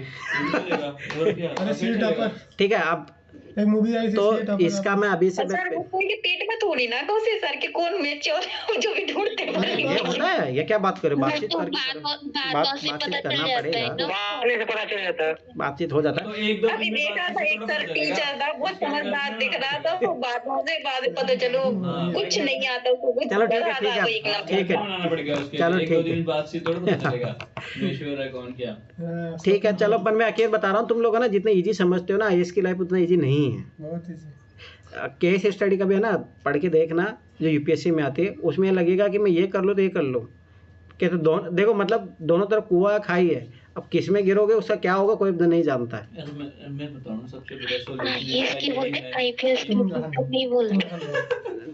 अरे सीट टॉपर ठीक है। अब एक मूवी आई थी तो इसका मैं अभी से पेट में थोड़ी ना घुसे सर के कौन मैच्योर है जो भी ढूंढते हैं। ये क्या बात करे, बातचीत करना पड़ेगा, बातचीत हो जाता है। अभी देखा था एक सर टीचर था, बहुत समझदार दिख रहा था, वो बातों से बाद में पता चलो कुछ नहीं आता उसको। चलो ठीक है, चलो ठीक है। चलो पर मैं अकेले बता रहा हूँ, तुम लोग है ना जितने इजी समझते हो ना IAS की लाइफ, उतना इजी नहीं है। बहुत इजी। केस स्टडी का भी है ना, पढ़ के देखना, जो UPSC में आती है, उसमें लगेगा कि मैं ये कर लूँ तो ये कर लूँ, क्या तो देखो मतलब दोनों तरफ कुआं खाई है। अब किस में गिरोगे उसका क्या होगा कोई नहीं जानता है। मैं बताऊं सबसे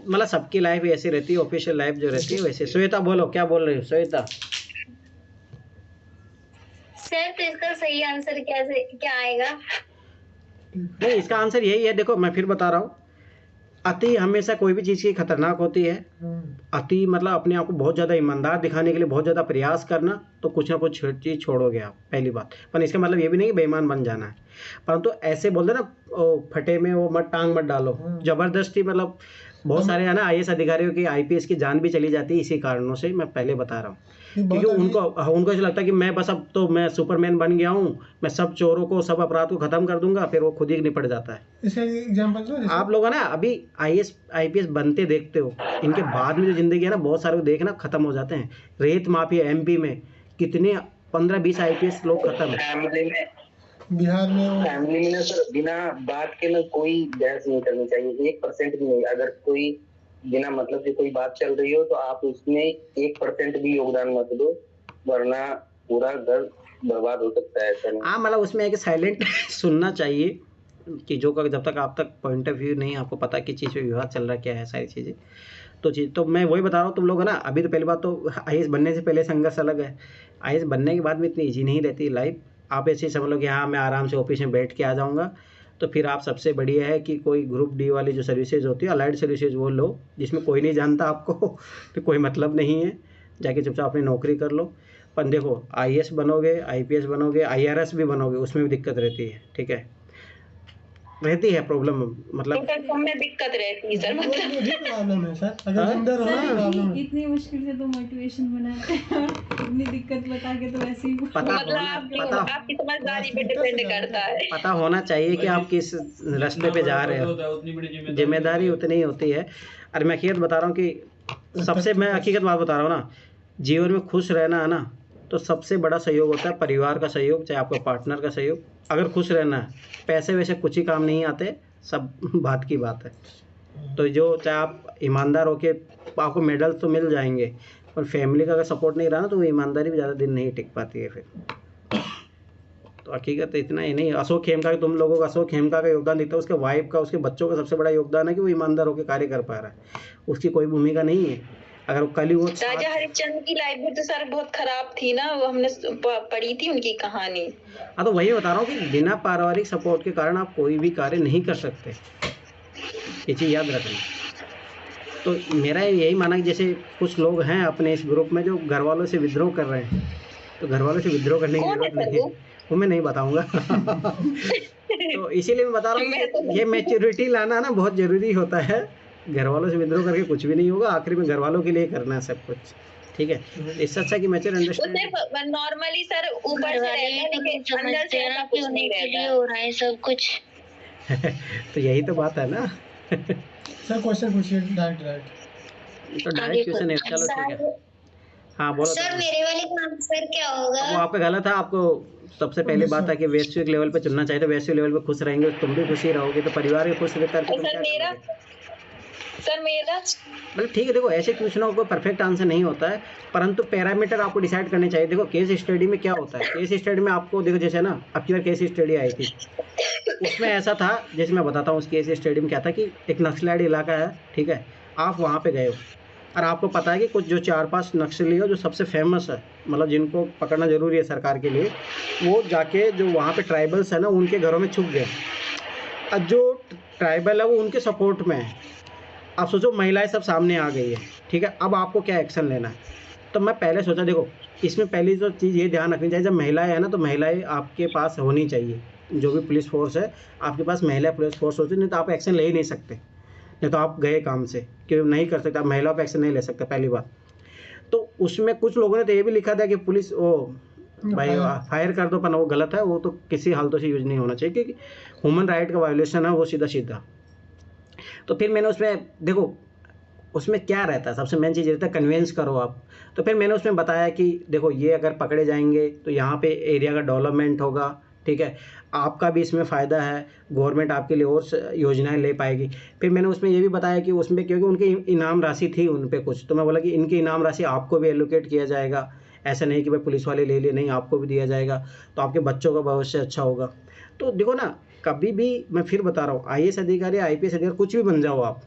मतलब सबकी लाइफ ऐसी रहती है, ऑफिशियल लाइफ जो रहती है वैसे। श्वेता बोलो, क्या बोल रही हो श्वेता? सर तो इसका सही आंसर क्या आएगा? नहीं, इसका आंसर यही है। देखो मैं फिर बता रहा हूँ, अति हमेशा कोई भी चीज़ की खतरनाक होती है। अति मतलब अपने आप को बहुत ज़्यादा ईमानदार दिखाने के लिए बहुत ज़्यादा प्रयास करना, तो कुछ ना कुछ चीज़ छोड़ोगे आप, पहली बात। पर इसका मतलब ये भी नहीं कि बेईमान बन जाना है, परंतु ऐसे बोलते ना फटे में वो मत टांग मत डालो जबरदस्ती। मतलब बहुत सारे है ना IAS अधिकारियों की IPS की जान भी चली जाती है इसी कारणों से, मैं पहले बता रहा हूँ। क्योंकि उनको ऐसा लगता है कि मैं बस अब तो मैं सुपरमैन बन गया हूँ, मैं सब चोरों को, सब अपराध को खत्म कर दूंगा, फिर वो खुद ही निपट जाता है। इसका एग्जांपल दो। आप लोग ना अभी IAS IPS बनते देखते हो, इनके बाद में जो जिंदगी है ना, बहुत सारे को देखना खत्म हो जाते हैं। रेत माफिया MP में कितने 15-20 IPS लोग खत्म है। बिहार में फैमिली में ना सर बिना बात के ना कोई बहस नहीं करनी चाहिए, 1% भी नहीं। अगर कोई बिना मतलब से कोई बात चल रही हो तो आप उसमें 1% भी योगदान मत दो, वरना पूरा घर बर्बाद हो सकता है सर। हाँ, मतलब उसमें एक साइलेंट सुनना चाहिए कि जो जब तक आप तक पॉइंट ऑफ व्यू नहीं आपको पता कि चीज़ पे विवाद चल रहा क्या है, सारी चीज़ें तो मैं वही बता रहा हूँ। तुम लोग है ना, अभी तो पहली बात तो IAS बनने से पहले संघर्ष अलग है, IAS बनने के बाद में इतनी ईजी नहीं रहती लाइफ। आप ऐसे ही समझ लो कि हाँ मैं आराम से ऑफिस में बैठ के आ जाऊँगा, तो फिर आप सबसे बढ़िया है कि कोई ग्रुप D वाली जो सर्विसेज होती है, अलाइड सर्विसेज, वो लो जिसमें कोई नहीं जानता आपको, तो कोई मतलब नहीं है, जाके चुपचाप अपनी नौकरी कर लो। पर देखो IAS बनोगे, IPS बनोगे, IRS भी बनोगे, उसमें भी दिक्कत रहती है। ठीक है, रहती है प्रॉब्लम, मतलब में दिक्कत रहती है सर। मतलब प्रॉब्लम है सर, अगर अंदर हो प्रॉब्लम है। इतनी मुश्किल से तो मोटिवेशन बनाते हैं, इतनी दिक्कत बता के तो वैसे ही मतलब आपकी समझदारी पे डिपेंड करता है। पता होना चाहिए कि आप किस रास्ते पे जा रहे हो, जिम्मेदारी उतनी ही होती है। अरे मैं हकीकत बता रहा हूँ कि सबसे, मैं हकीकत बात बता रहा हूँ ना, जीवन में खुश रहना है ना, तो सबसे बड़ा सहयोग होता है परिवार का सहयोग, चाहे आपका पार्टनर का सहयोग। अगर खुश रहना है, पैसे वैसे कुछ ही काम नहीं आते, सब बात की बात है। तो जो चाहे आप ईमानदार होके आपको मेडल तो मिल जाएंगे, पर फैमिली का अगर सपोर्ट नहीं रहा ना तो वो ईमानदारी भी ज़्यादा दिन नहीं टिक पाती है फिर। तो हकीकत तो इतना ही नहीं, अशोक खेमका तुम लोगों का अशोक खेमका का योगदान दिखता है, उसके वाइफ का, उसके बच्चों का सबसे बड़ा योगदान है कि वो ईमानदार होकर कार्य कर पा रहा है, उसकी कोई भूमिका नहीं है। अगर कल ही वो राजा हरिश्चंद्र की लाइफ भी तो सर बहुत खराब थी ना, वो हमने पढ़ी थी उनकी कहानी। हाँ, तो वही बता रहा हूँ कि बिना पारिवारिक सपोर्ट के कारण आप कोई भी कार्य नहीं कर सकते, ये चीज़ याद रखना। तो मेरा यही माना कि जैसे कुछ लोग हैं अपने इस ग्रुप में जो घर वालों से विद्रोह कर रहे हैं, तो घर वालों से विद्रोह करने की जरूरत नहीं है, वो मैं नहीं बताऊंगा। तो इसीलिए मैं बता रहा हूँ कि ये मैच्योरिटी लाना ना बहुत ज़रूरी होता है। घर वालों से विद्रोह करके कुछ भी नहीं होगा, आखिर में घर वालों के लिए करना है सब कुछ, ठीक है। इससे अच्छा कि मैच्योर अंडरस्टैंडिंग नॉर्मली सर ऊपर से रहता है लेकिन अंदर से ऐसा कुछ नहीं रहता हो रहा है सब कुछ। तो यही तो बात है ना। सर क्वेश्चन पूछिए डायरेक्ट। तो डायरेक्ट क्वेश्चन है, चलो ठीक है। हाँ बोलो सर मेरे वाले का आंसर क्या होगा? वो आपका गलत है। आपको सबसे पहली बात है कि वैश्विक लेवल पे चुनना चाहिए, तो वैश्विक लेवल पे खुश रहेंगे, तुम भी खुशी रहोगे, तो परिवार भी खुश रहकर सर मेरा मतलब ठीक है। देखो ऐसे क्वेश्चनों को परफेक्ट आंसर नहीं होता है, परंतु पैरामीटर आपको डिसाइड करने चाहिए। देखो केस स्टडी में क्या होता है, केस स्टडी में आपको देखो जैसे ना अब की बार केस स्टडी आई थी, उसमें ऐसा था, जैसे मैं बताता हूँ उस केस स्टडी में क्या था कि एक नक्सलाइट इलाका है, ठीक है, आप वहाँ पे गए हो और आपको पता है कि कुछ जो 4-5 नक्सली हो जो सबसे फेमस है, मतलब जिनको पकड़ना जरूरी है सरकार के लिए, वो जाके जो वहाँ पे ट्राइबल्स है ना उनके घरों में छुप गए। अब जो ट्राइबल है वो उनके सपोर्ट में है। आप सोचो महिलाएं सब सामने आ गई है, ठीक है, अब आपको क्या एक्शन लेना है। तो मैं पहले सोचा, देखो इसमें पहली जो चीज़ ये ध्यान रखनी चाहिए, जब महिलाएं है ना तो महिलाएं आपके पास होनी चाहिए। जो भी पुलिस फोर्स है आपके पास महिला पुलिस फोर्स होती, नहीं तो आप एक्शन ले ही नहीं सकते, नहीं तो आप गए काम से, क्यों नहीं कर सकते, आप महिलाओं पर एक्शन नहीं ले सकते पहली बात। तो उसमें कुछ लोगों ने तो ये भी लिखा था कि पुलिस वो भाई फायर कर दो, पर वो गलत है, वो तो किसी हालतों से यूज नहीं होना चाहिए क्योंकि ह्यूमन राइट का वायोलेशन है वो सीधा सीधा। तो फिर मैंने उसमें देखो उसमें क्या रहता है, सबसे मेन चीज़ रहता है कन्विंस करो आप। तो फिर मैंने उसमें बताया कि देखो ये अगर पकड़े जाएंगे तो यहाँ पे एरिया का डेवलपमेंट होगा, ठीक है, आपका भी इसमें फ़ायदा है, गवर्नमेंट आपके लिए और योजनाएं ले पाएगी। फिर मैंने उसमें ये भी बताया कि उसमें क्योंकि उनकी इनाम राशि थी उन पर कुछ, तो मैं बोला कि इनकी इनाम राशि आपको भी एलोकेट किया जाएगा, ऐसा नहीं कि भाई पुलिस वाले ले लिए, नहीं, आपको भी दिया जाएगा, तो आपके बच्चों का भविष्य अच्छा होगा। तो देखो ना, कभी भी मैं फिर बता रहा हूँ, IAS अधिकारी, IPS अधिकारी कुछ भी बन जाओ आप,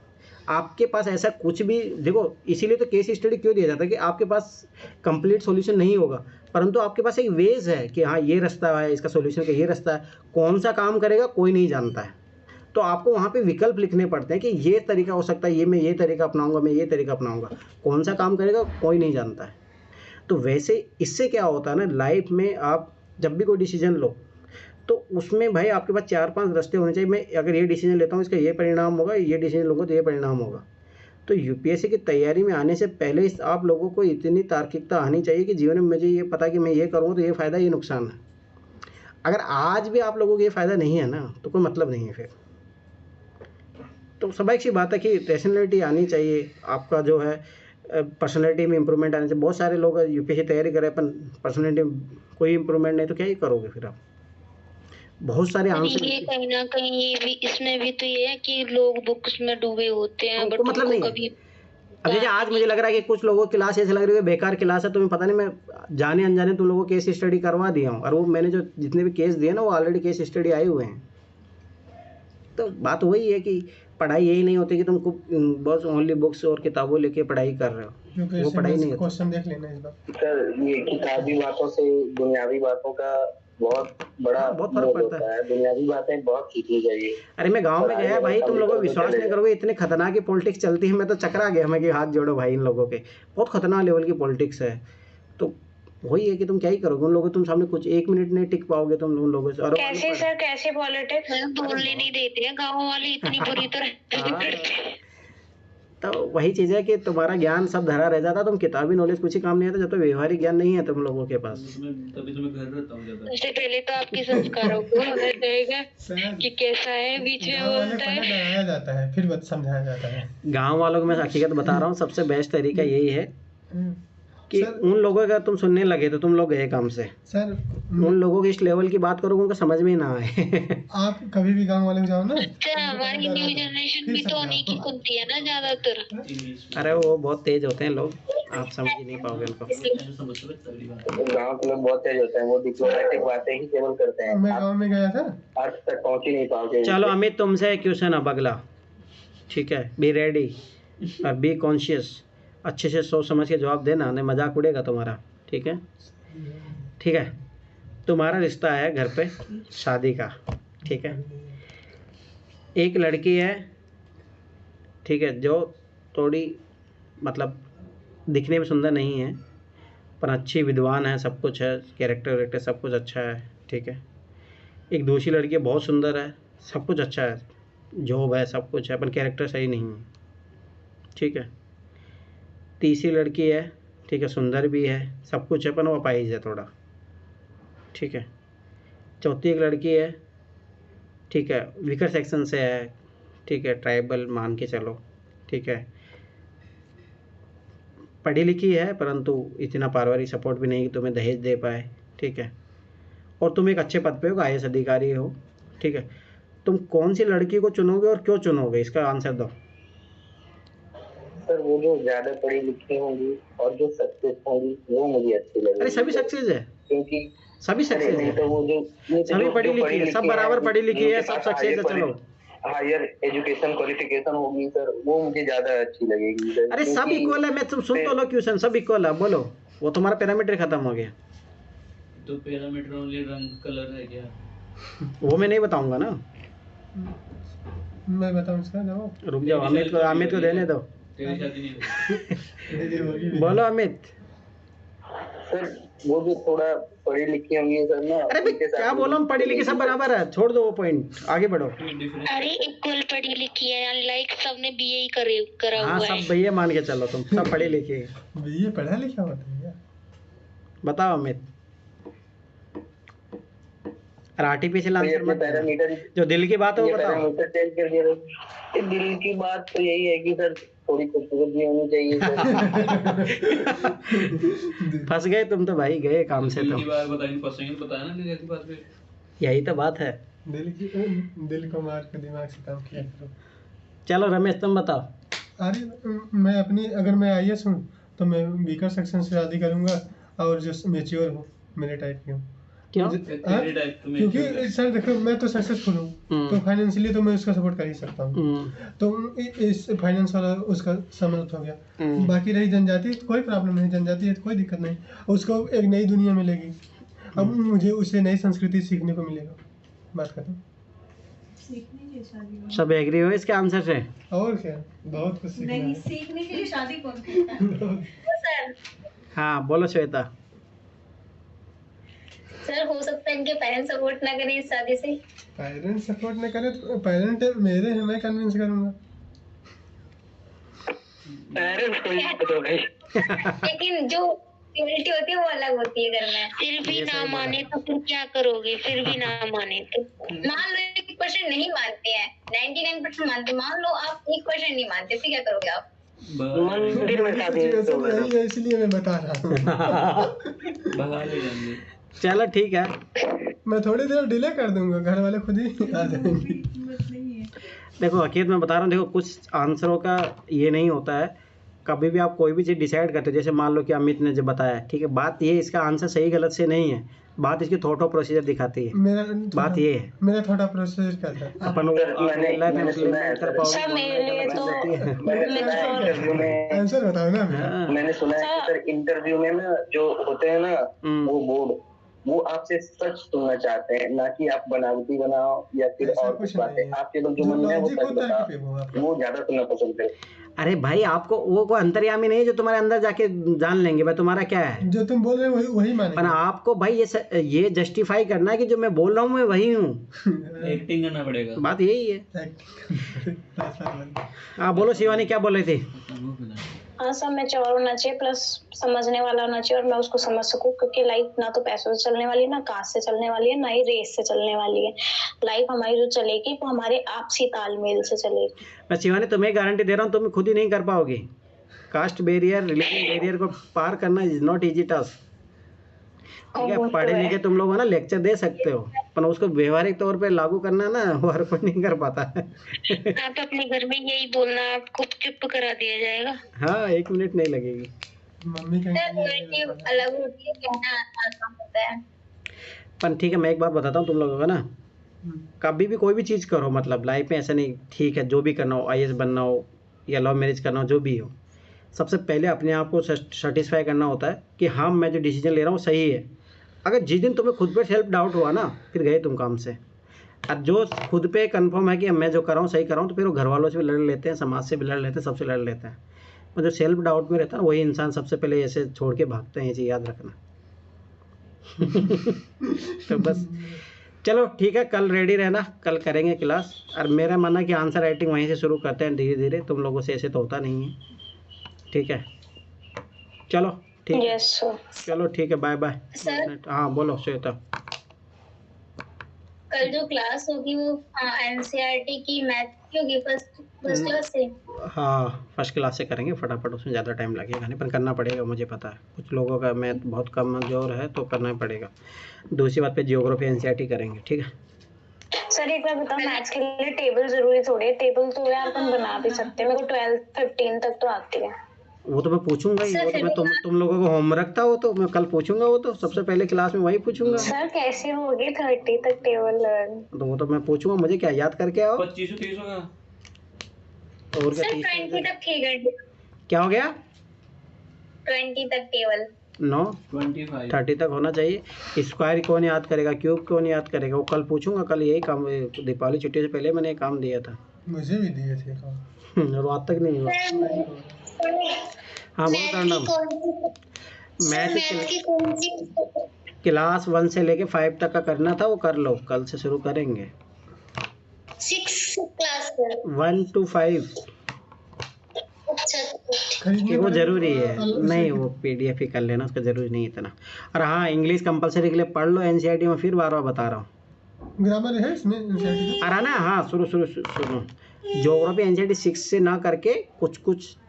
आपके पास ऐसा कुछ भी, देखो इसीलिए तो केस स्टडी क्यों दिया जाता है कि आपके पास कंप्लीट सॉल्यूशन नहीं होगा, परंतु आपके पास एक वेज है कि हाँ ये रास्ता है, इसका सॉल्यूशन का ये रास्ता है। कौन सा काम करेगा कोई नहीं जानता है, तो आपको वहाँ पे विकल्प लिखने पड़ते हैं कि ये तरीका हो सकता है, ये मैं ये तरीका अपनाऊंगा, मैं ये तरीका अपनाऊंगा, कौन सा काम करेगा कोई नहीं जानता है। तो वैसे इससे क्या होता है ना, लाइफ में आप जब भी कोई डिसीजन लो तो उसमें भाई आपके पास 4-5 रास्ते होने चाहिए। मैं अगर ये डिसीजन लेता हूँ इसका ये परिणाम होगा, ये डिसीजन लूँगा तो ये परिणाम होगा। तो UPSC की तैयारी में आने से पहले आप लोगों को इतनी तार्किकता आनी चाहिए कि जीवन में मुझे ये पता कि मैं ये करूँगा तो ये फ़ायदा ये नुकसान है। अगर आज भी आप लोगों को ये फ़ायदा नहीं है ना तो कोई मतलब नहीं है फिर। तो स्वाभाविक सी बात है कि रैशनैलिटी आनी चाहिए, आपका जो है पर्सनैलिटी में इंप्रूवमेंट आना चाहिए। बहुत सारे लोग UPSC तैयारी कर रहे हैं पर पर्सनैलिटी में कोई इंप्रूवमेंट नहीं, तो क्या ही करोगे फिर आप। बहुत सारे आंसर ये कहीं ना कहीं ये भी इसमें भी तो ये है कि लोग बुक्स में डूबे होते हैं, बट मतलब नहीं कभी अब जैसे आज मुझे लग रहा है कि कुछ लोगों की क्लास ऐसे लग रही है बेकार क्लास है, तुम्हें पता नहीं, मैं जाने अनजाने तुम लोगों को केस स्टडी करवा दिया हूँ, और वो मैंने जो जितने भी केस दिए ना वो ऑलरेडी केस स्टडी आए हुए हैं। तो बात वही है कि पढ़ाई यही नहीं होती कि तुम बस ओनली बुक्स और किताबों लेके पढ़ाई कर रहे हो, वो पढ़ाई नहीं होती। क्वेश्चन देख लेना इस बार। सर ये किताबी बातों से दुनियावी बातों का बहुत फर्क पड़ता है। दुनियावी बातें बहुत सीखनी चाहिए। अरे मैं गांव में गया भाई, तुम लोगों विश्वास नहीं करोगे, इतने खतरनाक की पॉलिटिक्स चलती है, मैं तो चकरा गया मैं कि हाथ जोड़ो भाई इन लोगों के, बहुत खतरनाक लेवल की पॉलिटिक्स है। तो वही है कि तुम क्या ही करोगे, उन लोगों तुम सामने कुछ 1 मिनट नहीं टिक पाओगे तुम उन लोगों से। और कैसे सर, कैसे पॉलिटिक्स बोलने नहीं देते हैं गाँव वाले, इतनी बुरी तरह। तो वही चीज़ है कि तुम्हारा ज्ञान सब धरा रह जाता, तुम किताबी नॉलेज कुछ ही काम नहीं आता जब तक व्यवहारिक ज्ञान नहीं है तुम लोगों के पास। तभी तो मैं घर रहता हूँ ज़्यादा। उससे पहले तो आपके संस्कारों को होना चाहिए कि कैसा है, बीच में बोलता है, डराया जाता है फिर समझाया जाता है। गाँव वालों को मैं हकीकत बता रहा हूँ, सबसे बेस्ट तरीका यही है कि उन लोगों का तुम सुनने लगे तो तुम लोग गए काम से सर। उन लोगों की इस लेवल की बात करोगे उनको समझ में ही ना आए। आप कभी भी गांव वाले को जाओ ना, अच्छा हमारी न्यू जनरेशन भी तो उन्हीं की सुनती है ना ज्यादातर। अरे वो बहुत तेज होते हैं लोग, आप समझ ही नहीं पाओगे उनको। गाँव के लोग बहुत तेज होते हैं, वो डिप्लोमेटिक बातें ही केवल करते हैं। मैं गांव में गया था, अर्थ तक पहुंच ही नहीं पाओगे। चलो अमित, तुमसे क्वेश्चन अब अगला, ठीक है? बी रेडी और बी कॉन्शियस, अच्छे से सोच समझ के जवाब देना, नहीं मजाक उड़ेगा तुम्हारा, ठीक है? ठीक है, तुम्हारा रिश्ता है घर पे शादी का, ठीक है? एक लड़की है, ठीक है, जो थोड़ी मतलब दिखने में सुंदर नहीं है पर अच्छी विद्वान है, सब कुछ है, कैरेक्टर सब कुछ अच्छा है, ठीक है? एक दूसरी लड़की बहुत सुंदर है, सब कुछ अच्छा है, जॉब है, सब कुछ है, पर कैरेक्टर सही नहीं है, ठीक है? तीसरी लड़की है, ठीक है, सुंदर भी है, सब कुछ है, पर वो अपाहिज है थोड़ा, ठीक है? चौथी एक लड़की है, ठीक है, वीकर सेक्शन से है, ठीक है, ट्राइबल मान के चलो, ठीक है, पढ़ी लिखी है परंतु इतना पारिवारिक सपोर्ट भी नहीं कि तुम्हें दहेज दे पाए, ठीक है? और तुम एक अच्छे पद पे हो, IAS अधिकारी हो, ठीक है? तुम कौन सी लड़की को चुनोगे और क्यों चुनोगे, इसका आंसर दो। सर वो जो ज्यादा पढ़ी लिखी होंगी और जो सक्सेस होंगी वो मुझे अच्छी लगेगी। अरे सभी सक्सेस है, क्योंकि सभी सक्सेस है, तो वो जो सभी पढ़ी लिखी है, सब बराबर पढ़ी लिखी है, सब सक्सेस है। चलो हायर एजुकेशन क्वालिफिकेशन होगी सर, वो मुझे ज्यादा अच्छी लगेगी सर। अरे सब इक्वल है, मैं तुम सुन तो लो क्वेश्चन, सब इक्वल है, बोलो। वो तुम्हारा पैरामीटर खत्म हो गया। तो पैरामीटर ओनली रंग कलर है क्या? वो मैं नहीं बताऊंगा ना, मैं बताऊं इसका जवाब। रुक जाओ, अमित को देने दो। तेरी शादी नहीं होगी। बोलो अमित। सर वो जो थोड़ा पढ़ी लिखी होंगी सर ना। अरे भाई क्या बोलो, हम पढ़ी लिखी सब बराबर है, छोड़ दो वो पॉइंट, आगे बढ़ो। अरे इक्वल पढ़ी लिखी है, लाइक सबने BA ही करा हाँ, हुआ है। सब BA मान के चलो, तुम सब पढ़ी लिखी। BA पढ़ा लिखा होता है। बताओ अमित। आर्टिफिशियल आंसर मत देना, जो दिल की बात है वो बताओ। दिल की बात तो यही है कि सर थोड़ी खूबसूरत भी होनी चाहिए सर। फंस गए तुम तो भाई, गए काम से। तो यही तो बात है, दिल को मार के दिमाग से काम किया करो। चलो रमेश तुम बताओ। अरे मैं अपनी, अगर मैं IAS हूँ तो मैं वीकर सेक्शन से शादी करूंगा और जो मेच्योर हो मेरे टाइप की हूँ। क्यों? क्योंकि सर देखो मैं तो सक्सेसफुल हूँ तो फाइनेंशियली तो मैं उसका सपोर्ट कर ही सकता हूँ, तो इस फाइनेंस वाला उसका समझ हो गया। बाकी रही जनजाति, कोई प्रॉब्लम नहीं, जनजाति है तो कोई दिक्कत नहीं, उसको एक नई दुनिया मिलेगी, अब मुझे उससे नई संस्कृति सीखने को मिलेगा। बात खत्म। सब एग्री हो इसके आंसर से? और क्या, बहुत कुछ सीखना है। सीखने के लिए शादी कौन करता है? हाँ बोलो श्वेता। सर हो सकता है इनके पेरेंट्स सपोर्ट ना करें इस शादी से। पेरेंट्स सपोर्ट ना करें तो पेरेंट मेरे हैं, मैं कन्विंस करूंगा। पेरेंट्स को ही तो भाई। लेकिन जो प्योरिटी होती है वो अलग होती है घर में। फिर भी ना माने तो फिर क्या करोगे? फिर भी ना माने तो मान लो 1% नहीं मानते हैं, 99% मानते, मान लो आप 1% नहीं मानते, फिर क्या करोगे आप? मंदिर में शादी तो इसलिए मैं बता रहा हूँ। चलो ठीक है, मैं थोड़ी देर डिले कर दूंगा, घर वाले खुद ही आ जाएंगे। देखो हकीकत में बता रहा हूँ, देखो कुछ आंसरों का ये नहीं होता है, कभी भी आप कोई भी चीज़ डिसाइड करते हो, जैसे मान लो कि अमित ने जो बताया, ठीक है, बात ये इसका आंसर सही गलत से नहीं है, बात इसकी थॉट ऑफ प्रोसीजर दिखाती है। मेरा बात ये है, मेरा थोड़ा प्रोसीजर क्या था अपन आंसर बताओ ना। मैंने सुना है सर इंटरव्यू में ना जो होते हैं ना वो बोर्ड, वो आपसे सच सुनना चाहते हैं, ना कि आप बनावटी बनाओ या फिर और कुछ बातें। आप केवल जो मन में है वो सच बताओ, वो ज्यादा सुनना पसंद करते। अरे भाई आपको वो कोई अंतर्यामी नहीं है जो तुम्हारे अंदर जाके जान लेंगे भाई तुम्हारा क्या है, जो तुम बोल रहे हो वही मानेंगे। पर आपको भाई ये जस्टिफाई करना है कि जो मैं बोल रहा हूँ मैं वही हूँ। एक्टिंग करना पड़ेगा, बात यही है। हाँ बोलो शिवानी, क्या बोल रही थी? हाँ सब मैच्योर होना चाहिए, प्लस समझने वाला होना चाहिए, और मैं उसको समझ सकूं, क्योंकि लाइफ ना तो पैसों से चलने वाली है, ना कास्ट से चलने वाली है, ना ही रेस से चलने वाली है। लाइफ हमारी जो चलेगी वो हमारे आपसी तालमेल से चलेगी। मैं शिवानी तुम्हें गारंटी दे रहा हूँ, तुम खुद ही नहीं कर पाओगी। कास्ट बैरियर, रिलीजन बैरियर को पार करना इज नॉट इजी टास्क। ठीक है, पढ़े लिखे तुम लोग है ना, लेक्चर दे सकते हो, पर उसको व्यवहारिक तौर पे लागू करना ना वो हर कोई नहीं कर पाता है। आप अपने घर में यही बोलना, आपको चुप करा दिया जाएगा। हाँ, 1 मिनट नहीं लगेगी। मम्मी अलग होती है, कहना आसान होता है। पर ठीक है, मैं एक बात बताता हूँ तुम लोगों को ना, कभी भी कोई भी चीज़ करो, मतलब लाइफ में ऐसा नहीं, ठीक है जो भी करना हो, IAS बनना हो या लव मैरिज करना हो, जो भी हो, सबसे पहले अपने आप को सेटिस्फाई करना होता है कि हाँ मैं जो डिसीजन ले रहा हूँ सही है। अगर जिस दिन तुम्हें खुद पे सेल्फ डाउट हुआ ना, फिर गए तुम काम से। अब जो खुद पे कंफर्म है कि मैं जो कर रहा हूँ सही कर रहा हूँ, तो फिर वो घर वालों से भी लड़ लेते हैं, समाज से भी लड़ लेते हैं, सबसे लड़ लेते हैं। और जो सेल्फ डाउट में रहता है ना, वही इंसान सबसे पहले ऐसे छोड़ के भागते हैं, ये चीज़ याद रखना। तो बस चलो ठीक है, कल रेडी रहना, कल करेंगे क्लास। और मेरा मानना कि आंसर राइटिंग वहीं से शुरू करते हैं धीरे धीरे, तुम लोगों से ऐसे तो होता नहीं है। ठीक है, चलो ठीक है। Yes sir. चलो ठीक है, बाय बाय। सर, हाँ बोलो श्वेता। कल जो क्लास होगी वो NCERT की मैथ की होगी, फर्स्ट क्लास से? हाँ, फर्स्ट क्लास से करेंगे फटाफट, उसमें ज़्यादा टाइम लगेगा नहीं, पर करना पड़ेगा, मुझे पता है कुछ लोगों का मैथ बहुत कमजोर है तो करना पड़ेगा। दूसरी बात पे जियोग्राफी NCERT करेंगे, ठीक है। सर एक बार बताओ, मैथ्स के लिए टेबल जरूरी थोड़ी है? टेबल तो यार अपन बना भी सकते हैं, मेरे को 12-15 तक तो आती है। वो तो मैं पूछूंगा ही, वो तो मैं तुम लोगों को होमवर्क था, वो तो मैं कल पूछूंगा, वो तो सबसे पहले क्लास में वही पूछूंगा। सर कैसे होगी 30 तक टेबल लर्न? तो वो तो मैं पूछूंगा, मुझे क्या याद करके आओ। 25-30 का और क्या, 20 तक ठीक है। क्या हो गया? 20 तक टेबल। नो, 30 तक होना चाहिए। स्क्वायर कौन याद करेगा, क्यूब कौन याद करेगा, वो कल पूछूंगा। कल यही काम, दीपावली छुट्टी से पहले मैंने काम दिया था। मुझे भी दिए थे काम। और आज तक नहीं हुआ। हाँ बोलो तरनम। मैथ की क्लास 1 से लेके 5 तक का करना था, वो कर लो, कल से शुरू करेंगे। 6 क्लास 1 to 5। वो जरूरी है नहीं, वो PDF ही कर लेना, उसका जरूरी नहीं इतना। और हाँ, इंग्लिश कंपलसरी के लिए पढ़ लो NCERT में, फिर बार बार बता रहा हूँ। ग्रामर है इसमें NCERT? अरे ना, हाँ सुनो, ज्योग्राफी NCERT 6 से ना करके कुछ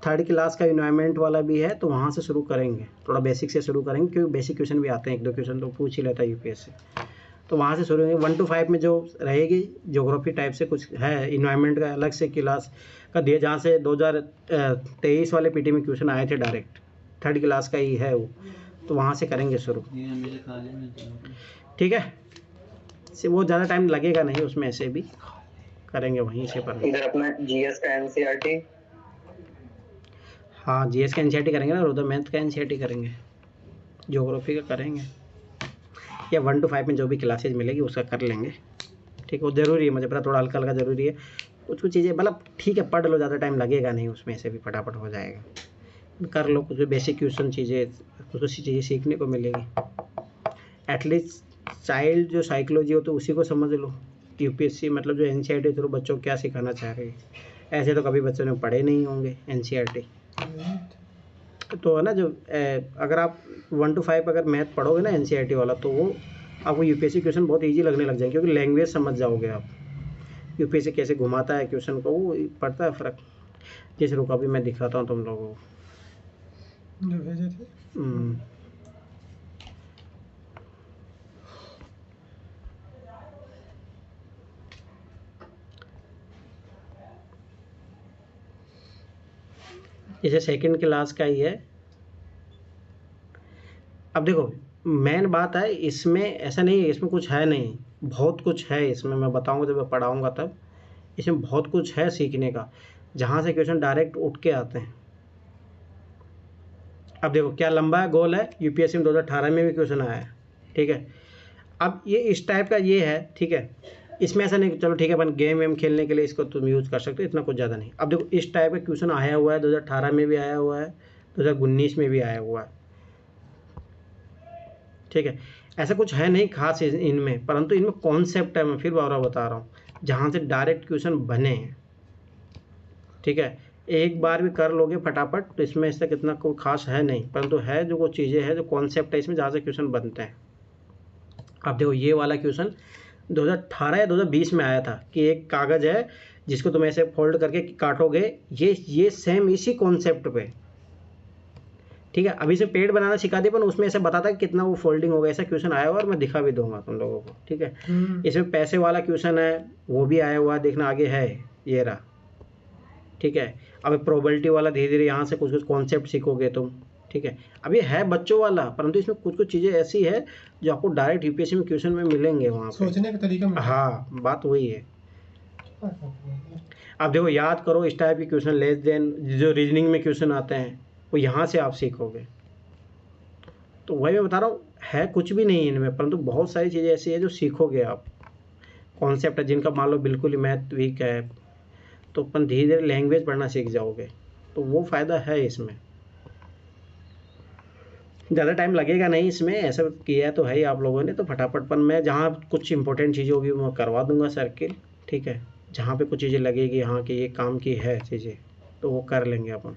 3rd क्लास का इन्वायरमेंट वाला भी है, तो वहाँ से शुरू करेंगे, थोड़ा बेसिक से शुरू करेंगे, क्योंकि बेसिक क्वेश्चन भी आते हैं, 1-2 क्वेश्चन तो पूछ ही लेता है UPSC। तो वहाँ से शुरू करेंगे। 1 to 5 में जो रहेगी ज्योग्राफी टाइप से कुछ है, इन्वायरमेंट का अलग से क्लास का दिया, जहाँ से 2023 वाले PT में क्वेश्चन आए थे डायरेक्ट, 3rd क्लास का ही है वो, तो वहाँ से करेंगे शुरू। ठीक है, वो ज़्यादा टाइम लगेगा नहीं उसमें, ऐसे भी करेंगे वहीं से पर। इधर अपना GS का NCERT। हाँ, GS का NCERT करेंगे ना, उधर मैथ का NCERT करेंगे, ज्योग्राफी का करेंगे, या 1 to 5 में जो भी क्लासेज मिलेगी उसका कर लेंगे। ठीक है, वो ज़रूरी है, मुझे पता थोड़ा हल्का हल्का ज़रूरी है, कुछ चीज़ें मतलब ठीक है, पढ़ लो, ज़्यादा टाइम लगेगा नहीं उसमें, ऐसे भी फटाफट हो जाएगा। कर लो कुछ बेसिक क्वेश्चन, कुछ चीज़ें सीखने को मिलेगी। एटलीस्ट चाइल्ड जो साइकोलॉजी हो तो उसी को समझ लो, UPSC मतलब जो NCERT थ्रू बच्चों को क्या सिखाना चाह रही है। ऐसे तो कभी बच्चों ने पढ़े नहीं होंगे NCERT, तो है ना, जो अगर आप 1 to 5 अगर मैथ पढ़ोगे ना NCERT वाला, तो वो आपको UPSC क्वेश्चन बहुत इजी लगने लग जाएंगे, क्योंकि लैंग्वेज समझ जाओगे आप, UPSC कैसे घुमाता है क्वेश्चन को, वो पड़ता है फ़र्क। जिस रुका भी मैं दिखाता हूँ तुम लोगों को, जो भेजे थे। जैसे 2nd क्लास का ही है। अब देखो, मेन बात है इसमें, ऐसा नहीं है इसमें कुछ है नहीं, बहुत कुछ है इसमें, मैं बताऊंगा जब मैं पढ़ाऊंगा तब। इसमें बहुत कुछ है सीखने का, जहाँ से क्वेश्चन डायरेक्ट उठ के आते हैं। अब देखो क्या लंबा है, गोल है, UPSC में 2018 में भी क्वेश्चन आया है। ठीक है, अब ये इस टाइप का ये है। ठीक है, इसमें ऐसा नहीं, चलो ठीक है, अपन गेम वेम खेलने के लिए इसको तुम यूज़ कर सकते हो, इतना कुछ ज़्यादा नहीं। अब देखो इस टाइप का क्वेश्चन आया हुआ है, 2018 में भी आया हुआ है, 2019 में भी आया हुआ है। ठीक है, ऐसा कुछ है नहीं खास इनमें, परंतु इनमें कॉन्सेप्ट है, मैं फिर बार बार बता रहा हूँ, जहाँ से डायरेक्ट क्वेश्चन बने हैं। ठीक है, एक बार भी कर लोगे फटाफट, तो इसमें इससे कितना कोई खास है नहीं, परंतु है जो वो चीज़ें हैं, जो कॉन्सेप्ट है इसमें, जहाँ से क्वेश्चन बनते हैं। अब देखो ये वाला क्वेश्चन 2018 या 2020 में आया था, कि एक कागज़ है जिसको तुम ऐसे फोल्ड करके काटोगे, ये सेम इसी कॉन्सेप्ट पे ठीक है। अभी से पेड़ बनाना सिखा दिया, पर उसमें ऐसे बताता है कि कितना वो फोल्डिंग होगा, ऐसा क्वेश्चन आया हुआ और मैं दिखा भी दूंगा तुम लोगों को, ठीक है। इसमें पैसे वाला क्वेश्चन है, वो भी आया हुआ, देखना आगे है, ये रहा, ठीक है। अब प्रोबेबिलिटी वाला धीरे धीरे यहाँ से कुछ कुछ कॉन्सेप्ट सीखोगे तुम, ठीक है। अब ये है बच्चों वाला, परंतु इसमें कुछ कुछ चीज़ें ऐसी है जो आपको डायरेक्ट यूपीएससी में क्वेश्चन में मिलेंगे वहाँ पे। सोचने का तरीका हाँ, बात वही है। अब देखो, याद करो इस टाइप के क्वेश्चन, लेस देन जो रीजनिंग में क्वेश्चन आते हैं वो यहाँ से आप सीखोगे। तो वही मैं बता रहा हूँ, है कुछ भी नहीं इनमें, परंतु बहुत सारी चीज़ें ऐसी है जो सीखोगे आप। कॉन्सेप्ट है जिनका मान लो बिल्कुल ही मैथ वीक है, तो अपन धीरे धीरे लैंग्वेज पढ़ना सीख जाओगे, तो वो फ़ायदा है इसमें। ज़्यादा टाइम लगेगा नहीं इसमें, ऐसा किया तो है ही आप लोगों ने, तो फटाफट पर मैं जहाँ कुछ इंपॉर्टेंट चीज़ें होगी मैं करवा दूंगा सर्किल, ठीक है। जहाँ पे कुछ चीज़ें लगेगी हाँ कि ये काम की है चीज़ें, तो वो कर लेंगे अपन।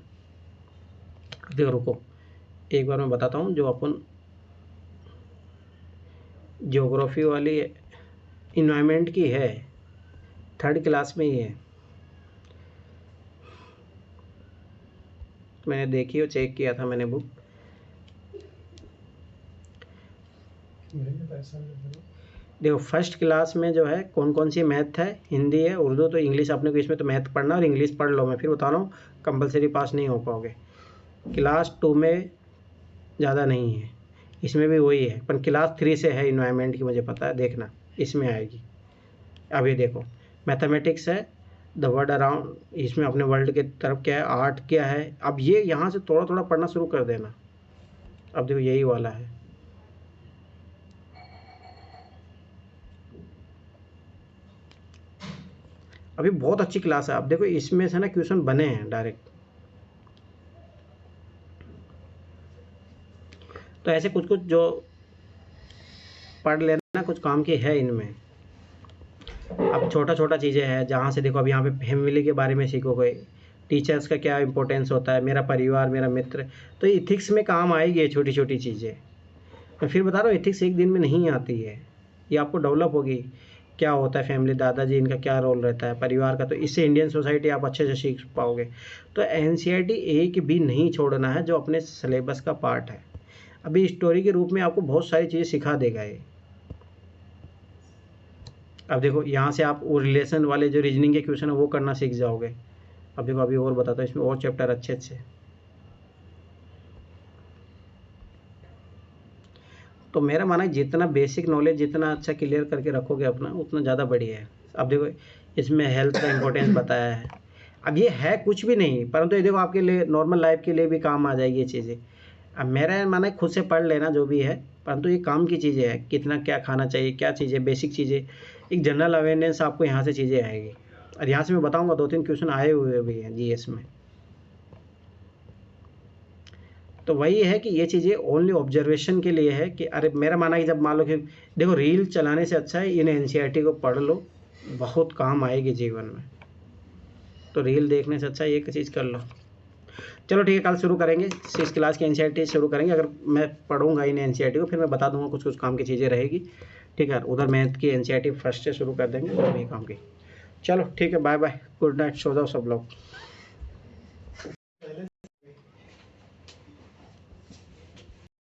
देखो रुको, एक बार मैं बताता हूँ जो अपन ज्योग्राफी वाली इन्वायरमेंट की है, 3rd क्लास में ही है, मैंने देखी और चेक किया था मैंने बुक। देखो 1st क्लास में जो है कौन कौन सी मैथ है, हिंदी है, उर्दू, तो इंग्लिश अपने को इसमें तो मैथ पढ़ना और इंग्लिश पढ़ लो। मैं फिर बता रहा हूँ, कंपलसरी पास नहीं हो पाओगे। क्लास 2 में ज़्यादा नहीं है, इसमें भी वही है, पर क्लास 3 से है इन्वायरमेंट की, मुझे पता है, देखना इसमें आएगी। अब ये देखो, मैथमेटिक्स है, द वर्ल्ड अराउंड, इसमें अपने वर्ल्ड के तरफ क्या है, आर्ट क्या है। अब ये यहाँ से थोड़ा थोड़ा पढ़ना शुरू कर देना। अब देखो यही वाला है, अभी बहुत अच्छी क्लास है। अब देखो इसमें से ना क्वेश्चन बने हैं डायरेक्ट, तो ऐसे कुछ कुछ जो पढ़ लेना, कुछ काम की है इनमें। अब छोटा छोटा चीज़ें हैं जहाँ से देखो, अब यहाँ पे फैमिली के बारे में सीखोगे, टीचर्स का क्या इंपॉर्टेंस होता है, मेरा परिवार, मेरा मित्र, तो इथिक्स में काम आएगी छोटी छोटी चीज़ें। मैं फिर बता रहा हूँ, इथिक्स एक दिन में नहीं आती है, ये आपको डेवलप होगी। क्या होता है फैमिली, दादाजी इनका क्या रोल रहता है, परिवार का, तो इससे इंडियन सोसाइटी आप अच्छे से सीख पाओगे। तो एनसीईआरटी एक भी नहीं छोड़ना है जो अपने सिलेबस का पार्ट है। अभी स्टोरी के रूप में आपको बहुत सारी चीज़ें सिखा देगा ये। अब देखो यहाँ से आप वो रिलेशन वाले जो रीजनिंग के क्वेश्चन है वो करना सीख जाओगे। अब देखो अभी और बताता हूँ, इसमें और चैप्टर अच्छे अच्छे। तो मेरा मानना है जितना बेसिक नॉलेज जितना अच्छा क्लियर करके रखोगे अपना, उतना ज़्यादा बढ़िया है। अब देखो इसमें हेल्थ का इंपॉर्टेंस बताया है। अब ये है कुछ भी नहीं, परंतु ये देखो आपके लिए नॉर्मल लाइफ के लिए भी काम आ जाएगी ये चीज़ें। अब मेरा मानना है खुद से पढ़ लेना जो भी है, परंतु ये काम की चीज़ें हैं, कितना क्या खाना चाहिए, क्या चीज़ें, बेसिक चीज़ें, एक जनरल अवेयरनेस आपको यहाँ से चीज़ें आएगी। और यहाँ से मैं बताऊँगा 2-3 क्वेश्चन आए हुए भी हैं जीएस में। तो वही है कि ये चीज़ें ओनली ऑब्जर्वेशन के लिए है कि अरे मेरा मानना है कि जब मान लो कि देखो रील चलाने से अच्छा है इन एनसीईआरटी को पढ़ लो, बहुत काम आएगी जीवन में। तो रील देखने से अच्छा ये चीज़ कर लो। चलो ठीक है, कल शुरू करेंगे 6 क्लास की एनसीईआरटी शुरू करेंगे। अगर मैं पढ़ूंगा इन एनसीईआरटी को फिर मैं बता दूंगा कुछ कुछ काम की चीज़ें रहेगी, ठीक है। उधर मैथ की एनसीईआरटी फर्स्ट से शुरू कर देंगे, वही काम की। चलो ठीक है, बाय बाय, गुड नाइट, सो जाओ सब लोग।